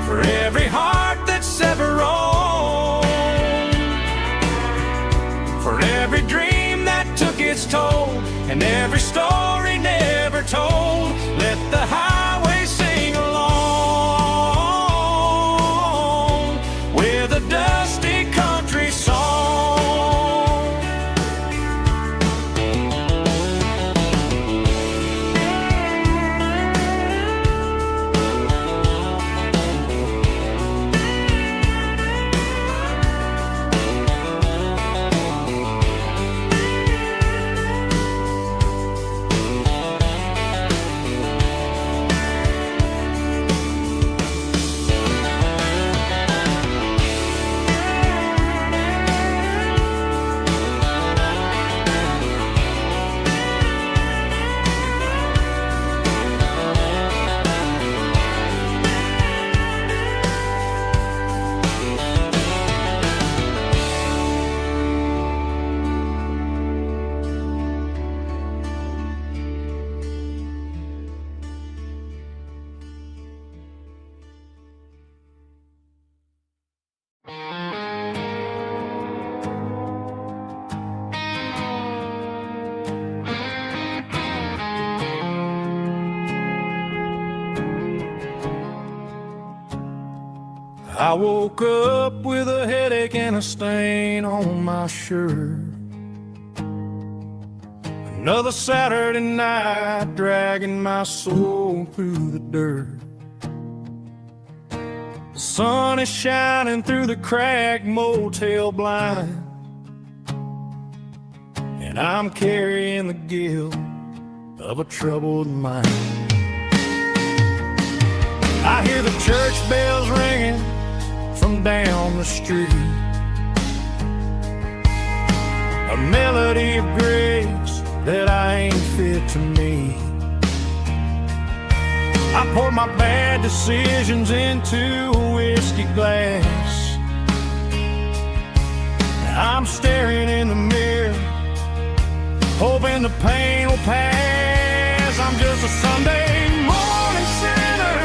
for every heart that's ever roamed, for every dream that took its toll, and every story never told. Let the highway sing along with a dusty country song. I woke up with a headache and a stain on my shirt. Another Saturday night dragging my soul through the dirt. The sun is shining through the cracked motel blind, and I'm carrying the guilt of a troubled mind. I hear the church bells ringing from down the street, a melody of grace that I ain't fit to meet. I pour my bad decisions into a whiskey glass. I'm staring in the mirror, hoping the pain will pass. I'm just a Sunday morning sinner,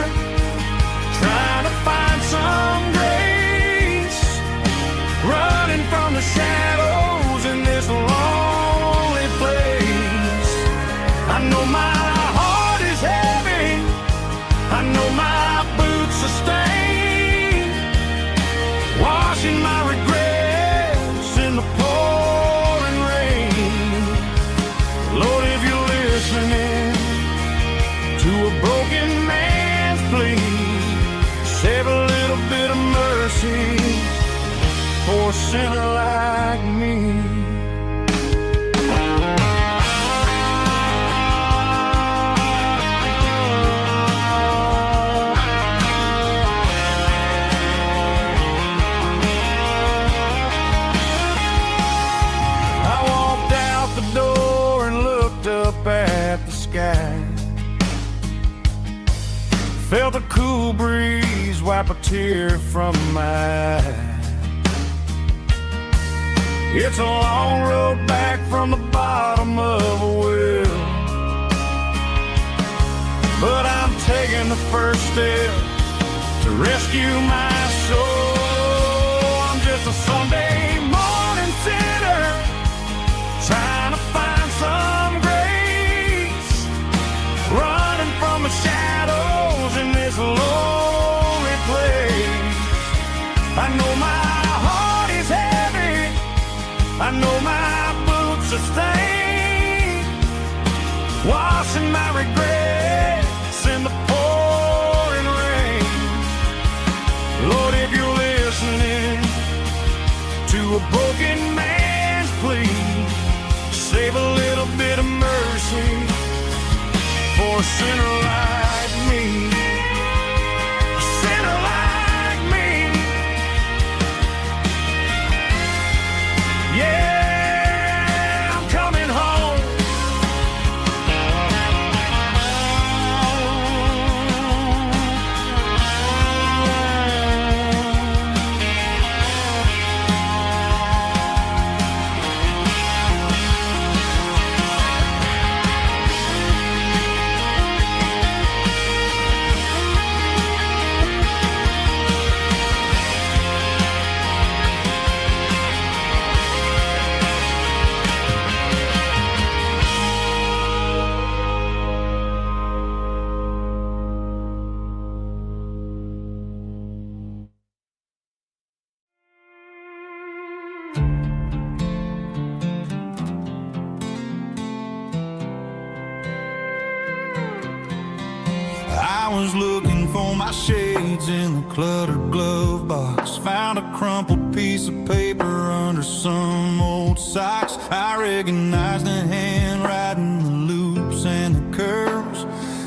trying to find some grace, running from the shadows in this lonely place. I know my heart is heavy, I know my boots are stained, washing my regrets in the pouring rain. Lord, if you're listening to a broken man's plea, save a little bit of mercy for a sinner like me. I walked out the door and looked up at the sky, felt a cool breeze wipe a tear from my eye. It's a long road back from the bottom of a well, but I'm taking the first step to rescue my soul. I'm just a Sunday morning sinner, trying to find some grace, running from the shadows in this lonely place. I know my heart is heavy, I know my boots are stained, washing my regrets in the pouring rain. Lord, if you're listening to a broken man's plea, save a little bit of mercy for a sinner like me. A sinner like me. Yeah, I'm coming I was looking for my shades in the cluttered glove box. Found a crumpled piece of paper under some old socks. I recognized the handwriting, the loops and the curves,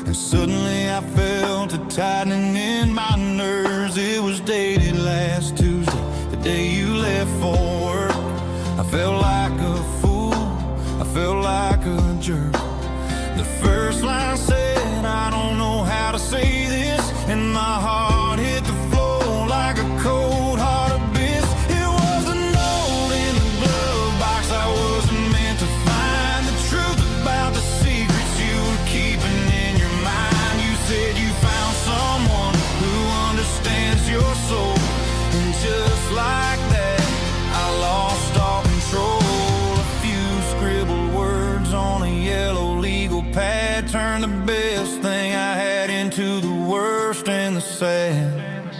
and suddenly I felt a tightening in my nerves. It was dated last Tuesday, the day you left for work. I felt like a fool, I felt like a jerk. The first line said, I don't know how to say this, and my heart hit the floor like a cold heart abyss. It was a note in the glove box I wasn't meant to find. The truth about the secrets you were keeping in your mind. You said you found someone who understands your soul, and just like that, I lost all control. A few scribbled words on a yellow legal pad turned the best thing I had into the worst and the sad.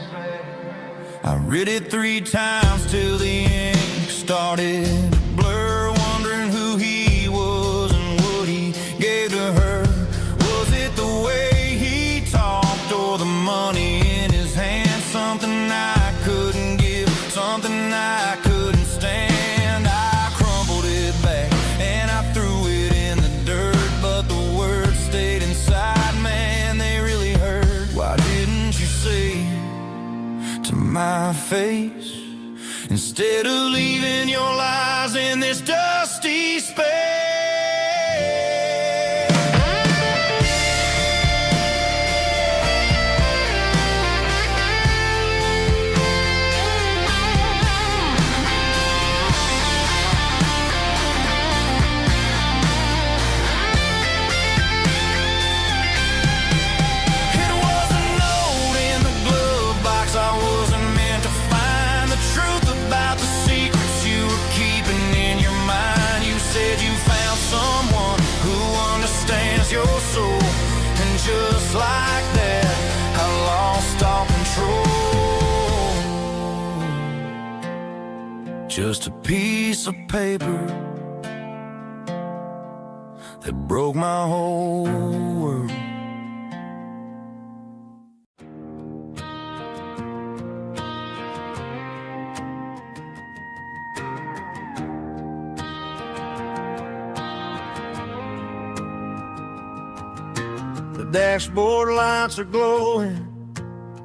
I read it 3 times till the ink started to blur, wondering who he was and what he gave to her. Was it the way he talked or the money in his hand? Something I couldn't give, something I couldn't stand. I crumpled it back and I threw it in the dirt, but the words stayed inside, man, they really hurt. Why didn't you say to my face, instead of leaving your lies in this dusty space? Your soul, and just like that, I lost all control. Just a piece of paper that broke my whole world. The dashboard lights are glowing,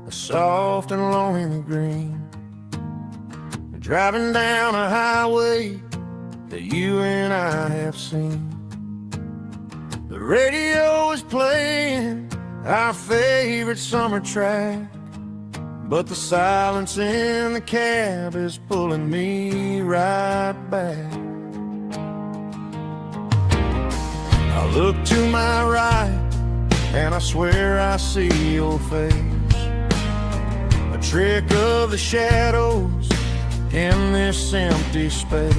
a soft and lonely green. Driving down a highway that you and I have seen. The radio is playing our favorite summer track, but the silence in the cab is pulling me right back. I look to my right and I swear I see your face, a trick of the shadows in this empty space.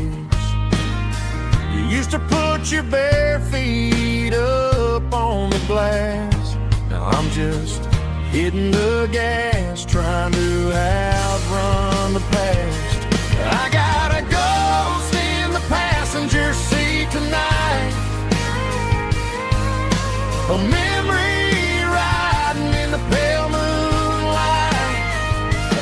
You used to put your bare feet up on the glass. Now I'm just hitting the gas, trying to outrun the past. I got a ghost in the passenger seat tonight, a memory riding in the pale moonlight.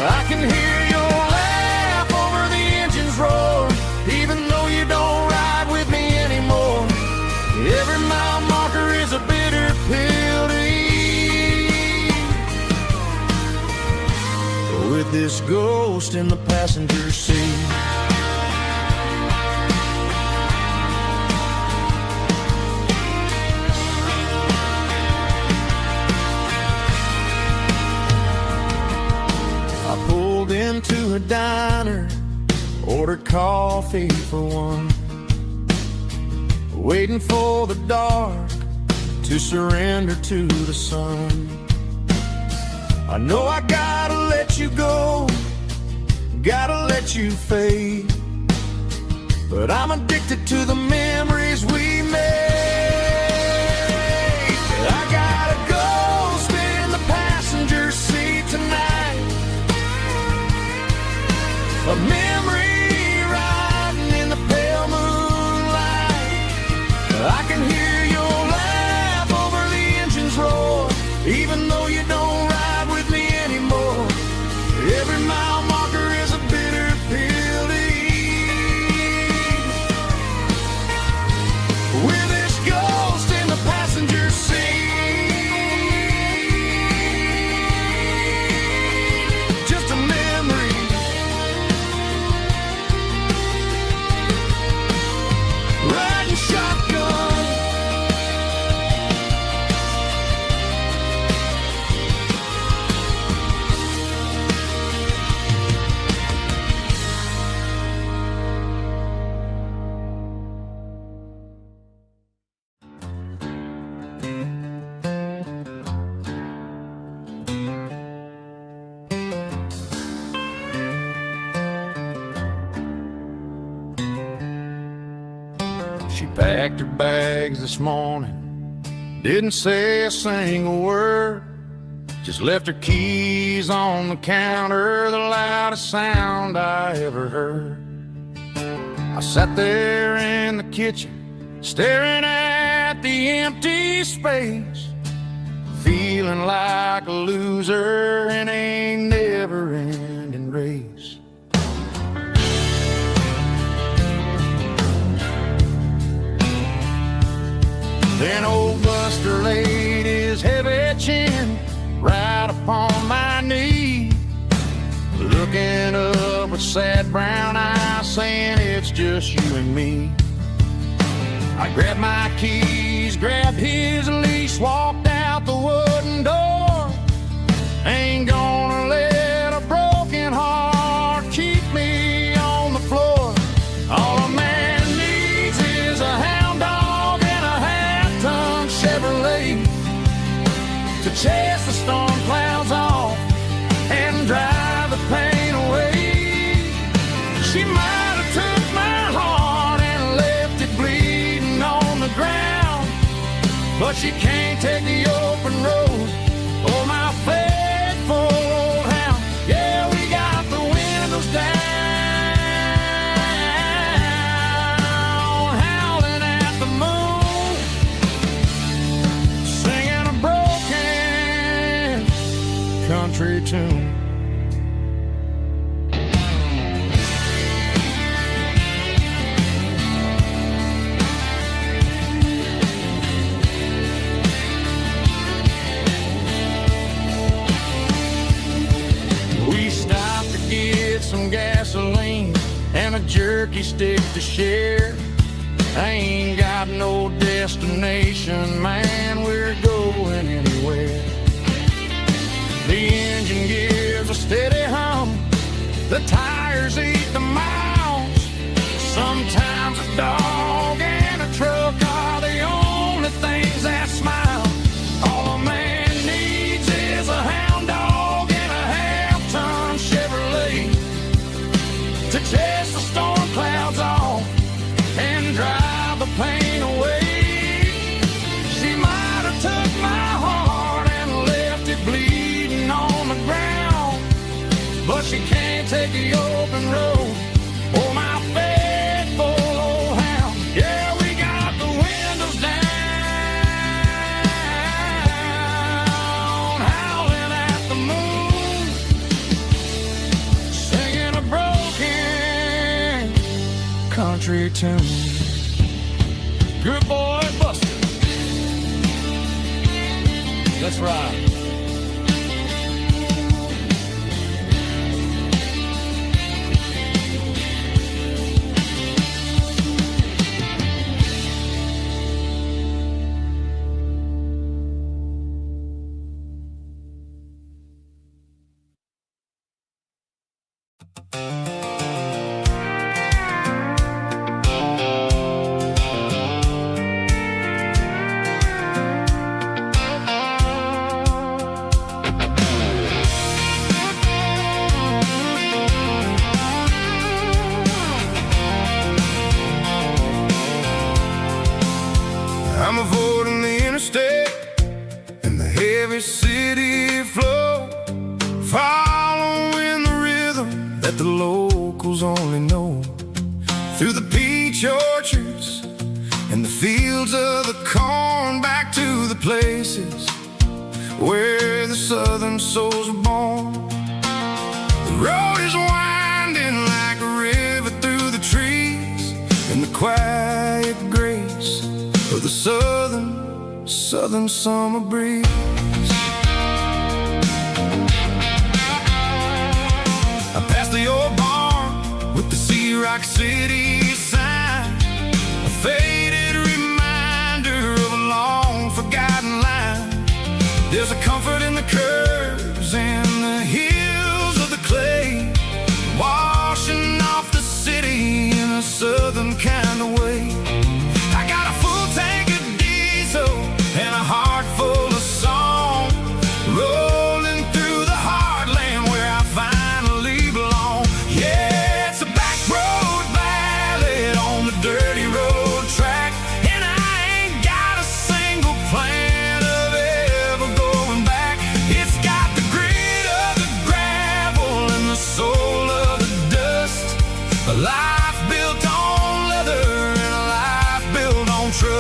I can hear your laugh over the engine's roar, even though you don't ride with me anymore. Every mile marker is a bitter pill to eat, with this ghost in the passenger seat. Into a diner, ordered coffee for one, waiting for the dark to surrender to the sun. I know I gotta let you go, gotta let you fade, but I'm addicted to the memories we made. I got a ghost in the passenger seat tonight, a memory riding in the pale moonlight. I can hear your laugh over the engine's roar, even though you packed her bags this morning, didn't say a single word, just left her keys on the counter, the loudest sound I ever heard. I sat there in the kitchen, staring at the empty space, feeling like a loser in a never-ending race. Then old Buster laid his heavy chin right upon my knee, looking up with sad brown eyes, saying it's just you and me. I grabbed my keys, grabbed his leash, walked out the wooden door. Ain't gonna let a broken heart keep me on the floor. All a man needs is a hound dog and a half-ton Chevrolet to chase the storm clouds off and drive the pain away. She might have took my heart and left it bleeding on the ground, but she can't take the open road or my faithful old hound. Yeah, we got the windows down, howling at the moon, singing a broken country tune. We stopped to get some gasoline and a jerky stick to share. I ain't got no destination, man, we're going anywhere. The engine gives a steady hum, the tires eat the miles. Sometimes a dog and a truck are the only things that smile. All a man needs is a hound dog and a half-ton Chevrolet to chase the storm clouds off and drive the pain away. She might have took my heart and left it bleeding on the ground, but she can't take the open road or my faithful old hound. Yeah, we got the windows down, howling at the moon, singing a broken country tune. Good boy, Buster. Let's ride. I'm avoiding the interstate and the heavy city flow, following the rhythm that the locals only know. Through the peach orchards and the fields of the corn, back to the places where the southern souls were born. The road is winding like a river through the trees, and the quiet grace of the southern summer breeze. I passed the old barn with the Sea Rock City sign, a faded reminder of a long forgotten line. There's a comfort in the curves and the hills of the clay, washing off the city in a southern kind of way. I got a full tank of diesel and a heart full of song, rolling through the heartland where I finally belong. Yeah, it's a back road ballad on the dirty road track.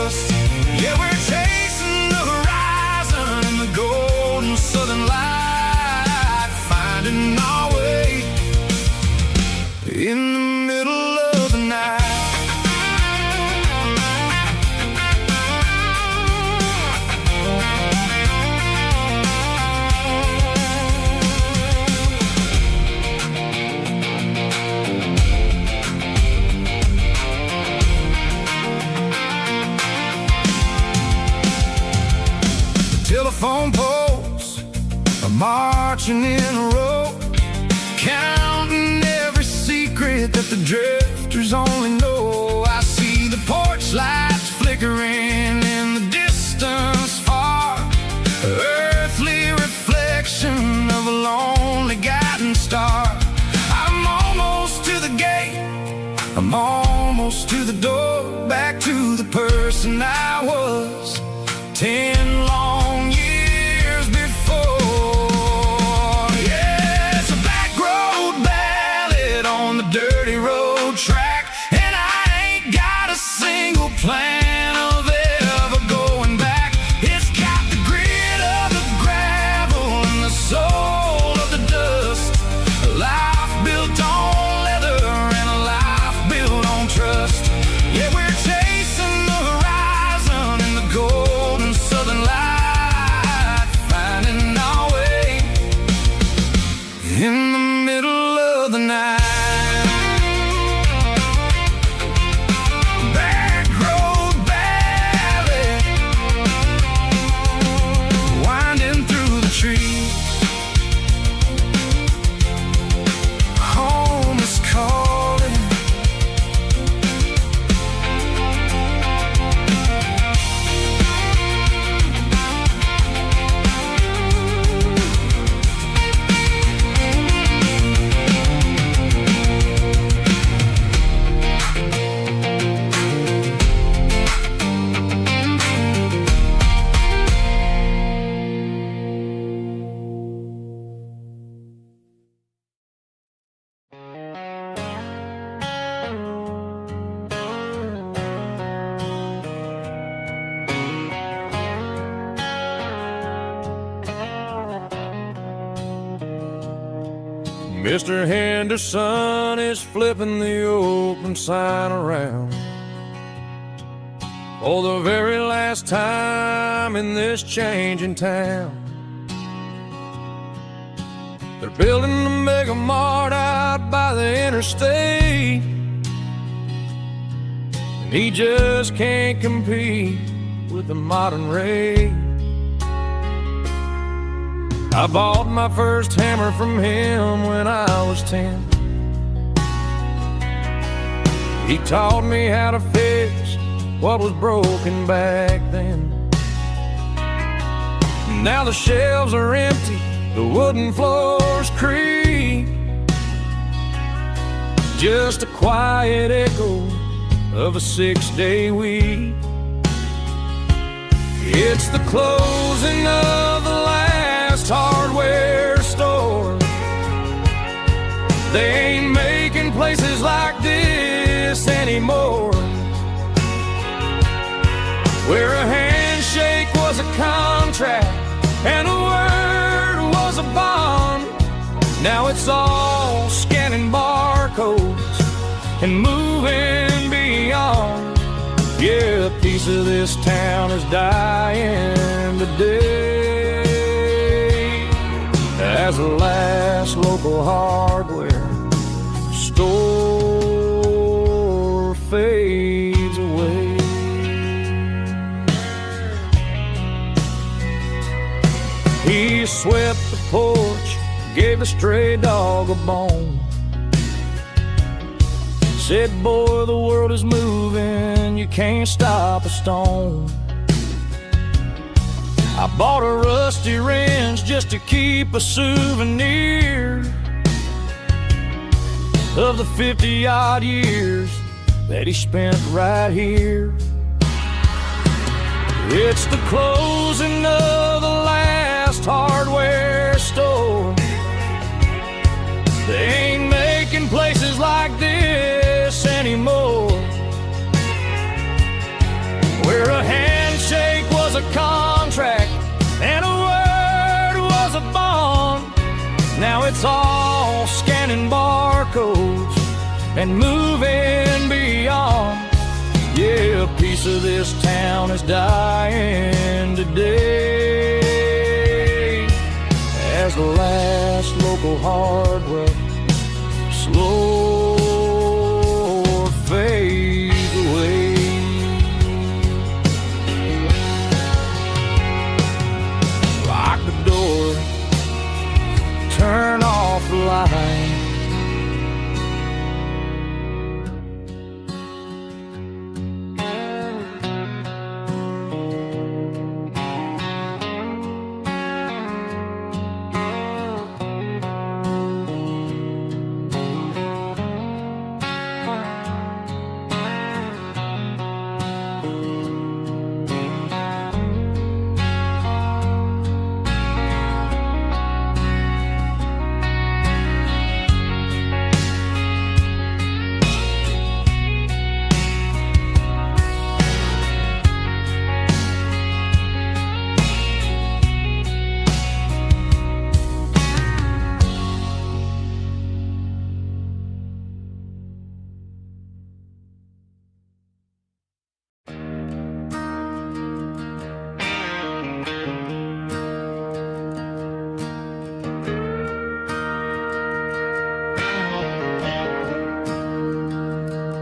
dust. Yeah, we're chasing the horizon in the golden southern light, finding our way in the middle of the night. Telephone poles are marching in a row, counting every secret that the drifters only know. I see the porch lights flickering in the distance far, earthly reflection of a lonely guiding star. I'm almost to the gate, I'm almost to the door, back to the person I was 10 long years before. Yeah, it's a back road ballad on the dirty road track, and I ain't got a single plan of ever going back. It's got the grit of the gravel and the soul of the dust, a life built on leather and a life built on trust. Yeah, we're chasing the horizon in the golden southern light, finding our way in the middle of the night. Back road ballad, winding through the trees. Home is calling. Mr. Henderson is flipping the open sign around for the very last time in this changing town. They're building a mega mart out by the interstate, and he just can't compete with the modern rate. I bought my first hammer from him when I was 10. He taught me how to fix what was broken back then. Now the shelves are empty, the wooden floors creak, just a quiet echo of a 6-day week. It's the closing of the last hardware store. They ain't making places like this anymore, where a handshake was a contract and a word was a bond. Now it's all scanning barcodes and moving beyond. Yeah, a piece of this town is dying today as the last local hardware store fades away. He swept the porch, gave the stray dog a bone, said, boy, the world is moving, you can't stop a stone. I bought a rusty wrench just to keep a souvenir of the 50-odd years that he spent right here. It's the closing of the last hardware store. They ain't making places like this anymore, where a and moving beyond. Yeah, a piece of this town is dying today as the last local hardware slow fades away. Lock the door, turn off the light.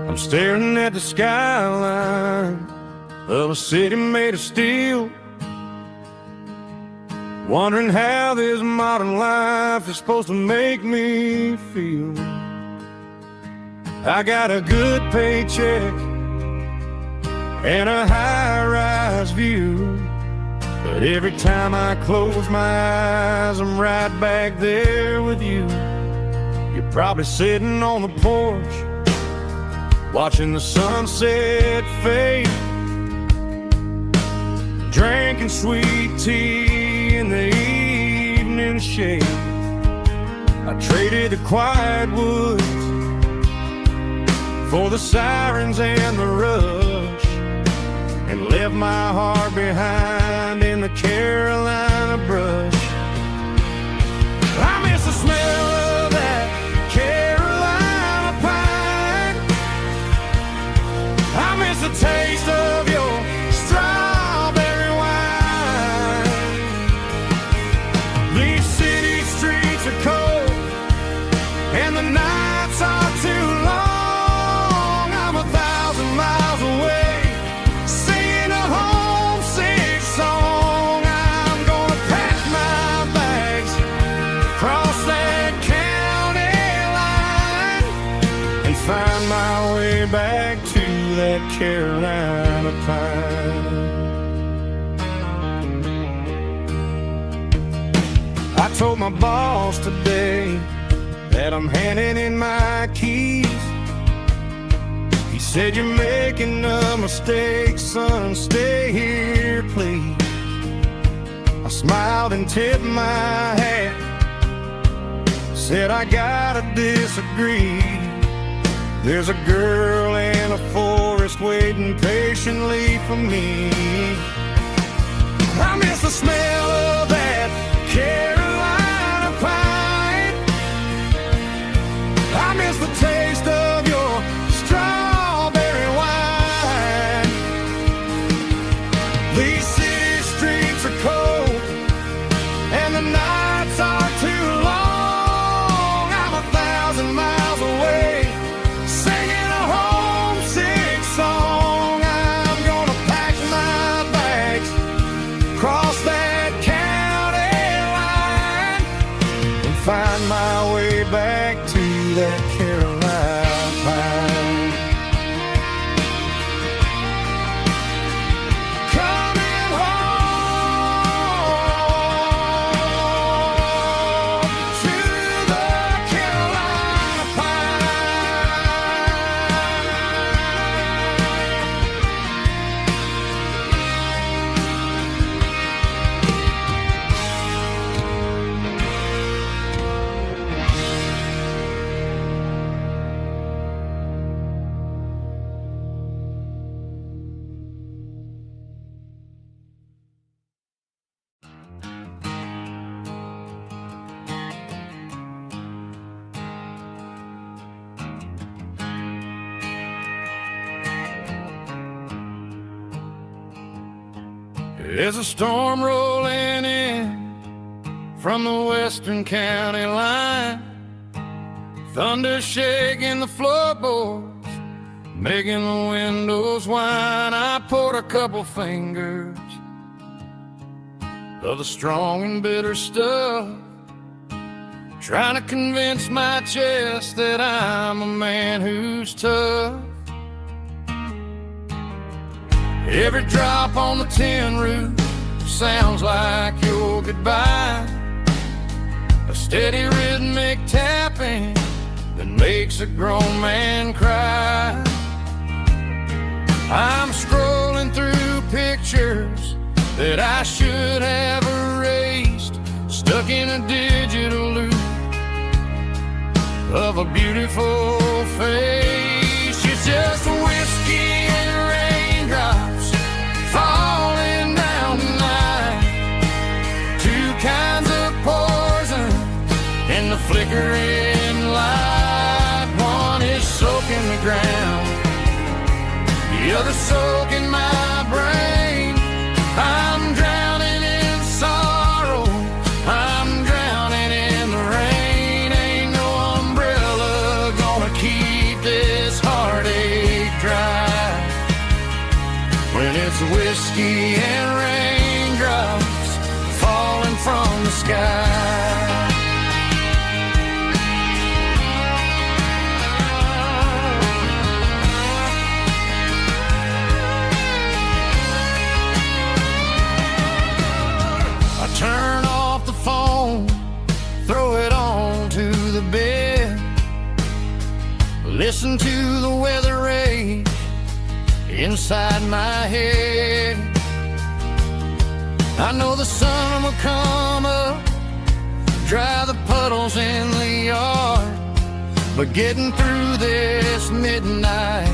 I'm staring at the skyline of a city made of steel, wondering how this modern life is supposed to make me feel. I got a good paycheck and a high-rise view, but every time I close my eyes, I'm right back there with you. You're probably sitting on the porch, watching the sunset fade, drinking sweet tea in the evening shade. I traded the quiet woods for the sirens and the rush, and left my heart behind in the Carolina brush. I miss the smell of that Carolina pine. I miss the taste of your strawberry wine. These city streets are cold and the nights are too long. I'm 1,000 miles away, singing a homesick song. I'm gonna pack my bags, cross that county line, and find my way back to that Carolina pine. I told my boss today that I'm handing in my keys. He said, "You're making a mistake, son, stay here, please." I smiled and tipped my hat, said, "I gotta disagree. There's a girl in a forest waiting patiently for me." I miss the smell of that Carolina pine. I miss the taste of your strawberry wine. These city streets are cold and the nights are too long. I'm 1,000 miles away, singing a homesick song. I'm gonna pack my bags, cross that county line, and find my way back to that Carolina pine. Coming There's a storm rolling in from the western county line, thunder shaking the floorboards, making the windows whine. I poured a couple fingers of the strong and bitter stuff, trying to convince my chest that I'm a man who's tough. Every drop on the tin roof sounds like your goodbye, a steady rhythmic tapping that makes a grown man cry. I'm scrolling through pictures that I should have erased, stuck in a digital loop of a beautiful face. It's just whiskey and raindrops falling down tonight, two kinds of poison in the flickering light. One is soaking the ground, the other soaking my brain. I'm drowning in sorrow, I'm drowning in the rain. Ain't no umbrella gonna keep this heartache dry when it's whiskey and raindrops falling from the sky. Turn off the phone, throw it on to the bed, listen to the weather rage inside my head. I know the sun will come up, dry the puddles in the yard, but getting through this midnight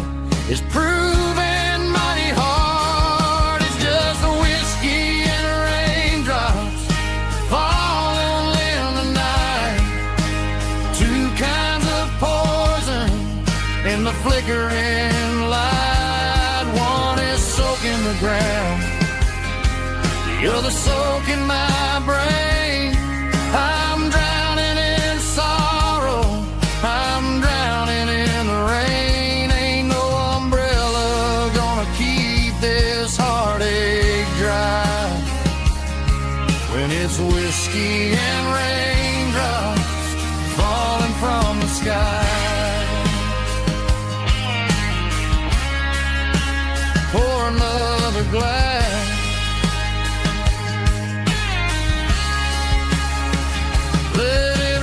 is proving mighty hard. It's just a whiskey and raindrops falling in the night, two kinds of poison in the flickering light. One is soaking the ground, the other soaking my brain. I'm drowning in sorrow, I'm drowning in the rain. Ain't no umbrella gonna keep this heartache dry when it's whiskey and raindrops falling from the sky. Pour another glass, let it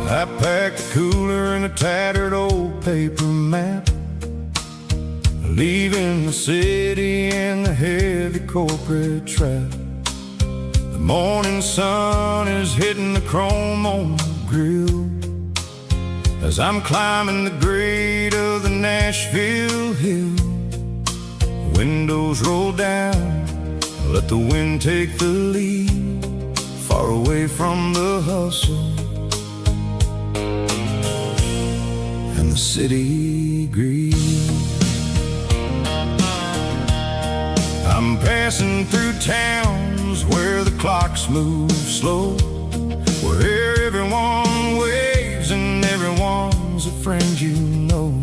I packed a cooler and a tattered old paper map, leaving the city and the heavy corporate trap. The morning sun is hitting the chrome on the grill as I'm climbing the grade of the Nashville hill. Windows roll down, let the wind take the lead, far away from the hustle and the city greed. I'm passing through towns where the clocks move slow, where everyone waves and everyone's a friend you know.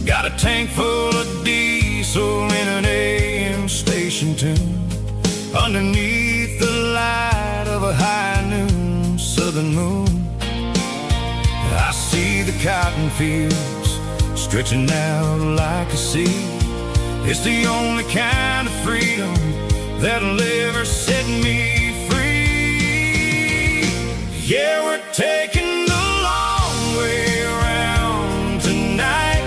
Got a tank full of diesel in an AM station tune, underneath the light of a high noon southern moon. I see the cotton fields stretching out like a sea. It's the only kind of freedom that'll ever set me free. Yeah, we're taking the long way around tonight,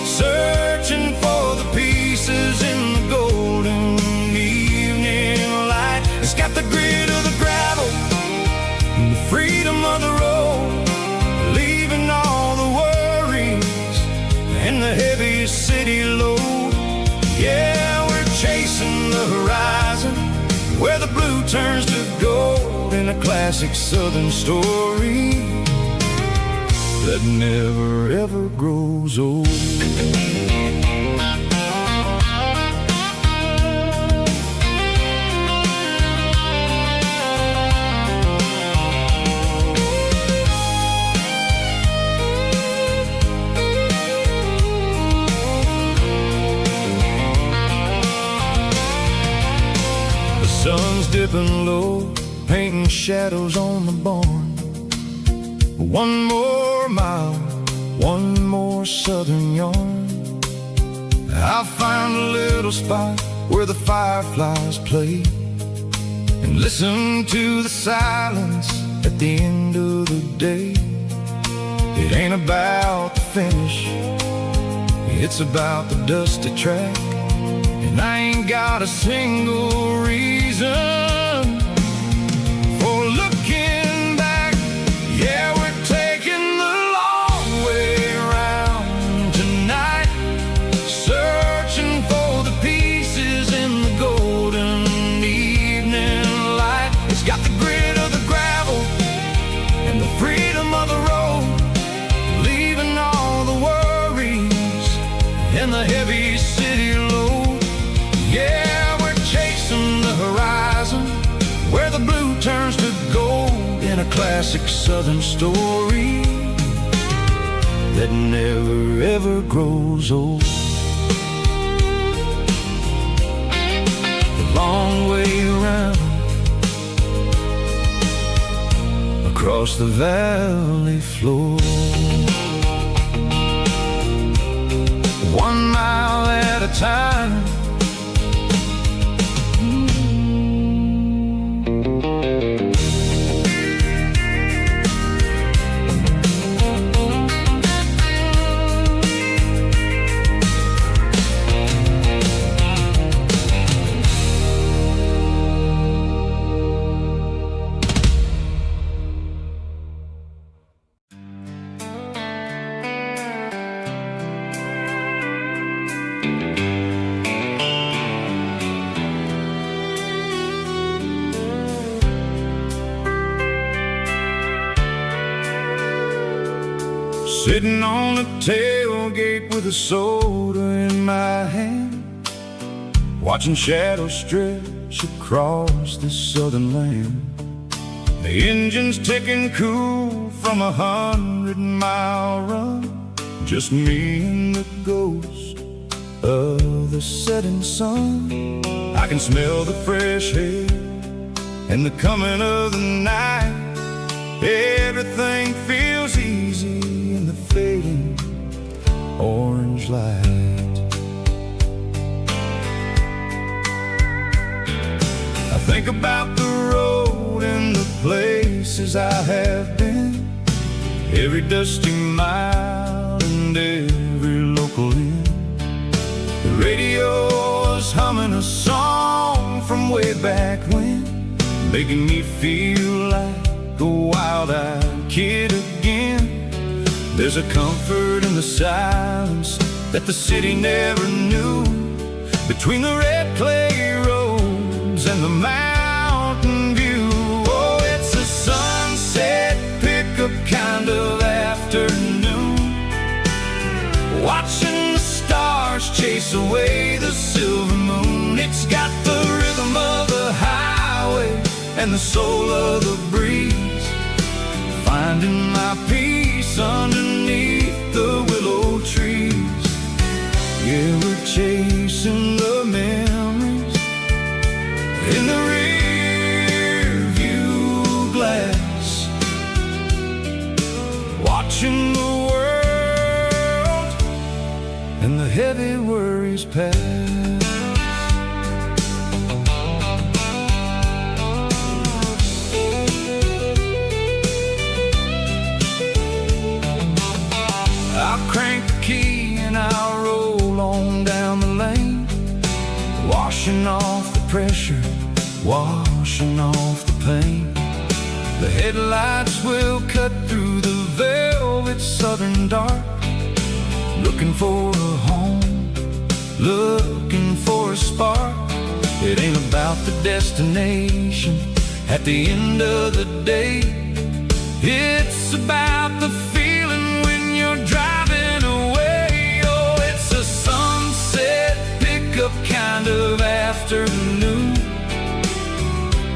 searching for the pieces in the golden evening light. It's got the grit of the gravel and the freedom of the road, leaving all the worries and the heavy city load. Yeah, we're chasing the horizon, where the blue turns to gold, in a classic southern story that never ever grows old. Sun's dipping low, painting shadows on the barn. One more mile, one more southern yarn. I'll find a little spot where the fireflies play, and listen to the silence at the end of the day. It ain't about the finish, it's about the dusty track. And I ain't got a single reason for looking back. Yeah, we're taking the long way around tonight, searching for the pieces in the golden evening light. It's got the grit of the gravel and the freedom of the road, leaving all the worries and the heavy city load. Yeah, we're chasing the horizon, where the blue turns to gold, in a classic southern story that never ever grows old. The long way around, across the valley floor, 1 mile at a time. Sitting on the tailgate with a soda in my hand, watching shadows stretch across this southern land. The engine's ticking cool from a 100-mile run, just me and the ghost of the setting sun. I can smell the fresh air and the coming of the night. Everything feels easy in the fading orange light. I think about the road and the places I have been, every dusty mile and every local inn. The radio is humming a song from way back when, making me feel like a wild-eyed kid again. There's a comfort in the silence that the city never knew, between the red clay roads and the mountain view. Oh, it's a sunset pickup kind of afternoon, watching the stars chase away the silver moon. It's got the rhythm of the highway and the soul of the breeze, finding my peace underneath the willow trees. Yeah, we're chasing the memories in the rear view glass, watching the world and the heavy worries pass. I'll crank the key and I'll roll on down the lane, washing off the pressure, washing off the pain. The headlights will cut through the velvet southern dark, looking for a home, looking for a spark. It ain't about the destination at the end of the day, it's about the feeling when you're driving away. Oh, it's a sunset pickup kind of afternoon,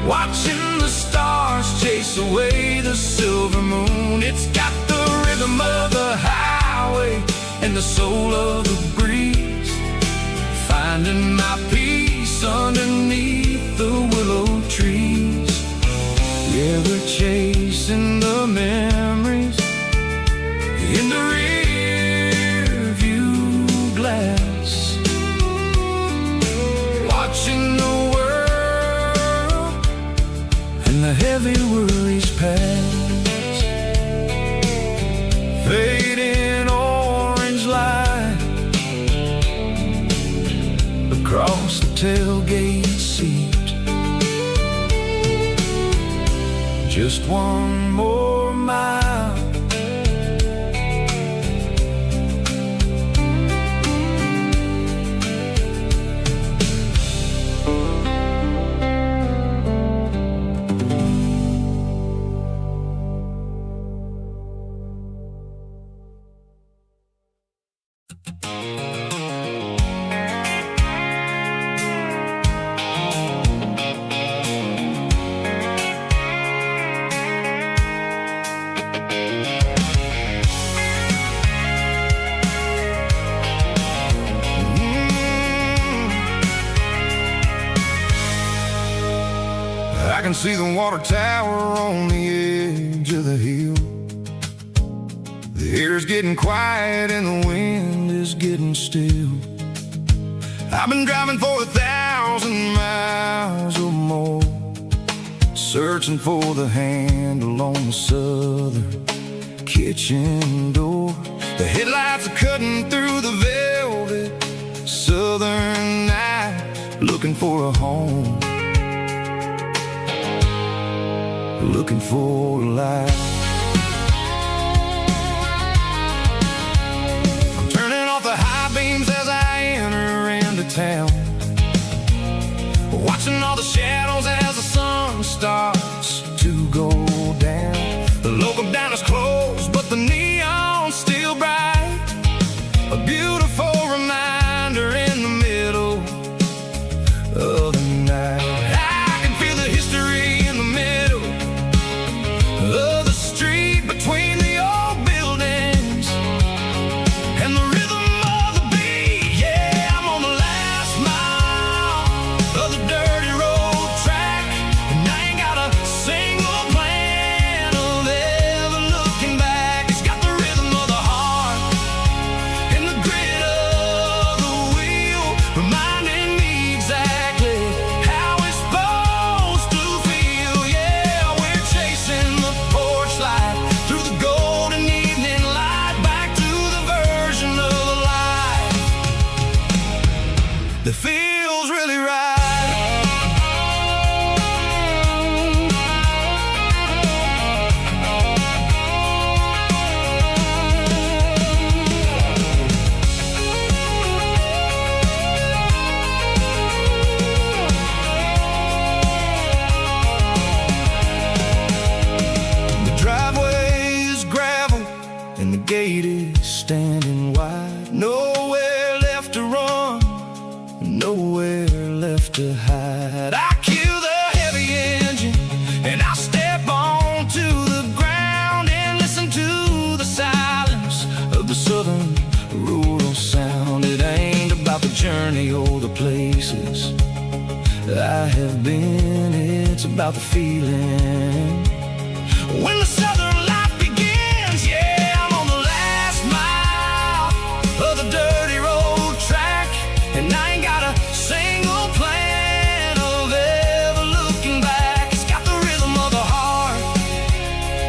watching the stars chase away the silver moon. It's got the rhythm of the highway and the soul of the breeze, finding my peace underneath the willow trees. Yeah, we're chasing the memories in the rear view glass, watching the world and the heavy worries pass. Fading orange light across the tailgate seat, just one more mile. I can see the water tower on the edge of the hill. The air's getting quiet and the wind is getting still. I've been driving for 1,000 miles or more, searching for the handle on the southern kitchen door. The headlights are cutting through the velvet southern night, looking for a home, looking for a light. I'm turning off the high beams as I enter into town, watching all the shadows as the sun starts to go down. The local diner's closed, but the neon's still bright, a beautiful reminder in the middle of the night. I can feel the history in the middle of the street between the old buildings and the rhythm of the beat. Yeah, I'm on the last mile of the dirty road track, and I ain't got a single plan of ever looking back. It's got the rhythm of the heart and the grit of the wheel, reminding me exactly how it's supposed to feel. Yeah, we're chasing the porch light through the golden evening light, back to the version of life that feels really right. The driveway is gravel and the gate is standing wide. Nowhere left to run, nowhere left to hide. I kill the heavy engine know the places I have been. It's about the feeling when the southern life begins. Yeah, I'm on the last mile of the dirty road track, and I ain't got a single plan of ever looking back. It's got the rhythm of the heart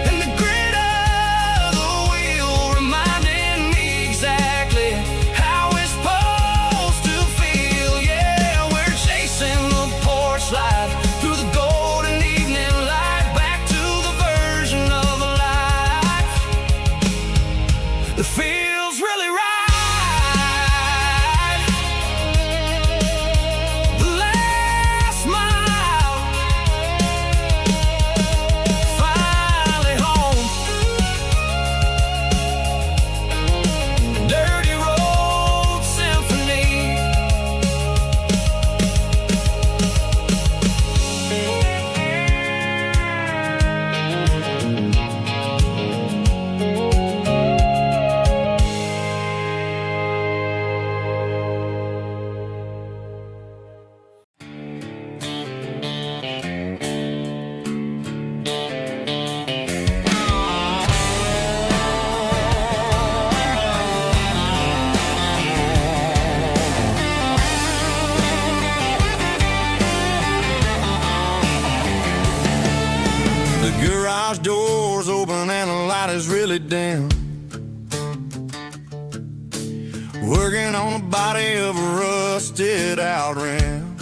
and the grit of the wheel, reminding me exactly how it's supposed to feel. Yeah, we're chasing the porch light through the golden evening light, back to the version of a life that feels really right. The last mile, finally home. Dirty Road Symphony. The garage door's open and the light is really dim. Working on the body of a rusted out rim.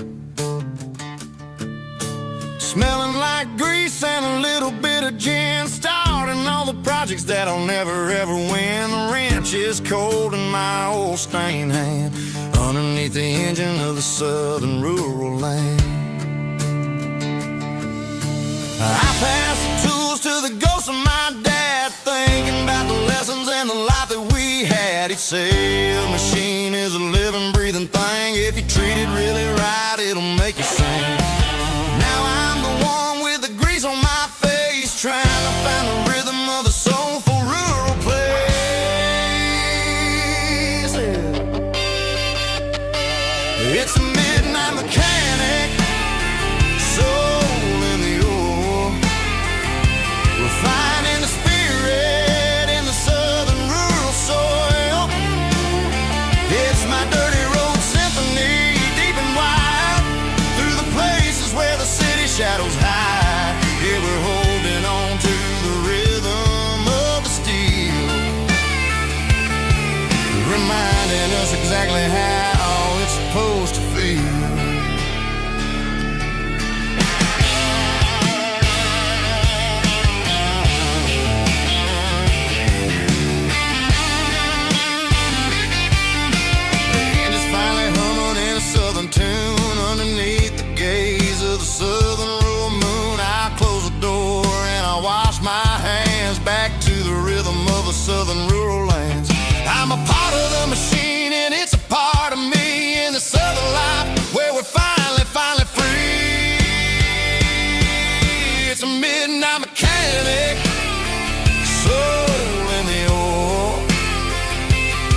Smelling like grease and a little bit of gin. Starting all the projects that I'll never ever win. The wrench is cold in my old stained hand, underneath the engine of the southern rural land. I pass the tools to the ghost of my dad, thinking about the lessons and the life that we had. He'd say a machine is a living, breathing thing. If you treat it really right, it'll make you sing. Now I'm the one with the grease on my face, trying to find the rhythm of the soulful rural place. It's a midnight mechanic, soul in the ore, refining the spirit in the southern rural soil. It's my dirty road symphony, deep and wide, through the places where the city shadows hide. Yeah, we're holding on to the rhythm of the steel, reminding us exactly how it's supposed to feel. Tune underneath the gaze of the southern rural moon. I close the door and I wash my hands, back to the rhythm of the southern rural lands. I'm a part of the machine and it's a part of me, in the southern life where we're finally free. It's a midnight mechanic, soul in the ore,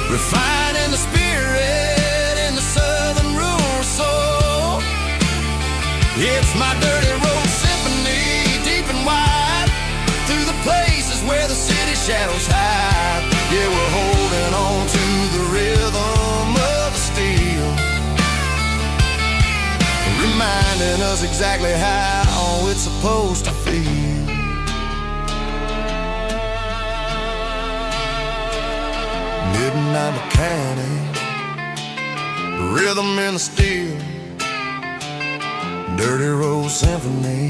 refining the spirit in the southern rural soul. It's my dirty road symphony, deep and wide, through the places where the city shadows hide. Yeah, we're holding on to the rhythm of the steel, reminding us exactly how it's supposed to feel. Midnight mechanic, rhythm in the steel, dirty road symphony.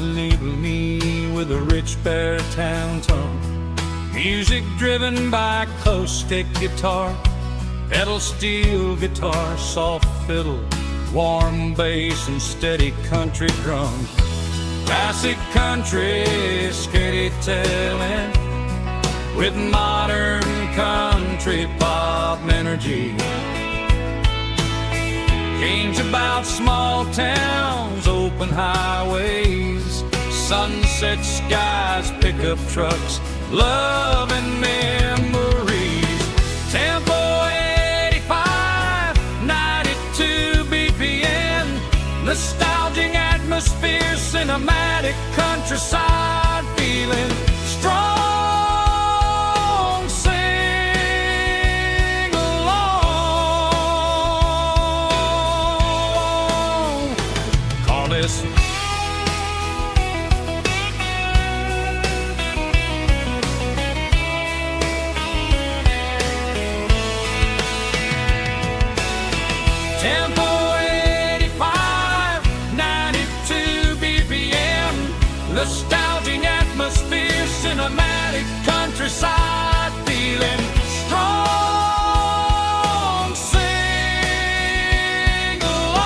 little me with a rich baritone tone. Music driven by acoustic guitar, pedal steel guitar, soft fiddle, warm bass and steady country drums. Classic country storytelling with modern country pop energy. Games about small towns, open highways, sunset skies, pickup trucks, love and memories. Tempo 85, 92 BPM, nostalgic atmosphere, cinematic countryside feeling strong. Sing along. Call this Tempo 85, 92 BPM, nostalgic atmosphere, cinematic countryside feeling strong. Sing along.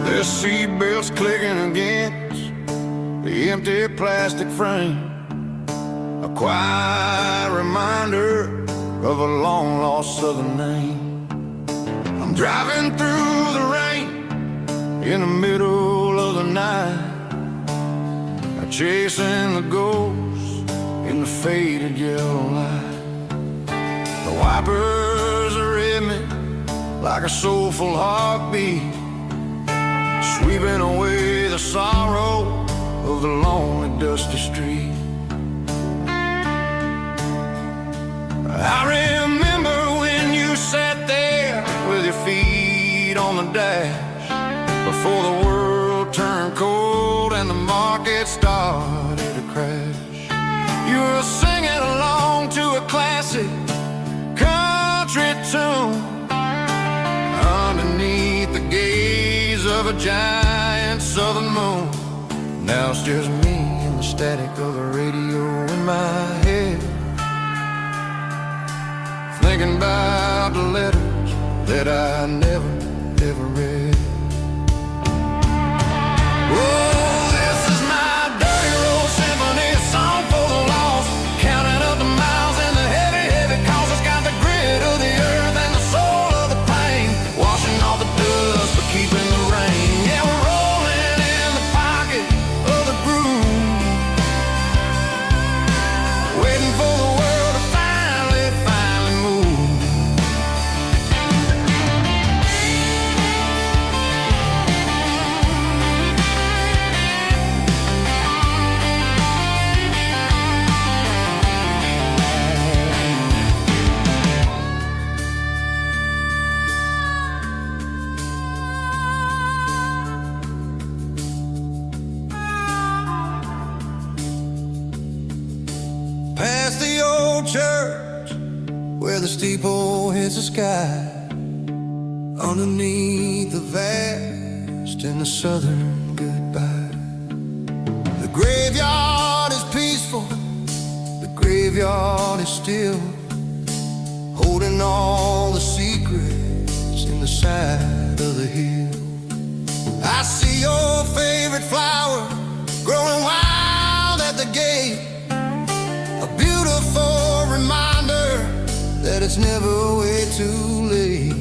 The seatbelt's clicking against the empty plastic frame, a quiet reminder of a long-lost southern name. I'm driving through the rain in the middle of the night, chasing the ghosts in the faded yellow light. The wipers are in me like a soulful heartbeat, sweeping away the sorrow of the lonely, dusty street. I remember when you sat there with your feet on the dash, before the world turned cold and the market started to crash. You were singing along to a classic country tune underneath the gaze of a giant southern moon. Now it's just me and the static of the radio in my head, thinking about the letters that I never, ever read. Oh, this is my dirty road symphony, a song for the lost, counting up the miles and the heavy, heavy calls. It's got the grit of the earth and the soul of the pain, washing off the dust but keeping the rain. Yeah, we're rolling in the pocket of the groove, waiting for the world to finally move. Past the old church where the steeple hits the sky, underneath the vast and the southern goodbye. The graveyard is peaceful, the graveyard is still, holding all the secrets in the side of the hill. I see your favorite flower growing wild at the gate, a beautiful reminder that it's never way too late.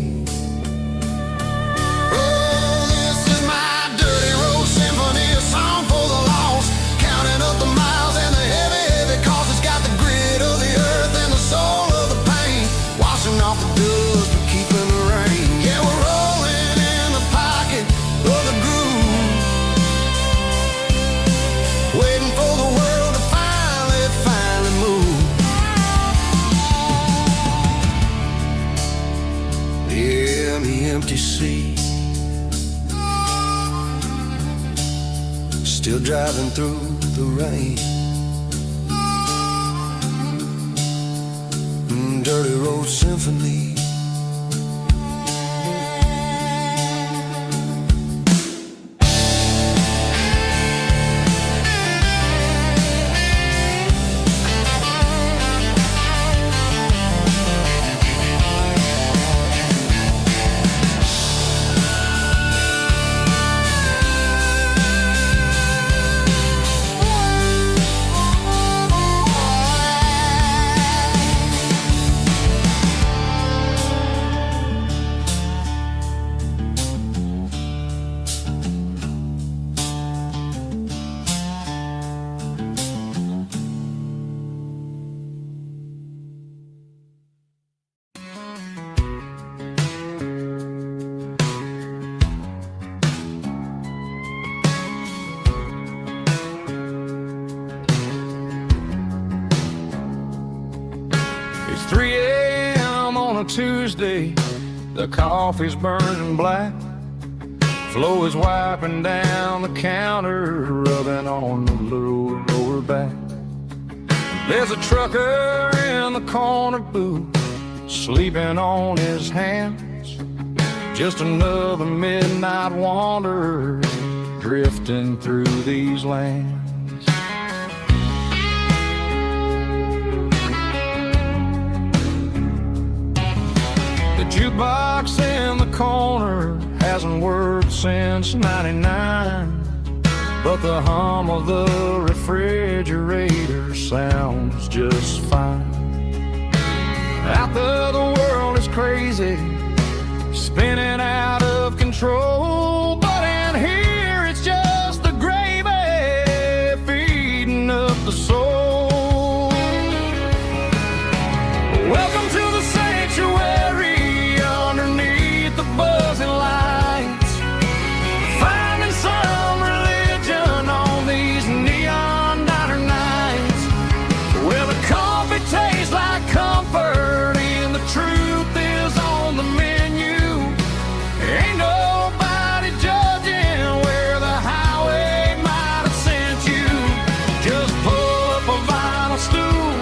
Oh, this is my dirty road symphony, a song for the lost, counting up the miles and the heavy, heavy calls. It's got the grit of the earth and the soul of the pain, washing off the dust but keeping the rain. Yeah, we're rolling in the pocket of the groove, waiting for the world to finally move. empty seat. Still driving through the rain. Dirty road symphony. It's 3 a.m. on a Tuesday. The coffee's burning black. Flo is wiping down the counter, rubbing on the lower back. There's a trucker in the corner booth, sleeping on his hands. Just another midnight wanderer, drifting through these lands. The jukebox in the corner hasn't worked since '99, but the hum of the refrigerator sounds just fine. Out there the world is crazy, spinning out of control, but in here it's just the gravy feeding up the soul. Welcome to the sanctuary underneath the buzzing lights, finding some religion on these neon diner nights, where the coffee tastes like comfort and the truth is on the menu. Ain't nobody judging where the highway might have sent you. Just pull up a vinyl stool,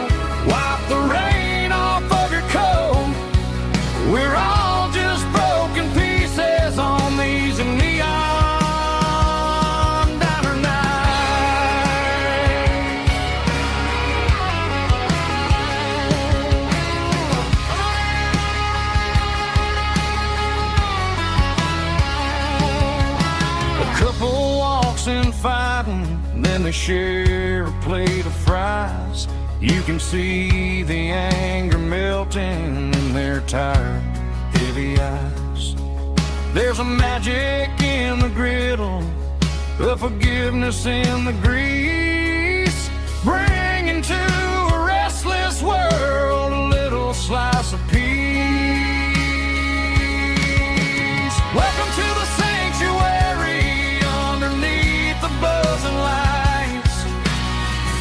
wipe the rain off of your coat. We're all just broken pieces on these neon diner nights. A couple walks in fighting, then they share a plate of fries. You can see the anger melting in their tired, heavy eyes. There's a magic in the griddle, a forgiveness in the grease, bringing to a restless world a little slice of peace. Welcome to the sanctuary underneath the buzzing lights,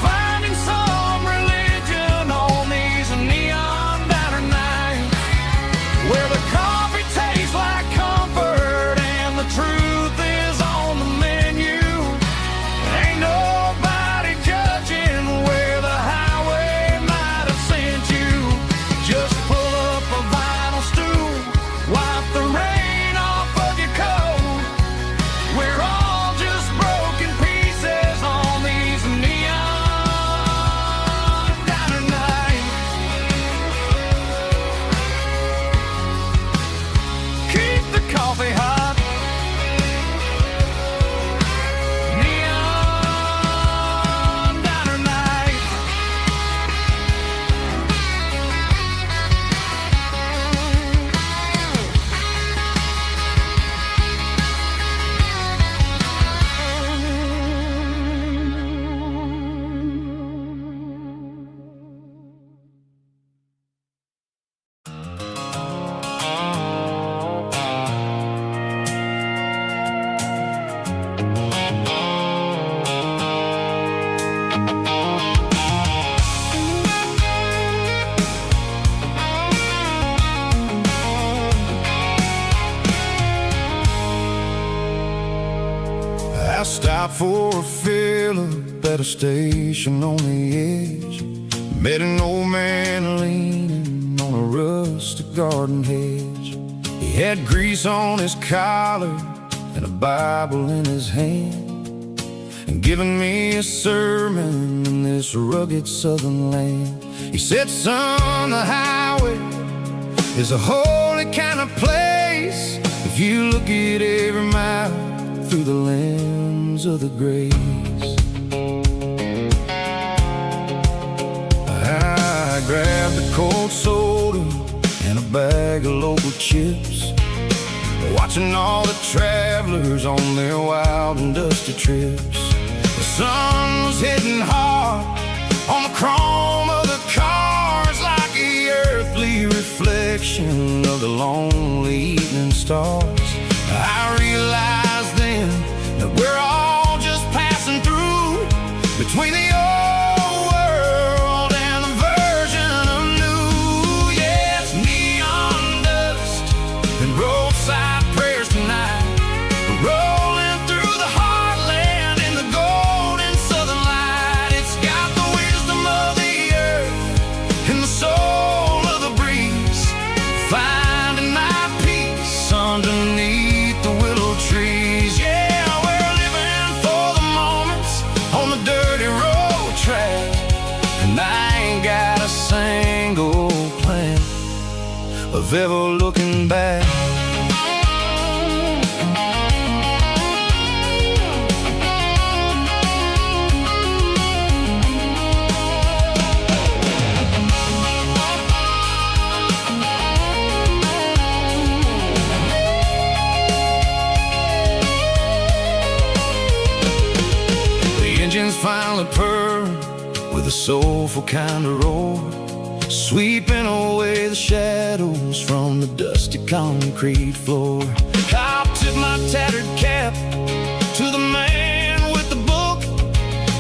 finding some religion on these neon diner nights, where the coffee tastes like comfort and the truth is on the menu. Ain't nobody judging where the highway Stopped for a fill-up at a station on the edge. Met an old man leaning on a rustic garden hedge. He had grease on his collar and a Bible in his hand, and giving me a sermon in this rugged southern land. He said, son, the highway is a holy kind of place if you look at every mile through the lens of the grace. I grabbed a cold soda and a bag of local chips, watching all the travelers on their wild and dusty trips. The sun was hitting hard on the chrome of the cars, like the earthly reflection of the lonely evening stars. I realized then that we're all just passing through between the old world and the version of new. Yeah, it's neon dust and roadside prayers tonight, rolling through the heartland in the golden southern light. It's got the wisdom of the earth and the soul of the breeze, finding my peace underneath the willow trees. Yeah, we're living for the moments on the dirty road track, and I ain't got a single plan of ever looking back. Engines finally purr with a soulful kind of roar, sweeping away the shadows from the dusty concrete floor. I'll tip my tattered cap to the man with the book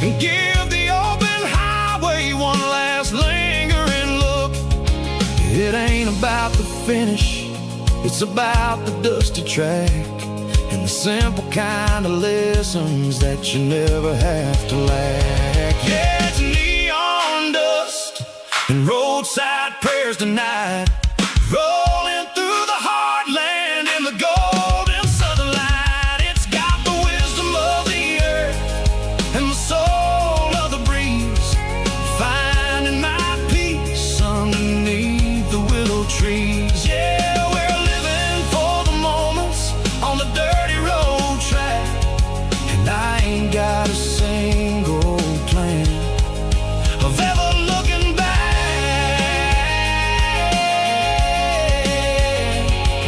and give the open highway one last lingering look. It ain't about the finish, it's about the dusty track and the simple kind of lessons that you never have to lack. Yeah, it's neon dust and roadside prayers tonight, rolling through the heartland in the golden southern light. It's got the wisdom of the earth and the soul of the breeze, finding my peace underneath the willow trees. Yeah, we're living for the moments on the dirty road track, and I ain't got a single plan of ever looking back.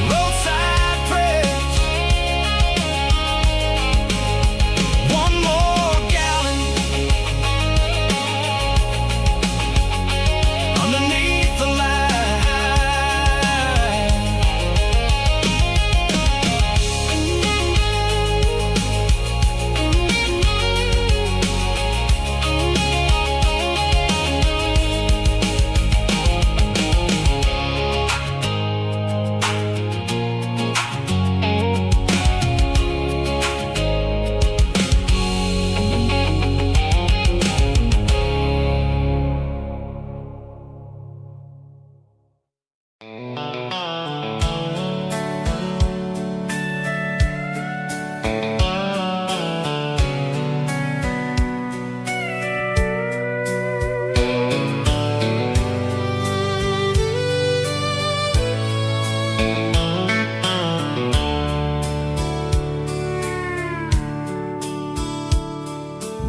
Roadside prayers, one more gallon underneath the light.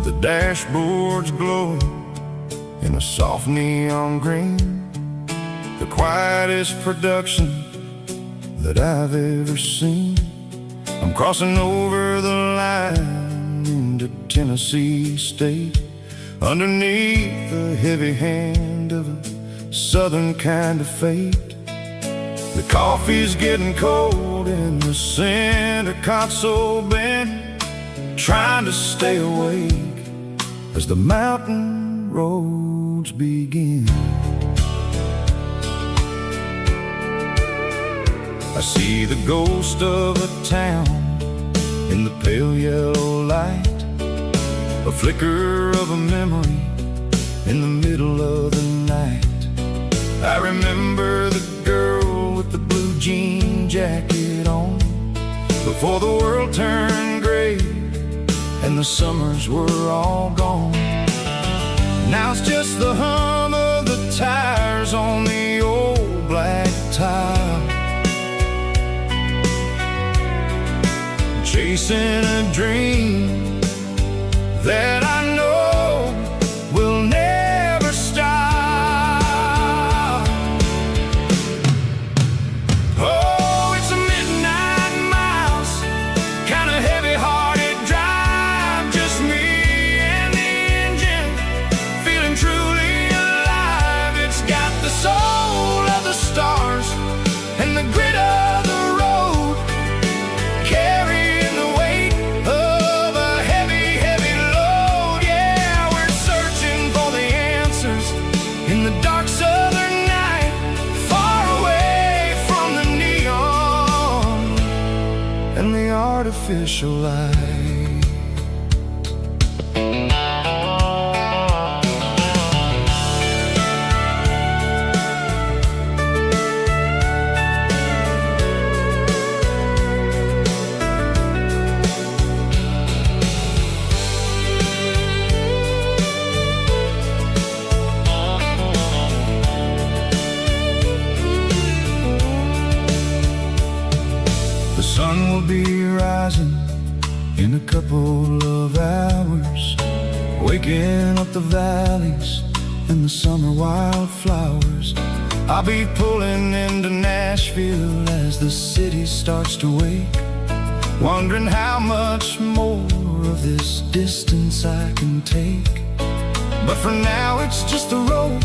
The dashboard's glowing in a soft neon green, the quietest production that I've ever seen. I'm crossing over the line into Tennessee State, underneath the heavy hand of a southern kind of fate. The coffee's getting cold in the center console bin, trying to stay awake as the mountain roads begin. I see the ghost of a town in the pale yellow light, a flicker of a memory in the middle of the night. I remember the girl with the blue jean jacket on, before the world turned gray and the summers were all gone. Now it's just the hum of the tires on the old black tile, chasing a dream that I know will never stop. Oh, it's a midnight miles, kind of heavy-hearted drive, just me and the engine, feeling truly alive. It's got the soul of the stars and the grit of the road, carrying the weight of a heavy, heavy load. Yeah, we're searching for the answers in the dark southern night, far away from the neon and the artificial light. The sun will be rising in a couple of hours, waking up the valleys and the summer wildflowers. I'll be pulling into Nashville as the city starts to wake, wondering how much more of this distance I can take. But for now it's just the road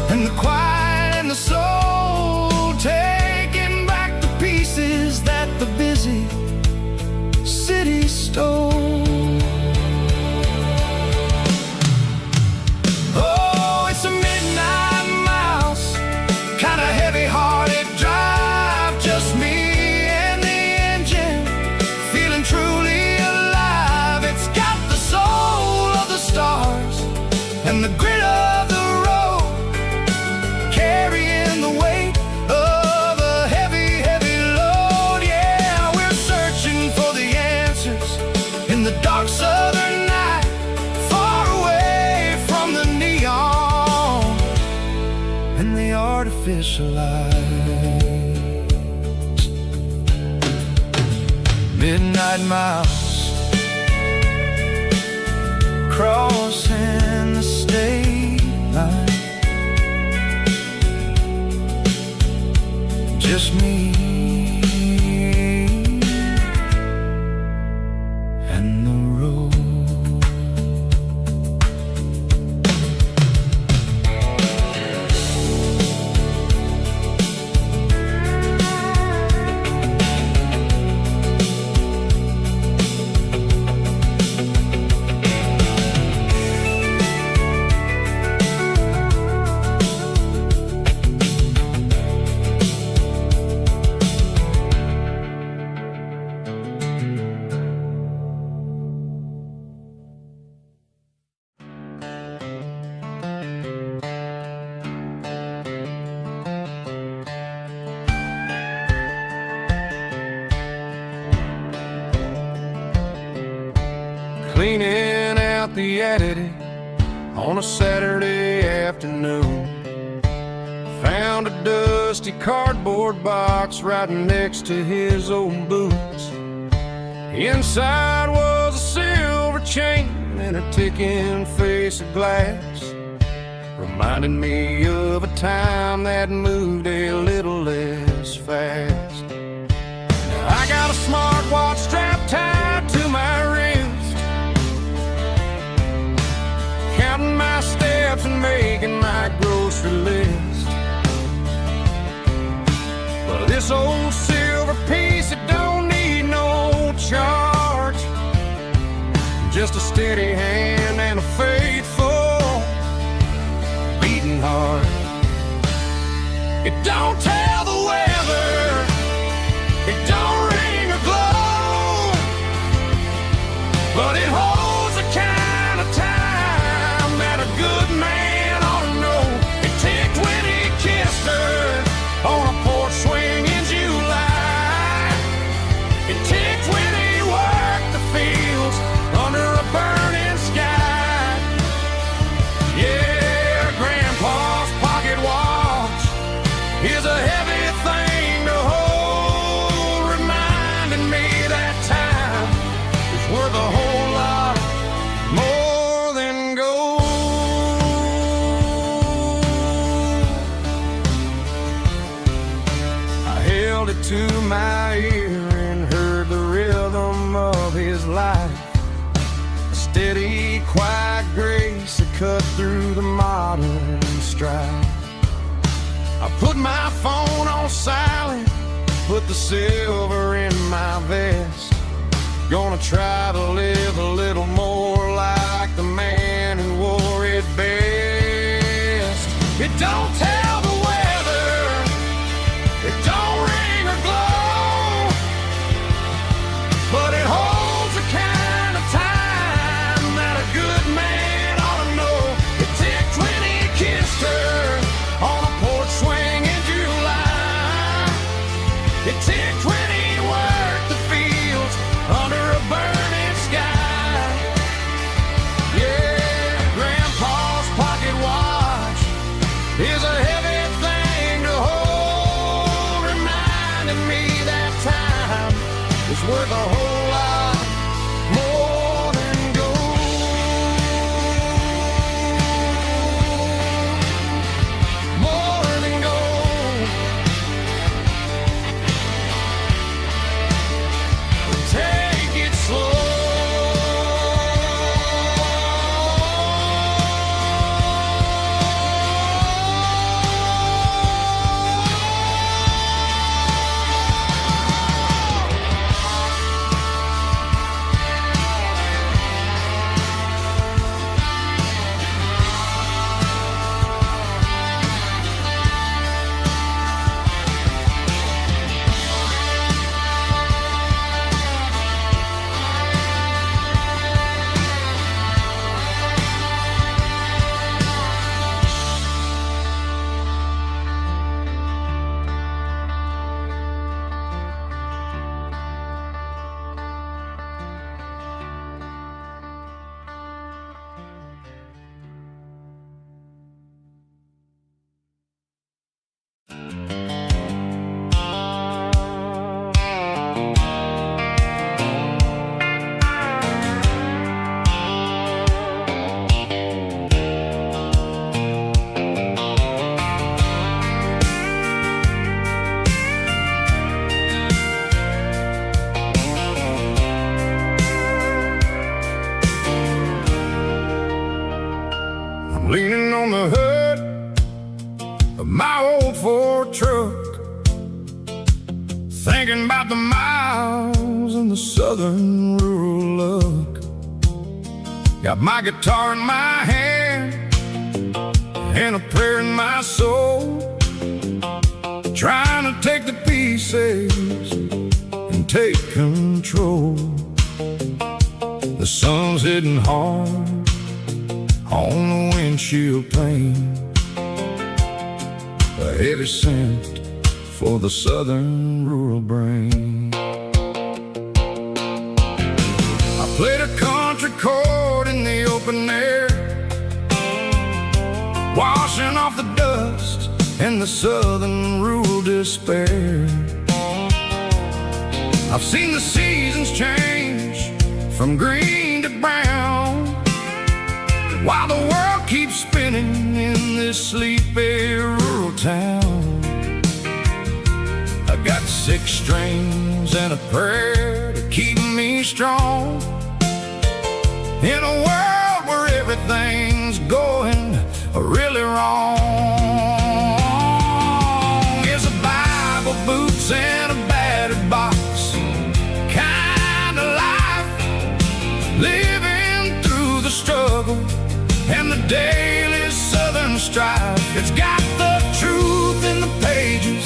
and the quiet and the soul, taking back the pieces that the busy city stole. Oh, it's a midnight miles, kind of heavy-hearted drive, just me and the engine, feeling truly alive. It's got the soul of the stars and the grit of the road, carrying the weight of a heavy, heavy load. Yeah, we're searching for the answers in the dark southern night, far away from the neon and the artificial lights. Midnight miles, crossing the state line, just me and the road. Cleaning out the attic on a Saturday afternoon, found a dusty cardboard box right next to his old boots. Inside was a silver chain and a ticking face of glass, reminding me of a time that moved a little less fast. Now I got a smartwatch strapped tied to my wrist, counting my steps and making my grocery list. But this old silver piece, it don't need no charge, just a steady hand and a faithful beating heart. It don't tell the weather, it don't ring or glow, but it holds a kind it to my ear and heard the rhythm of his life. A steady, quiet grace that cut through the modern strife. I put my phone on silent, put the silver in my vest. Gonna try to live a little more like the man who wore it best. It don't tell the weather, it don't ring or glow, but it holds the kind of time that a good man ought to know. It ticked when he kissed her on a porch swing in July. It ticked when he worked the fields under a burning sky. Yeah, Grandpa's pocket watch is a heavy thing to hold, reminding me that time is worth a whole lot more than gold. More than gold. Take it slow. Leaning on the hood of my old Ford truck, thinking about the miles and the southern rural look. Got my guitar in my hand and a prayer in my soul, trying to take the pieces and take control. The sun's hitting hard on the windshield pane, a heavy scent for the southern rural brain. I played a country chord in the open air, washing off the dust and the southern rural despair. I've seen the seasons change from green to brown, while the world keeps spinning in this sleepy rural town. I got 6 strings and a prayer to keep me strong, in a world where everything's going really wrong. Is a Bible, boots, and a battered box kind of life, living through the struggle and the daily southern strife. It's got the truth in the pages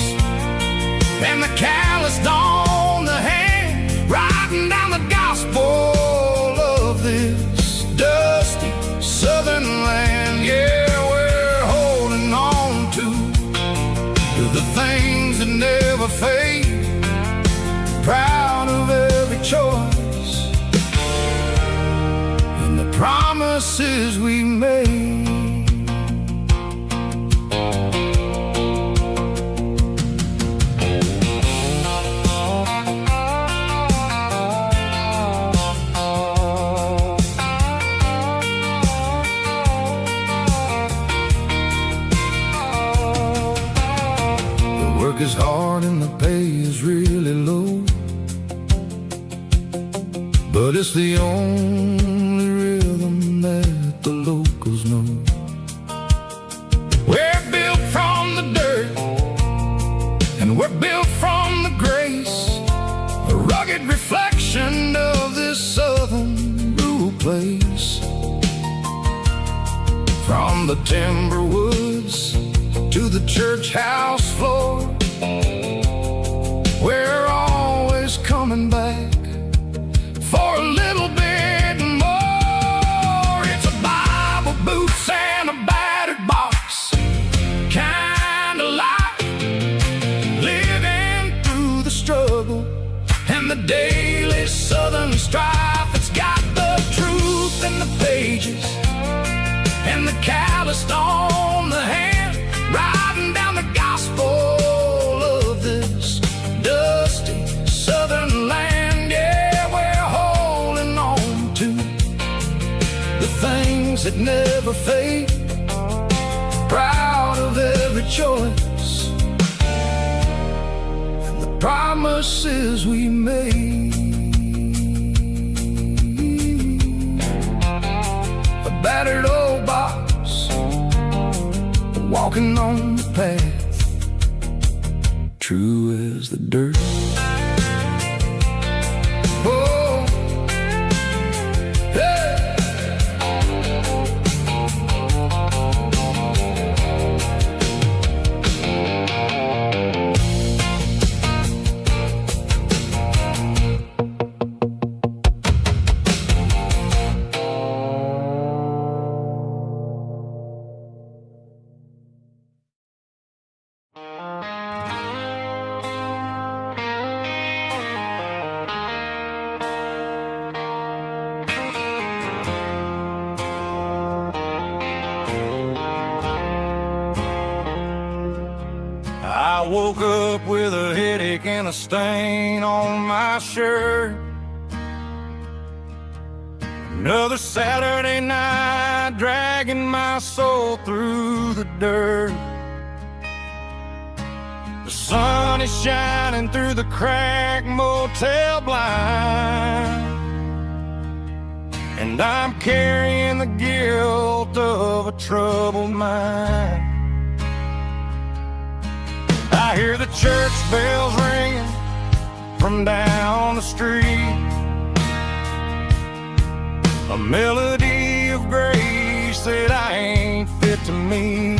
and the calloused on the hand, writing down the gospel of this dusty southern land. Yeah, we're holding on to the things that never fade, proud of every choice and the promises we made. Work is hard and the pay is really low, but it's the only rhythm that the locals know. We're built from the dirt, and we're built from the grace, a rugged reflection of this southern rural place. From the timber woods to the church house floor, we're always coming back for a little bit more. It's a Bible, boots, and a battered box kind of life, living through the struggle and the daily southern strife. It's got the truth in the pages and the calloused on the hand, riding down the gospel of this dusty southern land. Yeah, we're holding on to the things that never fade, proud of every choice and the promises we made. A battered old box, walking on the path, true as the dirt. Oh, hey. I woke up with a headache and a stain on my shirt. Another Saturday night, dragging my soul through the dirt. The sun is shining through the cracked motel blind, and I'm carrying the guilt of a troubled mind. I hear the church bells ringing from down the street, a melody of grace that I ain't fit to meet.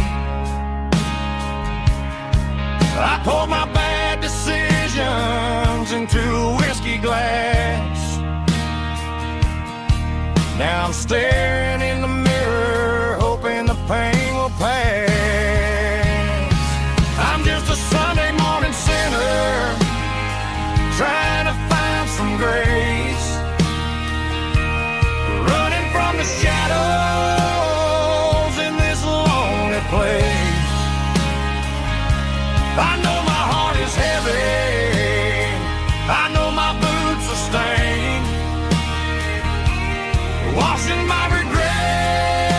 I poured my bad decisions into a whiskey glass. Now I'm staring in the mirror, hoping the pain will pass. I'm just a Sunday morning sinner, trying to find some grace, running from the shadows in this lonely place. I know my heart is heavy, I know my boots are stained, washing my regrets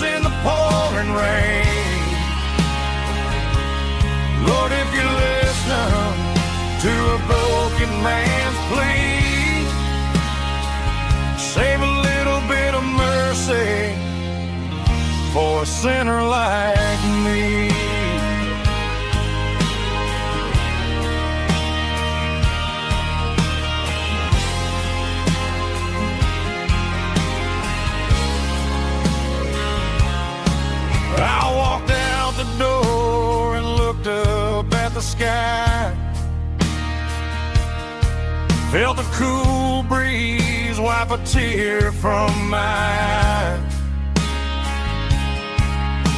in the pouring rain. Lord, if you're listening to a broken man's plea, save a little bit of mercy for a sinner like me. I walked out the door and looked up at the sky, felt the cool breeze wipe a tear from my eye.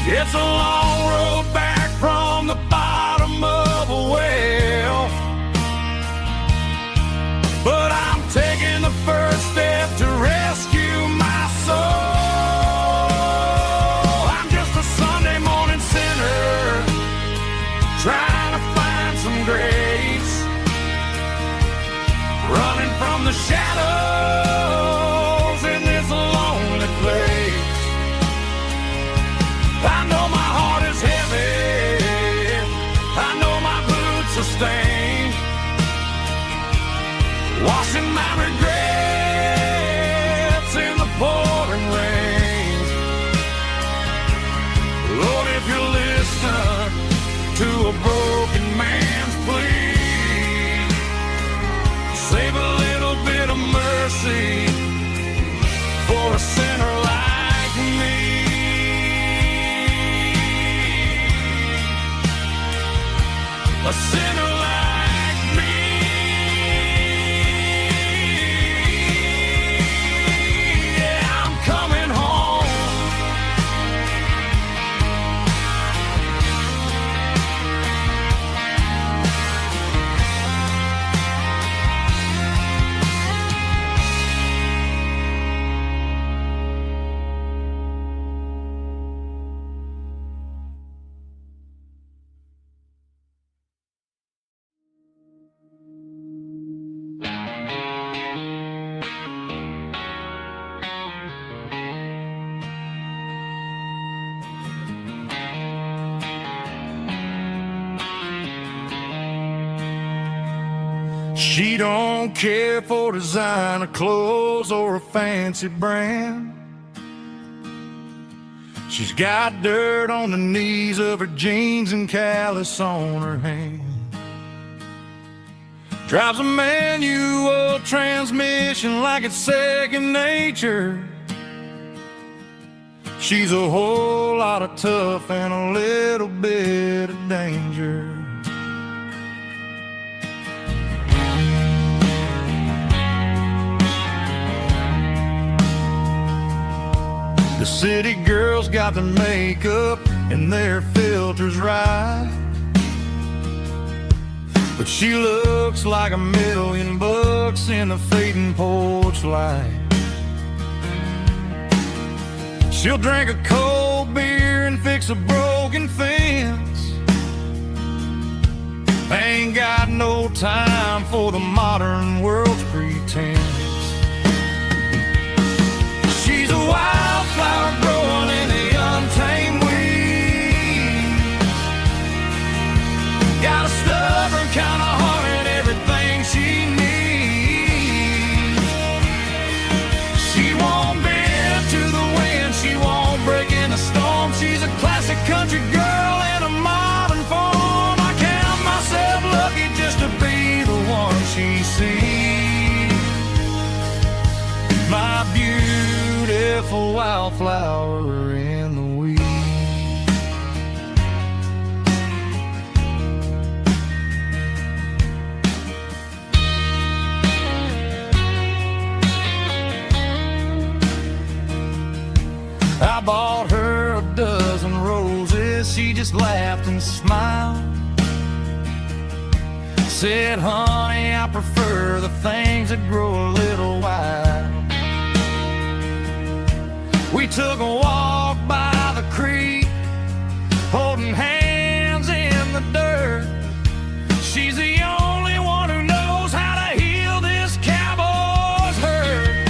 It's a long road back from the bottom of a well, but I'm taking the first step to rescue my soul. Trying to find some grace, running from the shadows in this lonely place. I know my heart is heavy, a sinner like me. Yeah, I'm coming home. She don't care for designer clothes or a fancy brand. She's got dirt on the knees of her jeans and callus on her hand. Drives a manual transmission like it's second nature. She's a whole lot of tough and a little bit of danger. The city girls got their makeup and their filters right, but she looks like $1,000,000 in the fading porch light. She'll drink a cold beer and fix a broken fence. Ain't got no time for the modern world's pretense. She's a wildflower growing in the untamed weeds. Got a stubborn kind of heart and everything she needs. She won't bend to the wind, she won't break in the storm. She's a classic country girl in a modern form. I count myself lucky just to be the one she sees. My beautiful wildflower in the weeds. I bought her a dozen roses, she just laughed and smiled. Said, honey, I prefer the things that grow a little wild. We took a walk by the creek, holding hands in the dirt. She's the only one who knows how to heal this cowboy's hurt.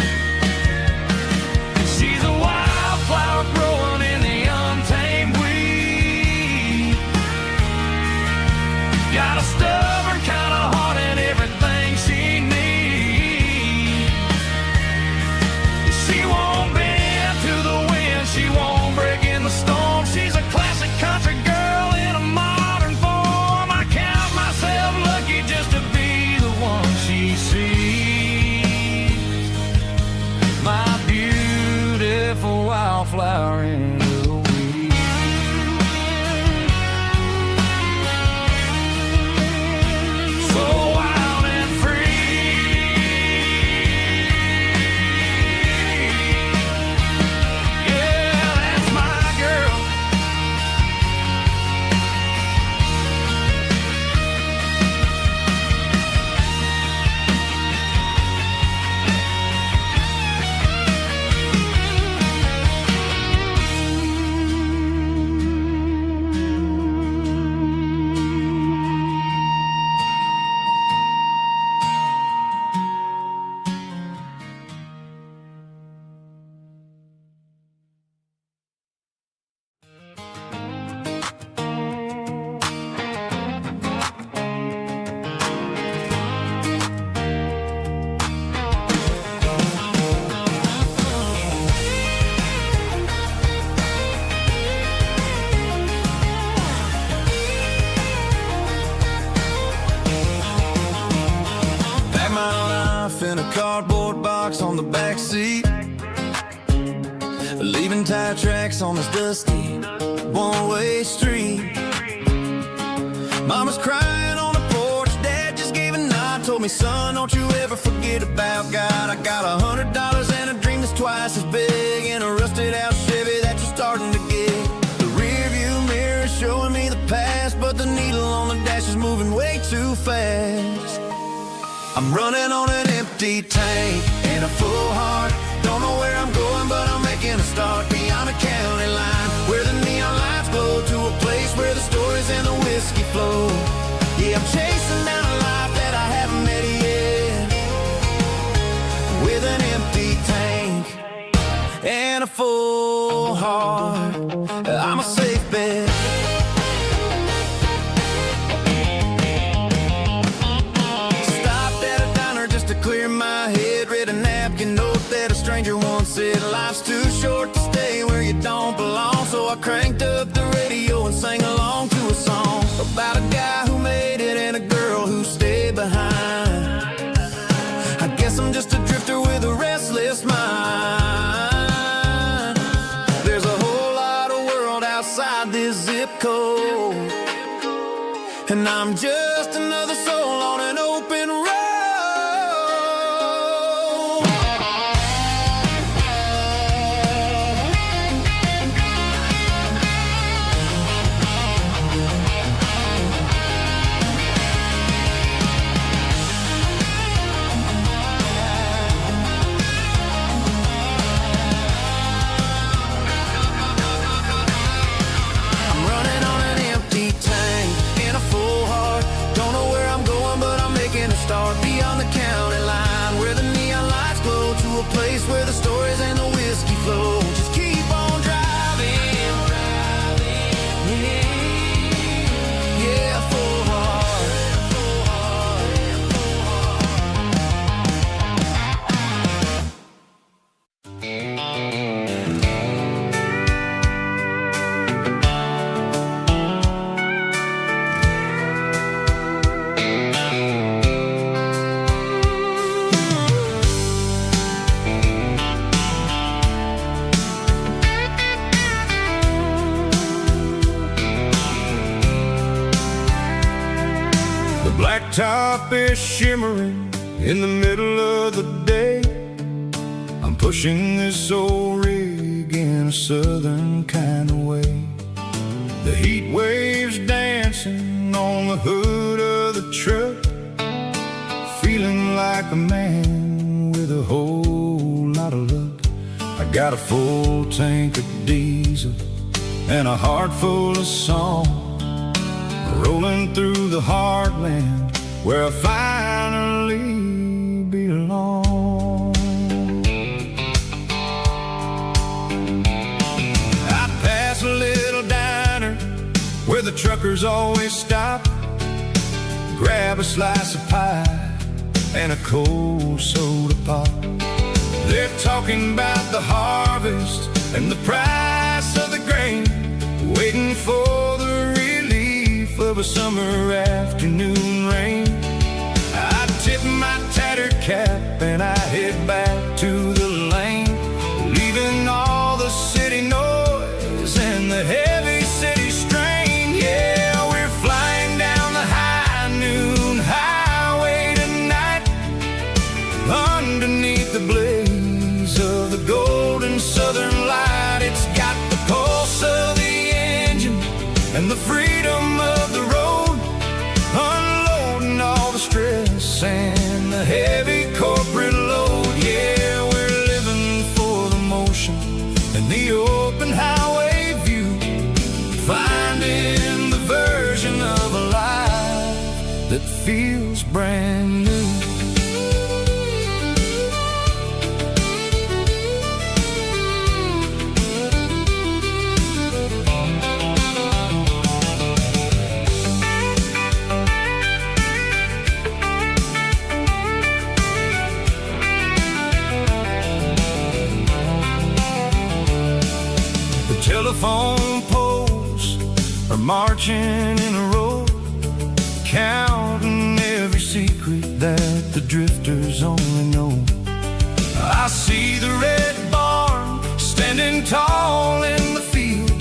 She's a wildflower growing in the untamed weed. Got a stubborn kind of heart and everything she needs. She won't bend to the wind, she won't break in the storm. She's a classic country girl in a modern form. I count myself lucky just to be the one she sees. My beautiful wildflower in the weeds. So wild and free. Yeah, that's my girl. Pack my life in a cardboard box on the back seat, leaving tire tracks on this dusty one-way street. Mama's crying told me, son, don't you ever forget about God. I got $100 and a dream that's twice as big, and a rusted out Chevy that you're starting to get. The rear view mirror is showing me the past, but the needle on the dash is moving way too fast. I'm running on an empty tank and a full heart. Don't know where I'm going, but I'm making a start beyond the county line, where the neon lights glow, to a place where the stories and the whiskey flow. Yeah, I'm chasing down a life that I haven't met yet, with an empty tank and a full heart. I'm a safe bet. Stopped at a diner just to clear my head, read a napkin note that a stranger once said, life's too short to stay where you don't belong. So I cranked up the radio and sang along to a song about a guy who made it and a girl who stayed behind. I guess I'm just a drifter with a restless mind. There's a whole lot of world outside this zip code, and I'm just another soul on an open road. Beyond the county line, where the neon lights glow, to a place where the stories and the whiskey flow. Just keep on driving, yeah, full heart. Blacktop is shimmering in the middle of the day. I'm pushing this old rig in a southern kind of way. The heat waves dancing on the hood of the truck, feeling like a man with a whole lot of luck. I got a full tank of diesel and a heart full of song, rolling through the heartland where I finally belong. I pass a little diner where the truckers always stop, grab a slice of pie and a cold soda pop. They're talking about the harvest and the price of the grain, waiting for the relief of a summer afternoon rain. I tip my tattered cap and I head back to the lane, leaving all the city noise and the heavy city strain. Yeah, we're flying down the high noon highway tonight, underneath the blaze of the golden southern light. It's got the pulse of the engine and the freedom of the road, unloading all the stress and the heavy corporate load. Yeah, we're living for the motion and the open highway view, finding the version of a life that feels brand new. Telephone poles are marching in a row, counting every secret that the drifters only know. I see the red barn standing tall in the field,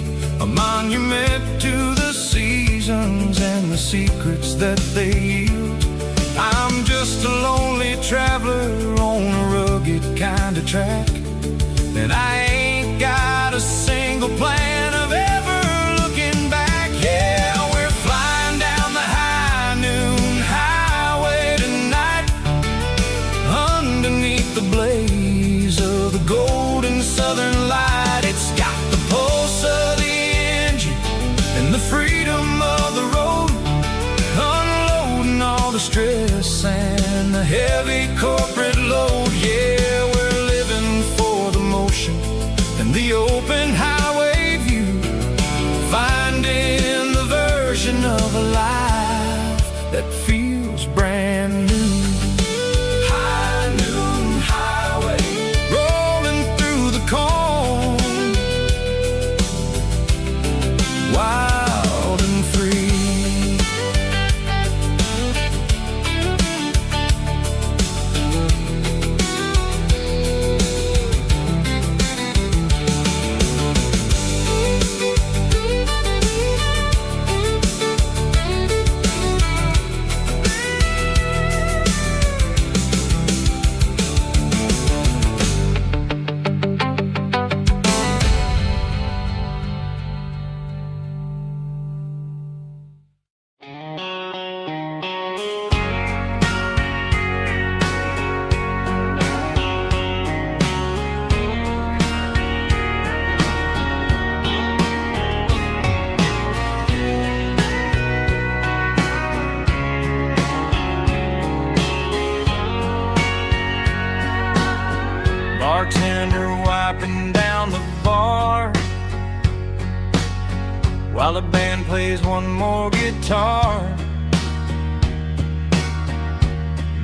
a monument to the seasons and the secrets that they yield. I'm I'm just a lonely traveler on a rugged kind of track, and I ain't got a single plan of ever looking back. Yeah, we're flying down the high noon highway tonight, underneath the blaze of the golden southern light. It's got the pulse of the engine and the freedom of the road, unloading all the stress and the heavy corporate load. Yeah, we're living for the motion and the open highway view, finding the version of a life that feels brand new. High noon highway, rolling through the corn, wild and free. Bartender wiping down the bar while the band plays one more guitar.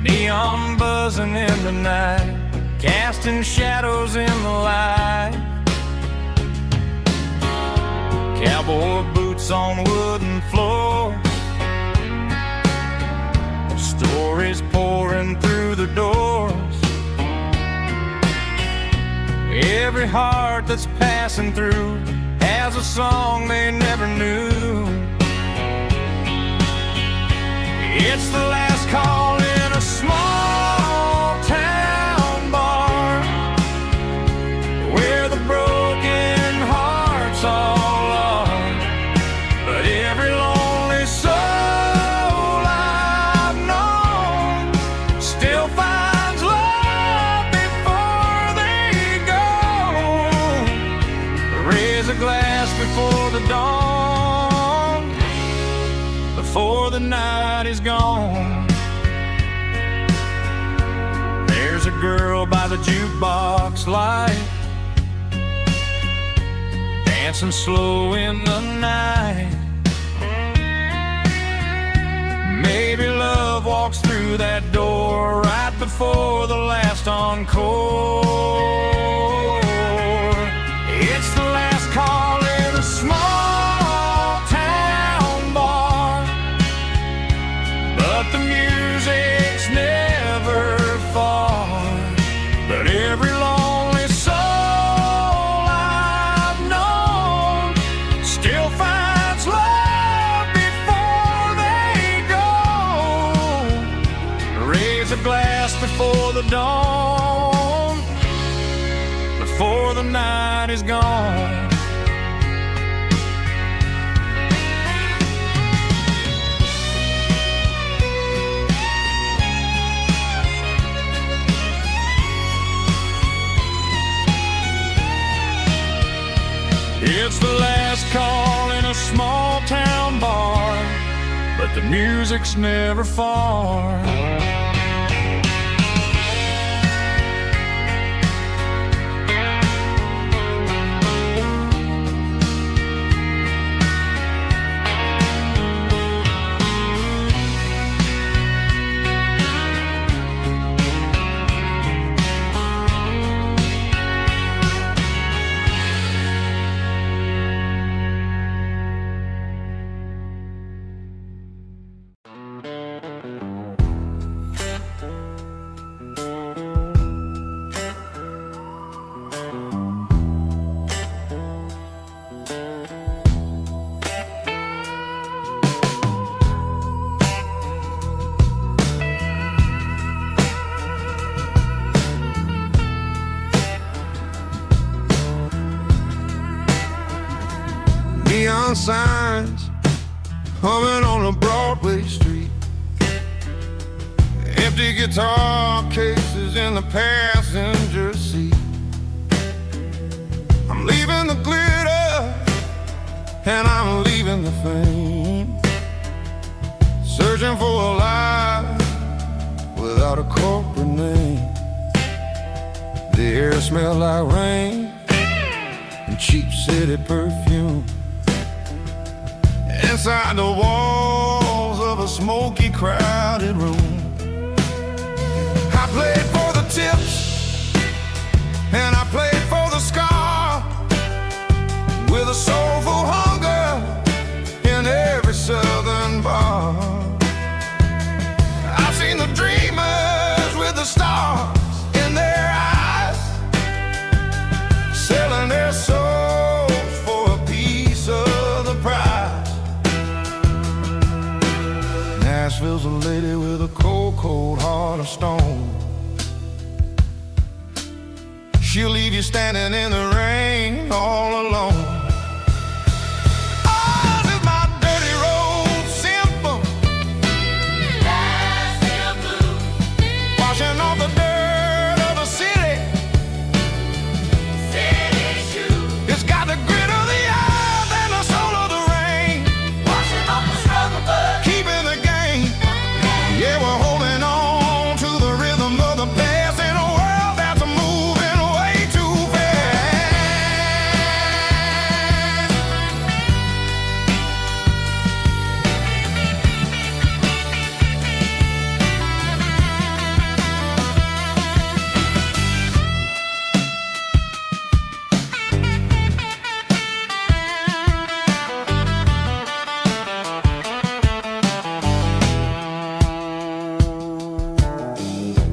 Neon buzzing in the night, casting shadows in the light. Cowboy boots on wooden floors, stories pouring through the doors. Every heart that's passing through has a song they never knew. It's the last call in a small town bar, where the broken hearts all are. But every lonely soul I've known still finds love before they go. Raise a glass before the dawn, before the night is gone. There's a girl by the jukebox light, dancing slow in the night. Maybe love walks through that door right before the last encore. It's the last call in a small town bar, but the music's never far. But every lonely soul I've known still finds love before they go. Raise a glass before the dawn, before the night is gone. It's the last call in a small town bar, but the music's never far. empty guitar cases in the passenger seat. I'm leaving the glitter and I'm leaving the fame, searching for a life without a corporate name. The air smells like rain and cheap city perfume. Inside the walls of a smoky, crowded room, I played for the tips and I played for the scar, with a soulful hunger in every southern bar. I've seen the dreamers with the stars in their eyes, selling their souls for a piece of the prize. Nashville's a lady with a cold, cold heart of stone. She'll leave you standing in the rain all alone. Oh, this is my dirty road symphony, Nashville blues, washing off the dirt of the city, city shoes. It's got the grit of the earth and the soul of the rain, washing off the struggle but keeping the game. Yeah, we're holding on to the rhythm of the past in a world that's moving way too fast.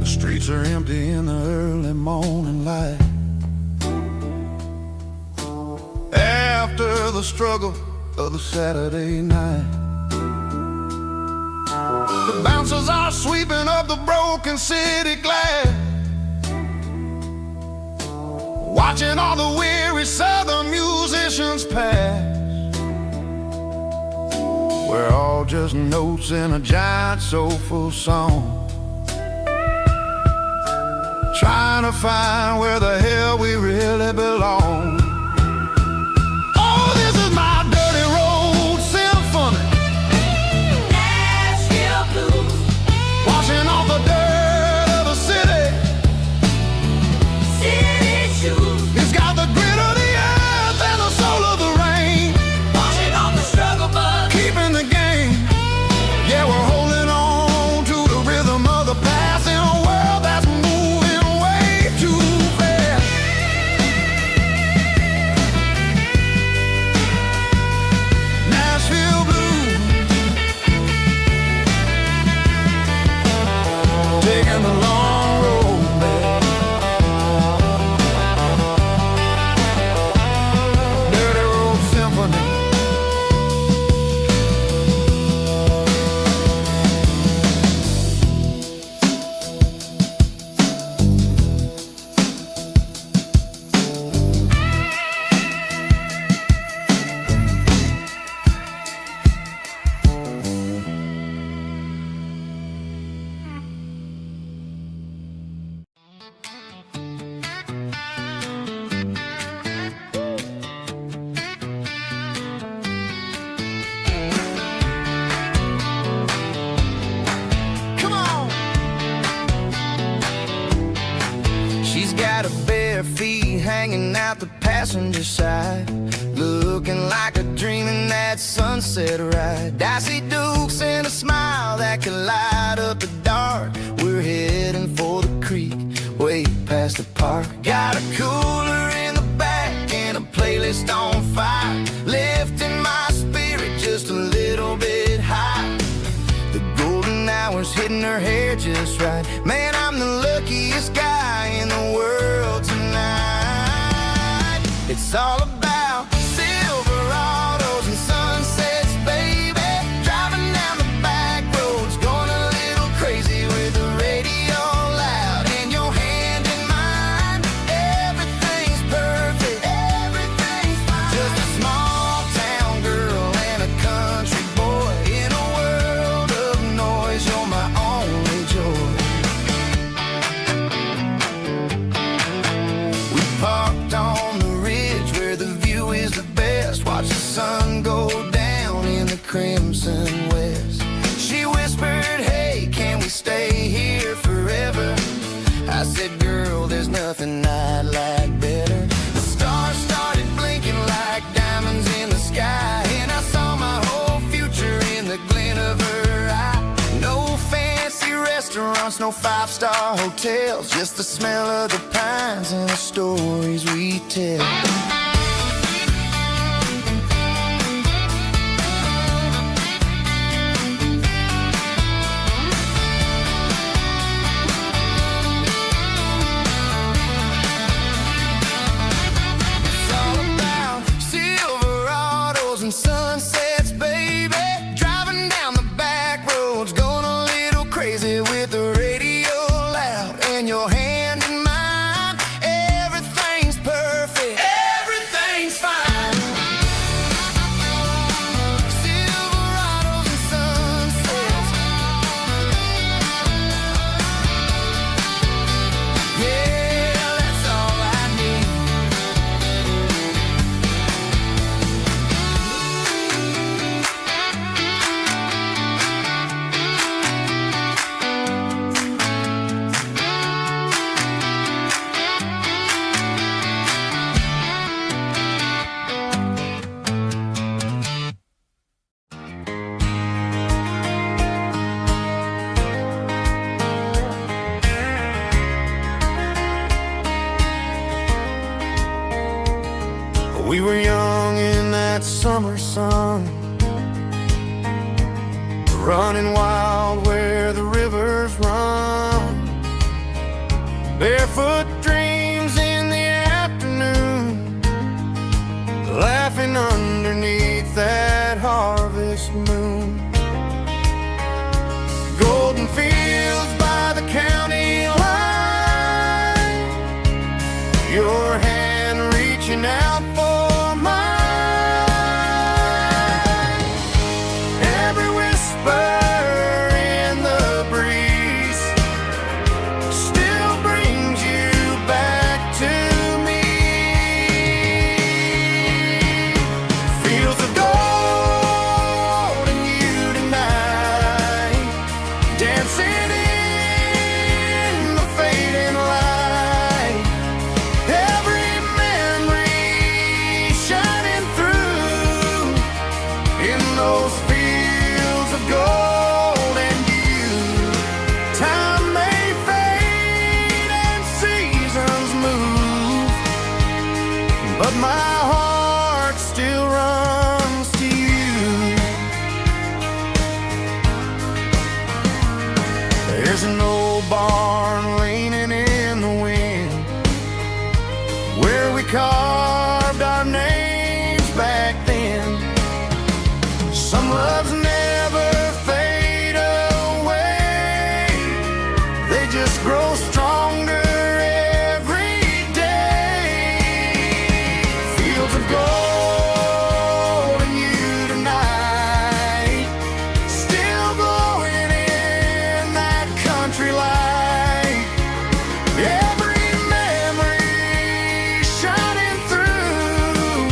The streets are empty in the early morning light, after the struggle of the Saturday night. The bouncers are sweeping up the broken city glass, watching all the weary southern musicians pass. We're all just notes in a giant soulful song, trying to find where the hell we really belong. Oh, this is my dirty road symphony, Nashville blues, washing off the dirt of the city, city shoes. It's got the grit of the earth and the soul of the rain, washing off the struggle but keeping the game. Yeah, we're holding on to the rhythm of the past in a world that's moving way too fast. Nashville blues, taking the long road back. Dirty road symphony. Come on. She's got her bare feet hanging out the passenger side, looking like a dream in that sunset ride. I see Dukes and a smile that can light up the dark. We're heading for the creek, way past the park. Got a cooler in the back and a playlist on fire, lifting my spirit just a little bit high. The golden hours hitting her hair just right. Man, I'm the luckiest guy in the world tonight. It's all about Silverados and sunsets, baby. Driving down the back roads, going a little crazy with the radio loud and your hand in mine. Everything's perfect, everything's fine. Just a small town girl and a country boy in a world of noise. You're my only joy. Folsom West. She whispered, hey, can we stay here forever? I said, girl, there's nothing I'd like better. The stars started blinking like diamonds in the sky, and I saw my whole future in the glint of her eye. No fancy restaurants, no five-star hotels, just the smell of the pines and the stories we tell. And sunsets, baby, driving down the back roads, going a little crazy with the radio loud, and your hand in mine. Everything's perfect, everything's fine. Silverados and sunsets, yeah, that's all I need. We were young in that summer sun, running wild where the rivers run, barefoot dreams in the afternoon, laughing underneath that harvest moon. Golden fields by the county line, your hand reaching out for mine. Every whisper in the breeze still brings you back to me. Fields of gold and you tonight, dancing in the fading light. Every memory shining through in those fields of gold and you. Time may fade and seasons move, but my heart still runs to you. There's an old barn leaning in the wind where we carved our names back then. Some loves never fade away, they just grow stronger every day. Fields of gold and you tonight, still glowing in that country light. Every memory shining through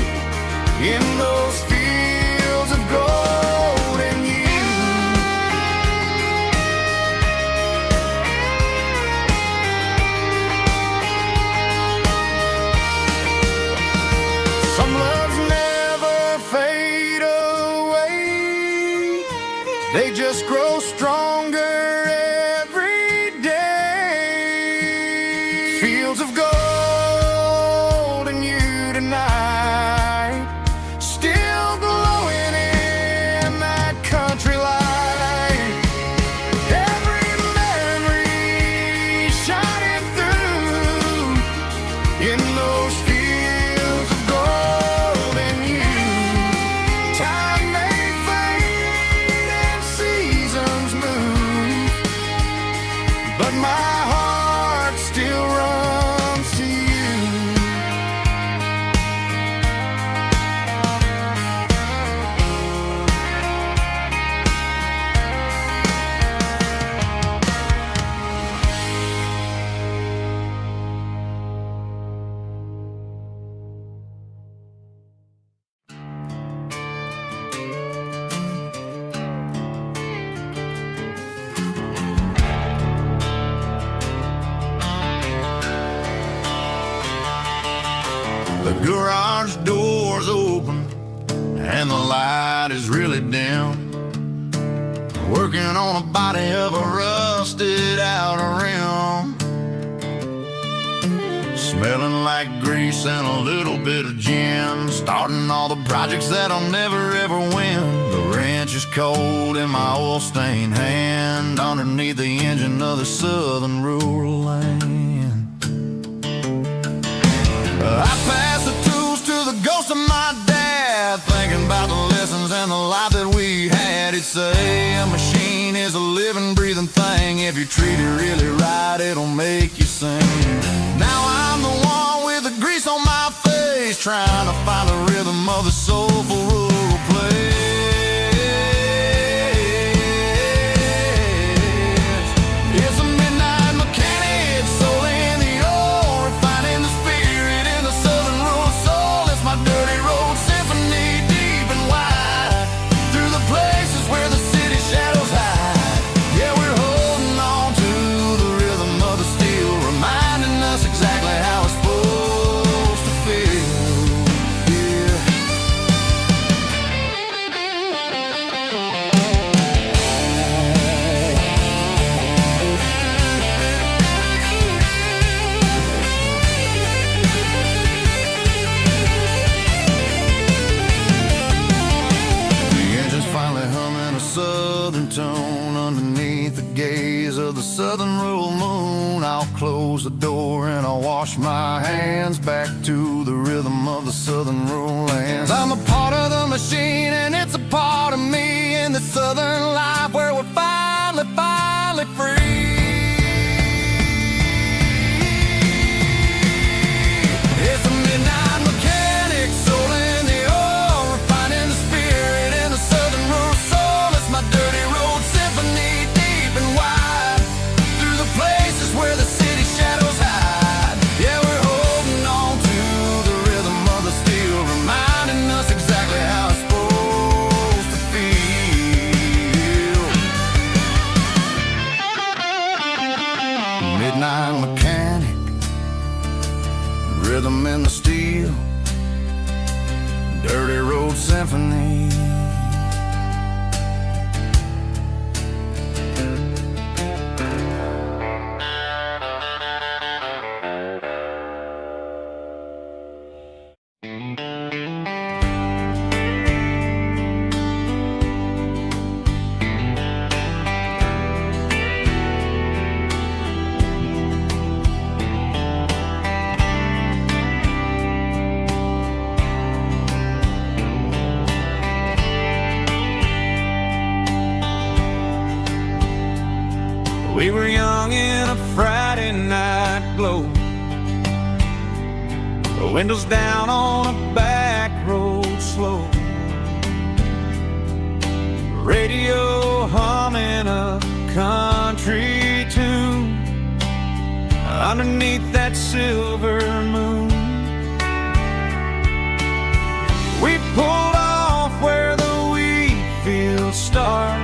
in those fields of gold and you. Some loves never fade away, they just grow stronger every day. Fields of gold and you tonight, still glowing in that country light. Every memory shining through in those fields of gold and you. Time may fade and seasons move, garage door's open and the light is really dim. Working on a body of a rusted out rim. Smelling like grease and a little bit of gin. Starting all the projects that I'll never ever win. The wrench is cold in my oil-stained hand underneath the engine of the southern rural land. I pass the tools to the ghost of my dad, thinking about the lessons and the life that we had. He'd say a machine is a living, breathing thing. If you treat it really right, it'll make you sing. Now I'm the one with the grease on my face, trying to find the rhythm of the soulful rural place. It's a midnight mechanic, soul in the ore, refining the spirit in the southern rural soul. It's my dirty road symphony, deep and wide, through the places where the city shadows hide. Yeah, we're holding on to the rhythm of the steel, reminding us exactly how it's supposed to feel. Yeah. The engine's finally humming a southern tone underneath the gaze of the southern rural moon. I'll close the door and I'll wash my hands back to the rhythm of the southern rural lands. I'm a part of the machine and it's a part of me in the southern life where we're finally free. It's a midnight mechanic, soul in the ore, refining the spirit in the southern rural soul. It's my dirty road symphony, deep and wide, through the places where the city shadows hide. Yeah, we're holding on to the rhythm of the steel, reminding us exactly how it's supposed to feel. Midnight mechanic, rhythm in the steel, dirty road symphony. We were young in a Friday night glow, the windows down on a back road slow, radio humming a country tune underneath that silver moon. We pulled off where the wheat fields start,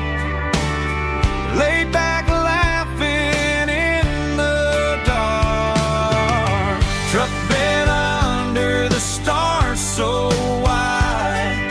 laid back laughing in the dark, truck bed under the stars so wide,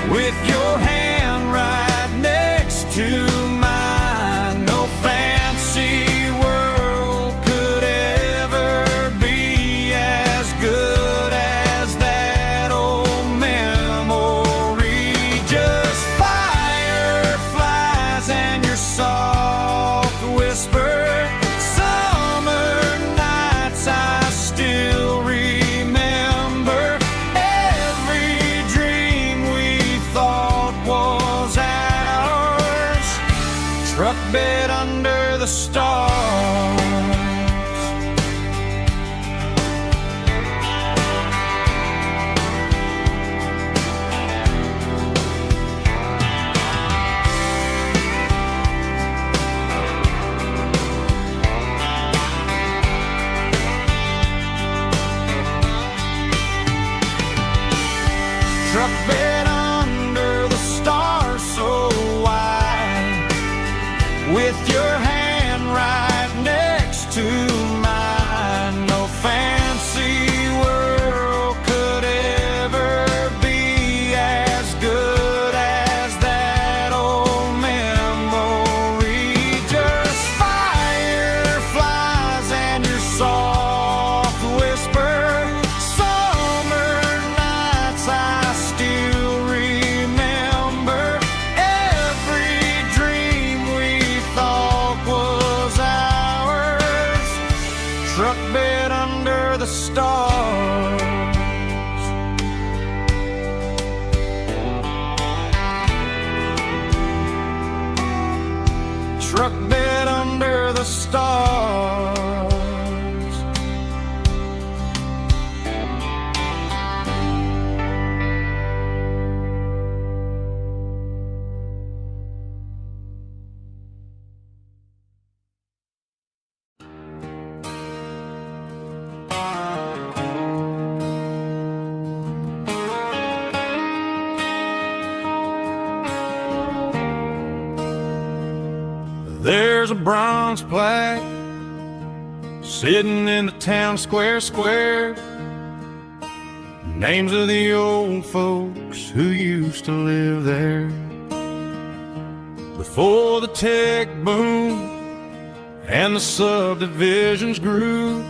with your hand right next to mine. No fancy world could ever be as good as that old memory. Just fireflies and your soft whisper. Summer nights I still remember. Every dream we thought was ours, truck bed under the stars. Truck bed under the stars so wide, with your hand right next to mine. No fancy world could truck bed under the stars. There's a bronze plaque sitting in the town square. Names of the old folks who used to live there. Before the tech boom and the subdivisions grew,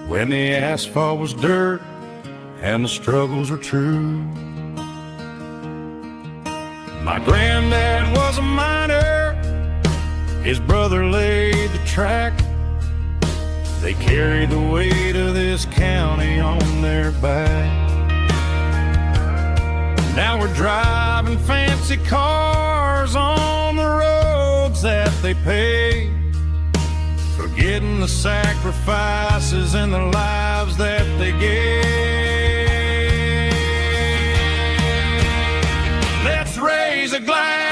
when the asphalt was dirt and the struggles were true. My granddad was a miner, his brother laid the track. They carried the weight of this county on their back. Now we're driving fancy cars on the roads that they paved, forgetting the sacrifices and the lives that they gave. Let's raise a glass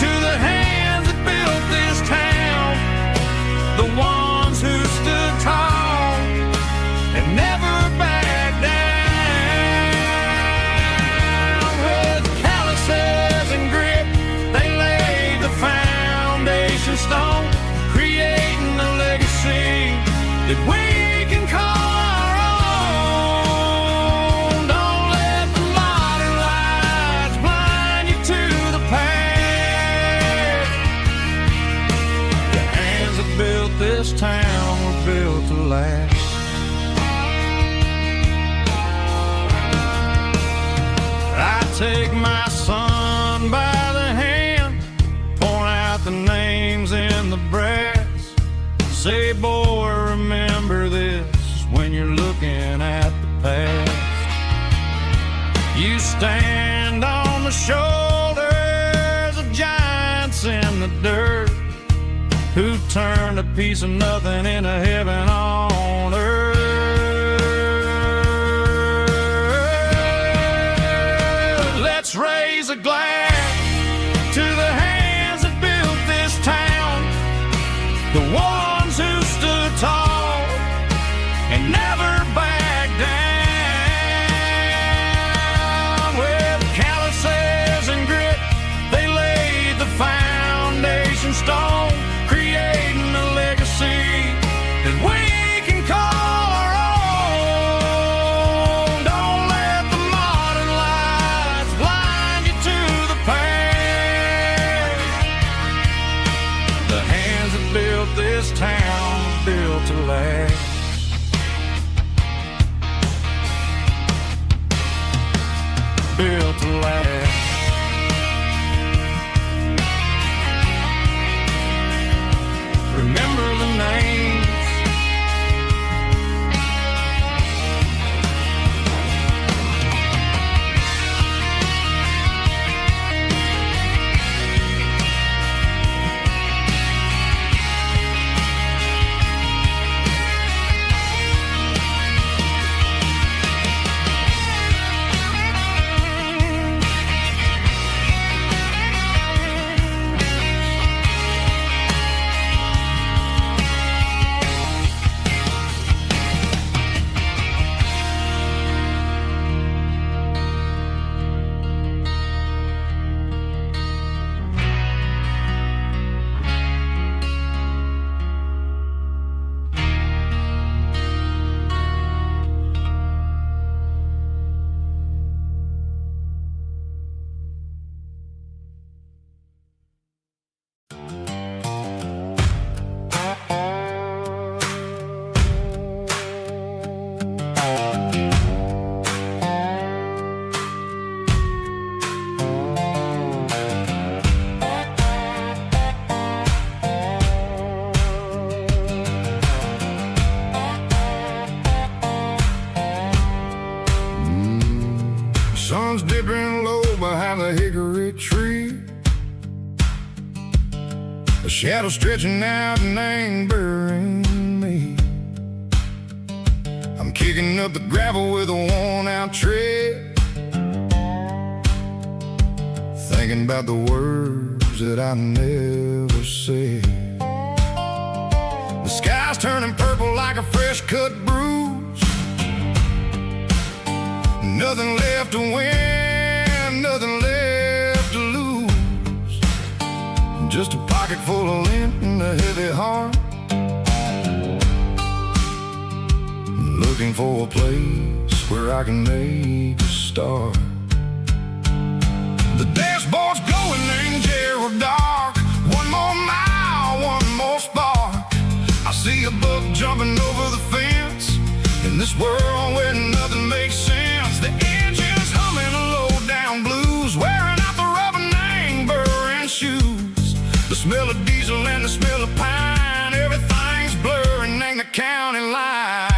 to the hands that built this town, the ones who stood tall and never backed down. With calluses and grit, they laid the foundation stone, creating a legacy that we can call our own. Don't let the modern lights blind you to the past. The hands that built this town were built to last. I take my son by the hand, point out the names in the brass. Say, boy, remember this when you're looking at the past. You stand on the shoulders of giants in the dirt, who turned a piece of nothing into heaven on earth. Let's raise a glass to the hands that built this town, the ones who stood tall and never backed down. With calluses and grit, they laid the foundation stone, creating a legacy that we can call our own. Don't let the modern lights blind you to the past. The hands that built this town were built to last. Built to last. Remember the names. shadow stretching out and angering me. I'm kicking up the gravel with a worn-out tread, thinking about the words that I never said. The sky's turning purple like a fresh-cut bruise. Nothing left to win, nothing left to lose. Just a pocket full of lint and a heavy heart, looking for a place where I can make a start. The dashboard's glowing in Gerald dark. One more mile, one more spark. I see a buck jumping over the fence in this world where nothing makes sense. The engine's humming a low-down blues, wearing out the rubber-nang burring shoes. The smell of diesel and the smell of pine, everything's blurring in the county line.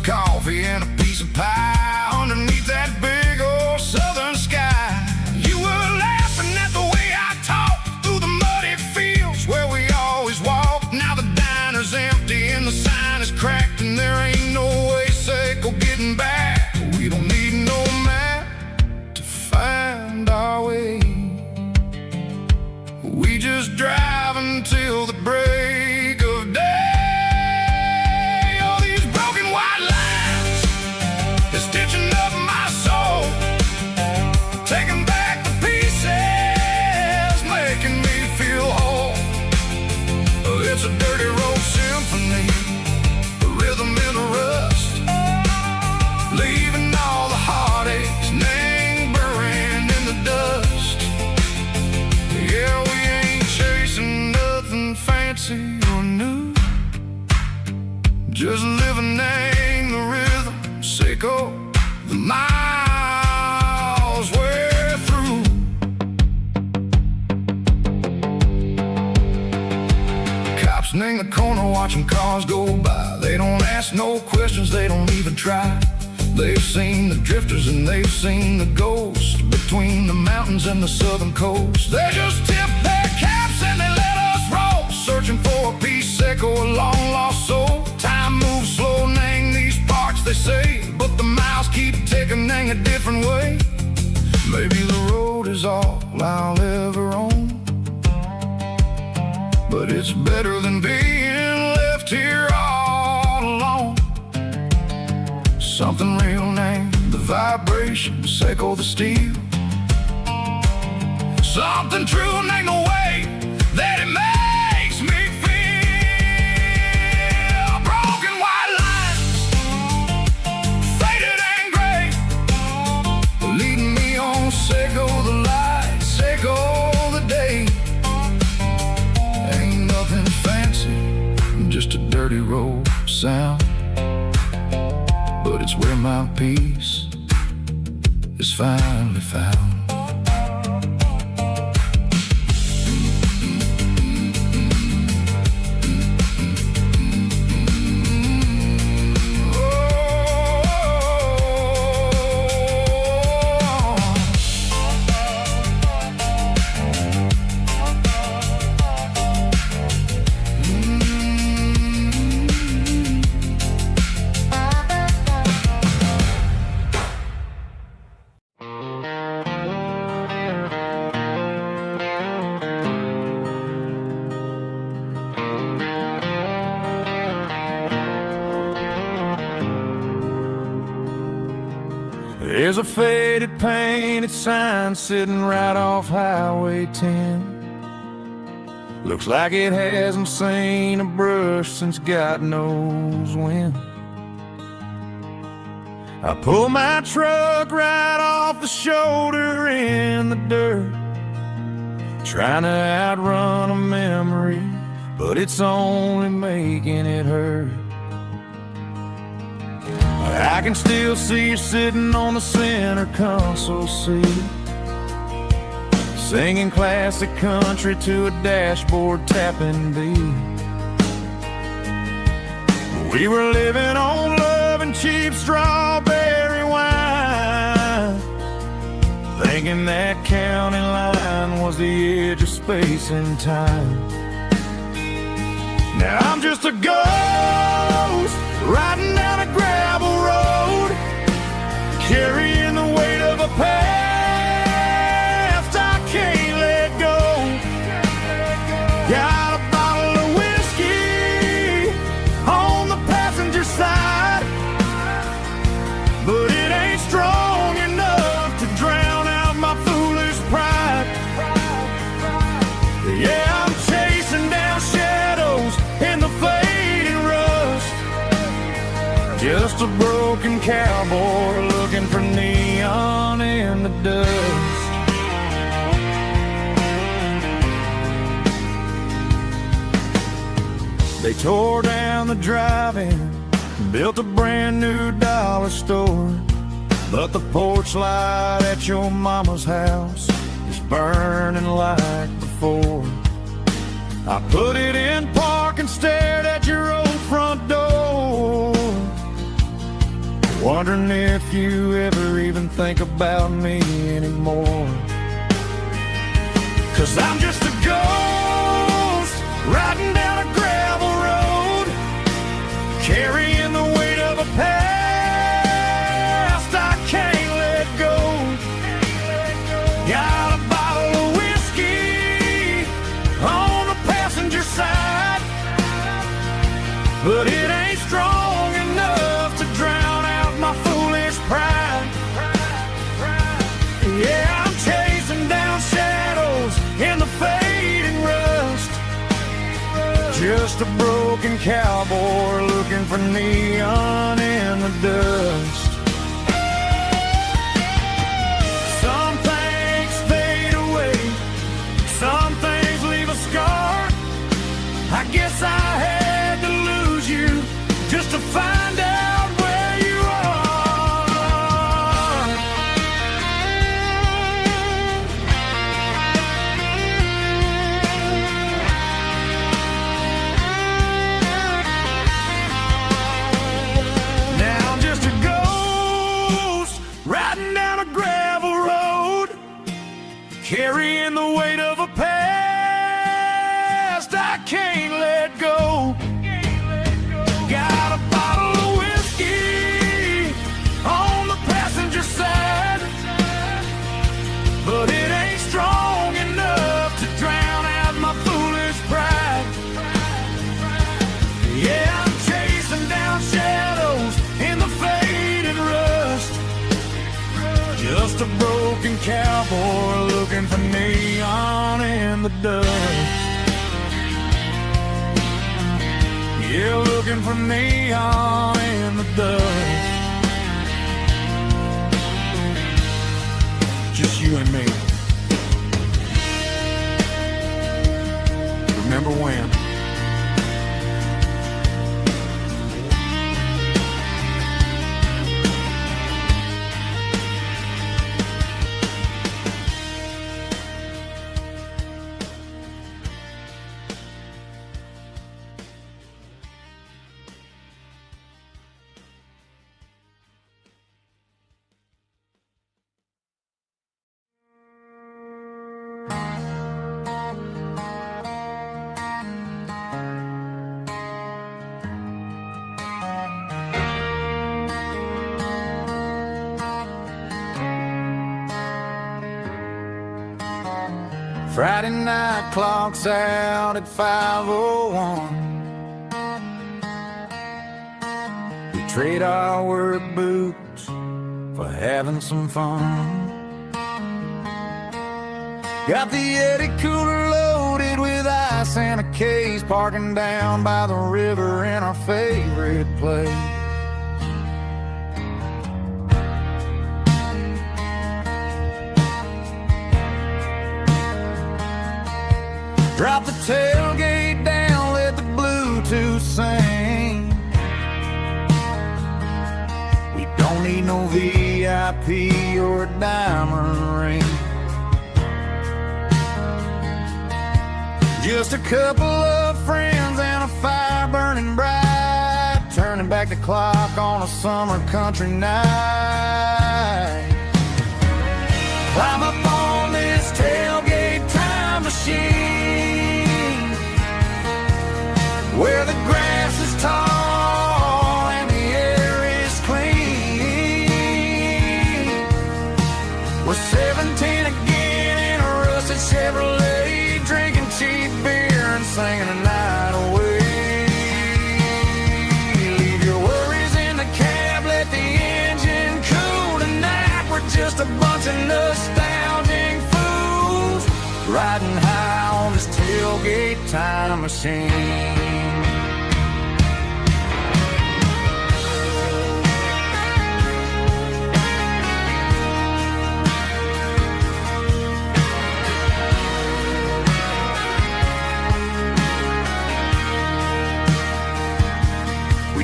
Coffee and a piece of pie underneath that big old southern sky. You were laughing at the way I talked through the muddy fields where we always walked. Now the diner's empty and the sign is cracked, and there ain't no way cycle getting back. We don't need no map to find our way. We just drive until the break of day. Stitching up my soul, taking back the pieces, making me feel whole. It's a dirty road symphony, a rhythm in a rust, leaving all the heartaches lingering in the dust. Yeah, we ain't chasing nothing fancy or new, just living in the rhythm. Sicko, the miles we're through. Cops in the corner watching cars go by. They don't ask no questions, they don't even try. They've seen the drifters and they've seen the ghosts between the mountains and the southern coast. They just tip their caps and they let us roll, searching for a piece, echo, a long lost soul. Time moves slow, nang these parts, they say, but the miles keep ticking nang a different way. Maybe the road is all I'll ever own, but it's better than being left here all alone. Something real name, the vibrations echo the steel. Something true name, the way that it makes me feel. Broken white lines, faded and gray, leading me on, say go the light, say go the day. Ain't nothing fancy, just a dirty road sound, but it's where my peace is finally found. There's a faded painted sign sitting right off Highway 10. Looks like it hasn't seen a brush since God knows when. I pull my truck right off the shoulder in the dirt, trying to outrun a memory, but it's only making it hurt. I can still see you sitting on the center console seat, singing classic country to a dashboard tapping beat. We were living on love and cheap strawberry wine, thinking that county line was the edge of space and time. Now I'm just a ghost riding down a gravel road, carrying the weight of a past I can't let go. Got a bottle of whiskey on the passenger side, but it ain't strong enough to drown out my foolish pride. Yeah, I'm chasing down shadows in the fading rust, just a broken cowboy looking for neon in the dust. They tore down the drive-in, built a brand new dollar store, but the porch light at your mama's house is burning like before. I put it in park and stared at your old front door, wondering if you ever even think about me anymore. 'Cause I'm just a ghost riding down a gravel road, carrying the weight of a past I can't let go. Got a bottle of whiskey on the passenger side, but it ain't strong enough to drown out my foolish pride. Yeah, I'm chasing down shadows in the fading rust, just a broken cowboy looking for neon in the dust. Some things fade away, some things leave a scar. I guess I had to lose you just to find out where you are. Now I'm just a ghost riding down a gravel road, carrying the weight of a past I can't let go. Got a bottle of whiskey on the passenger side, but it ain't strong enough to drown out my foolish pride. Yeah, I'm chasing down shadows in the fading rust, just a broken cowboy looking for neon in the dust. Yeah, looking for neon in the dust. Just you and me. Remember when? Friday night clock's out at 5:01. We trade our work boots for having some fun. Got the Yeti cooler loaded with ice and a case, parking down by the river in our favorite place. Drop the tailgate down, let the Bluetooth sing. We don't need no VIP or a diamond ring. just a couple of friends and a fire burning bright, turning back the clock on a summer country night. Climb up on this tailgate time machine, where the grass is tall and the air is clean. We're 17 again in a rusted Chevrolet, drinking cheap beer and singing the night away. Leave your worries in the cab, let the engine cool tonight. We're just a bunch of nostalgic fools, riding high on this tailgate time machine.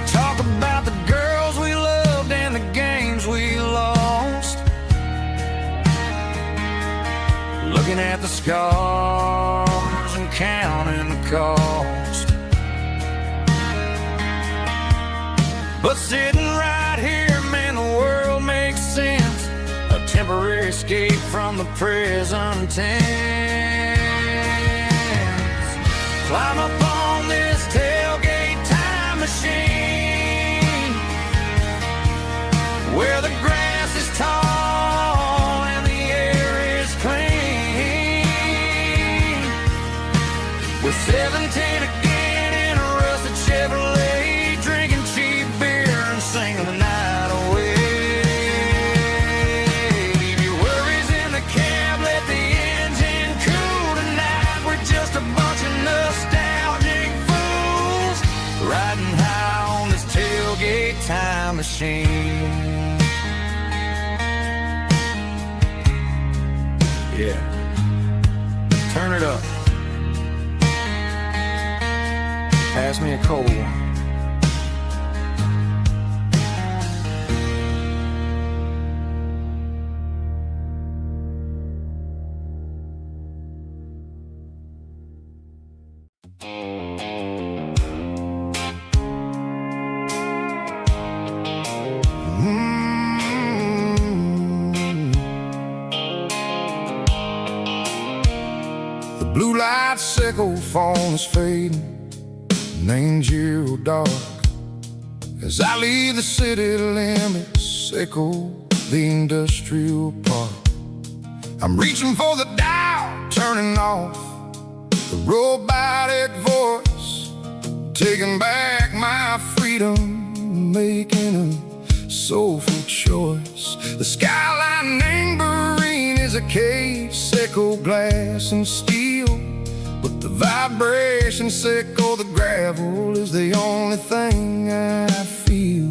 Talk about the girls we loved and the games we lost, looking at the scars and counting the cost. But sitting right here, man, the world makes sense, a temporary escape from the present tense. Climb up on this tailgate time machine, where the grass is tall and the air is clean. We're 17 again in a rusted Chevrolet, drinking cheap beer and singing the night away. Leave your worries in the cab, let the engine cool tonight. We're just a bunch of nostalgic fools, riding high on this tailgate time machine. Yeah, turn it up. Pass me a cold one. Blue light sickle phone is fading, named you dark. As I leave the city limits, sickle the industrial park. I'm reaching for the dial, turning off the robotic voice, taking back my freedom, making a soulful choice. The skyline named Marine is a cave, sickle glass and steel, but the vibration sickle, the gravel, is the only thing I feel.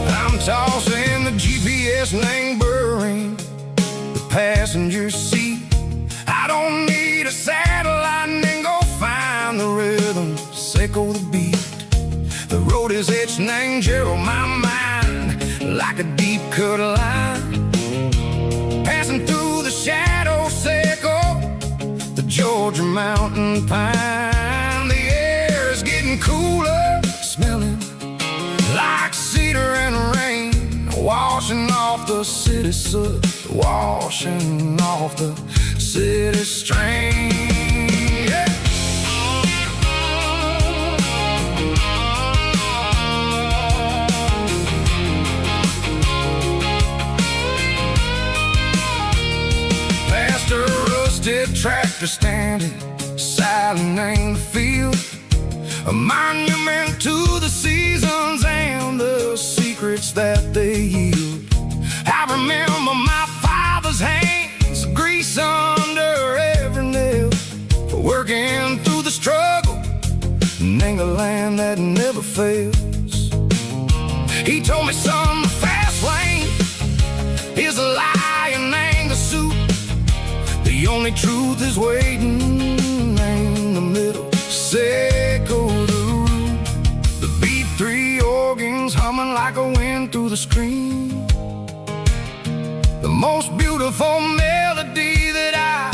I'm tossing the GPS named Marine, the passenger seat. I don't need a satellite and go find the rhythm, sickle the beat. The road is etched named Gerald, my mind, like a deep cut line. Passing through the shadow sickle, the Georgia mountain pine. The air is getting cooler, smelling like cedar and rain, washing off the city soot, washing off the city strain. Yeah. Past a rusted tractor standing silent in the field, a monument to the seasons and the secrets that they yield. I remember my father's hands, grease under every nail, working through the struggle, name a land that never fails. He told me, son, the fast lane is a lie and ain't the suit. The only truth is waiting in the middle, sickle the root. The the screen. The most beautiful melody that I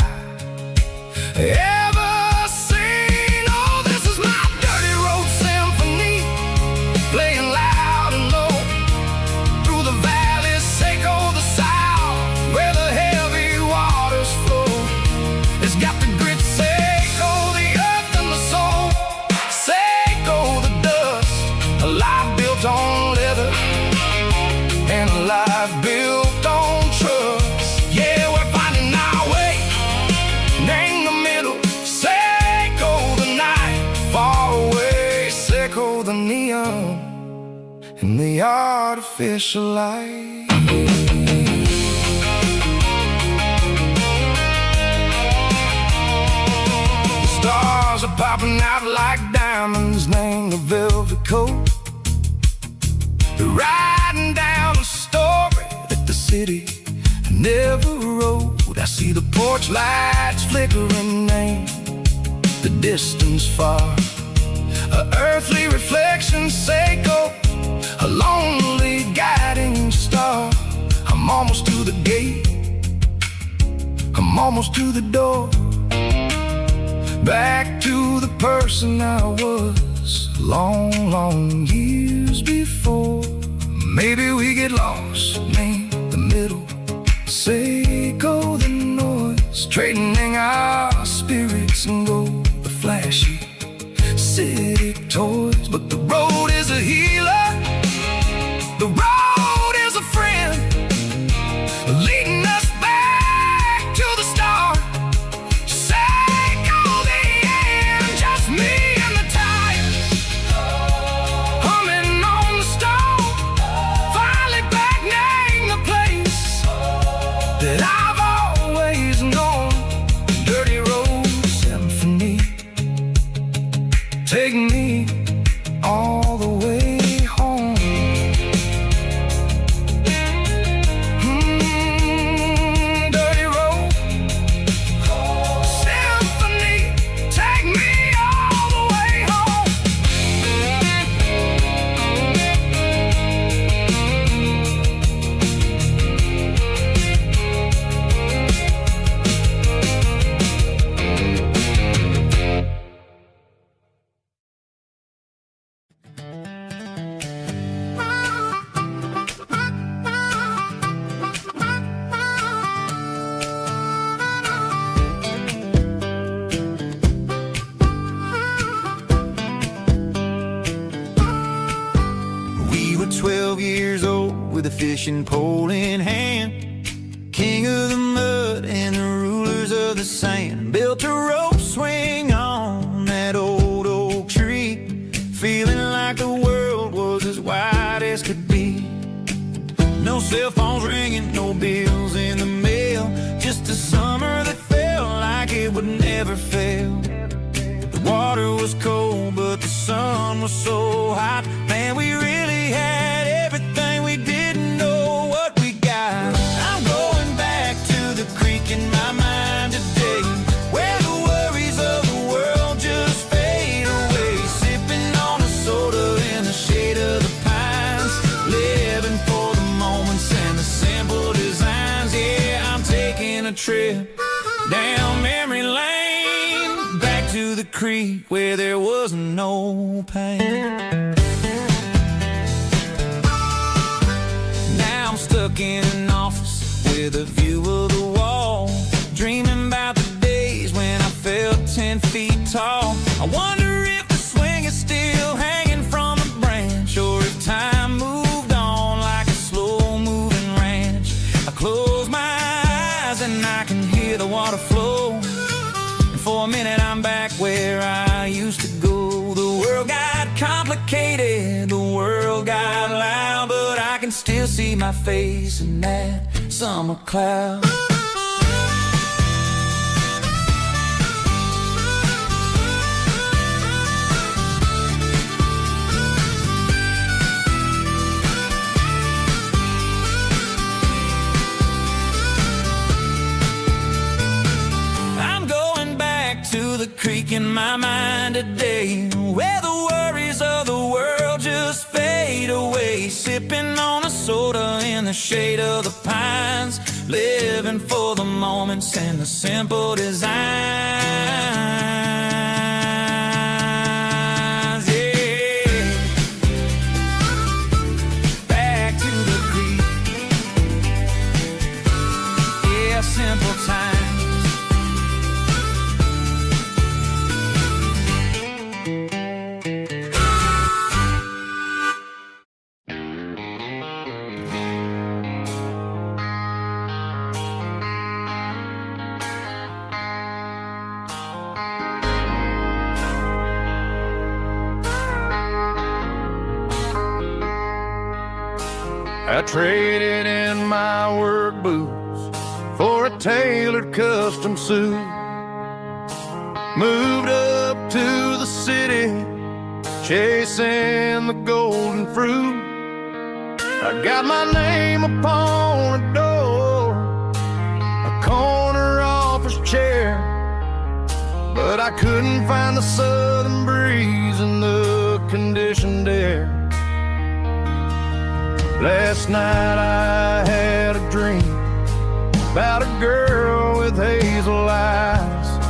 ever seen. Oh, this is my dirty road symphony, playing loud and low through the valleys, Seiko the south, where the heavy waters flow. It's got the grit, Seiko the earth and the soul, Seiko the dust, a life built on leather and a life built on trust. Yeah, we're finding our way in the middle, Seiko the night, far away, Seiko the neon and the artificial light. The stars are popping out like diamonds, named the velvet coat. They're riding down a story that the city never wrote. I see the porch lights flickering, name the distance far. A earthly reflection, Seiko, a lonely guiding star. I'm almost to the gate, I'm almost to the door, back to the person I was long, long years before. Maybe we get lost, name the middle, Seiko the noise, trading our spirits and go the flashy city toys. But the road is a healer, the road is a friend, leading us back to the start. Seiko the end, just me and the tires, humming on the stove, finally back, name the place that I've always known. Dirty road symphony, take me all the way home. Dirty road symphony, take me all the way home. We were 12 years old with a fishing pole in hand, king of the mud and the rulers of the sand. Built a rope swing on that old oak tree, feeling like the world was as wide as could be. No cell phones ringing, no bills in the mail, just a summer that felt like it would never fail. The water was cold, but the sun was so hot. Man, we really had everything, we didn't know what we got. I'm going back to the creek in my mind today, where the worries of the world just fade away. Sipping on a soda in the shade of the pines, living for the moments and the simple designs. Yeah, I'm taking a trip down memory lane, back to the creek where there was no pain. Now I'm stuck in an office with a view of the wall, dreaming about the days when I felt 10 feet tall. I wonder if the swing is still hanging from a branch, or if time moved on like a slow-moving ranch. I close my eyes and I can hear the water flow, and for a minute I'm back where I used to go. The world got complicated, the world got loud, but I can still see my face in that summer cloud. I'm going back to the creek in my mind today, where the worries of the world just fade away. Sipping on a soda in the shade of the pines, living for the moments and the simple designs. Simple times. I traded in my work boots for a tailored custom suit. Moved up to the city, chasing the golden fruit. I got my name upon a door, a corner office chair, but I couldn't find the southern breeze in the conditioned air. Last night I had a dream about a girl with hazel eyes.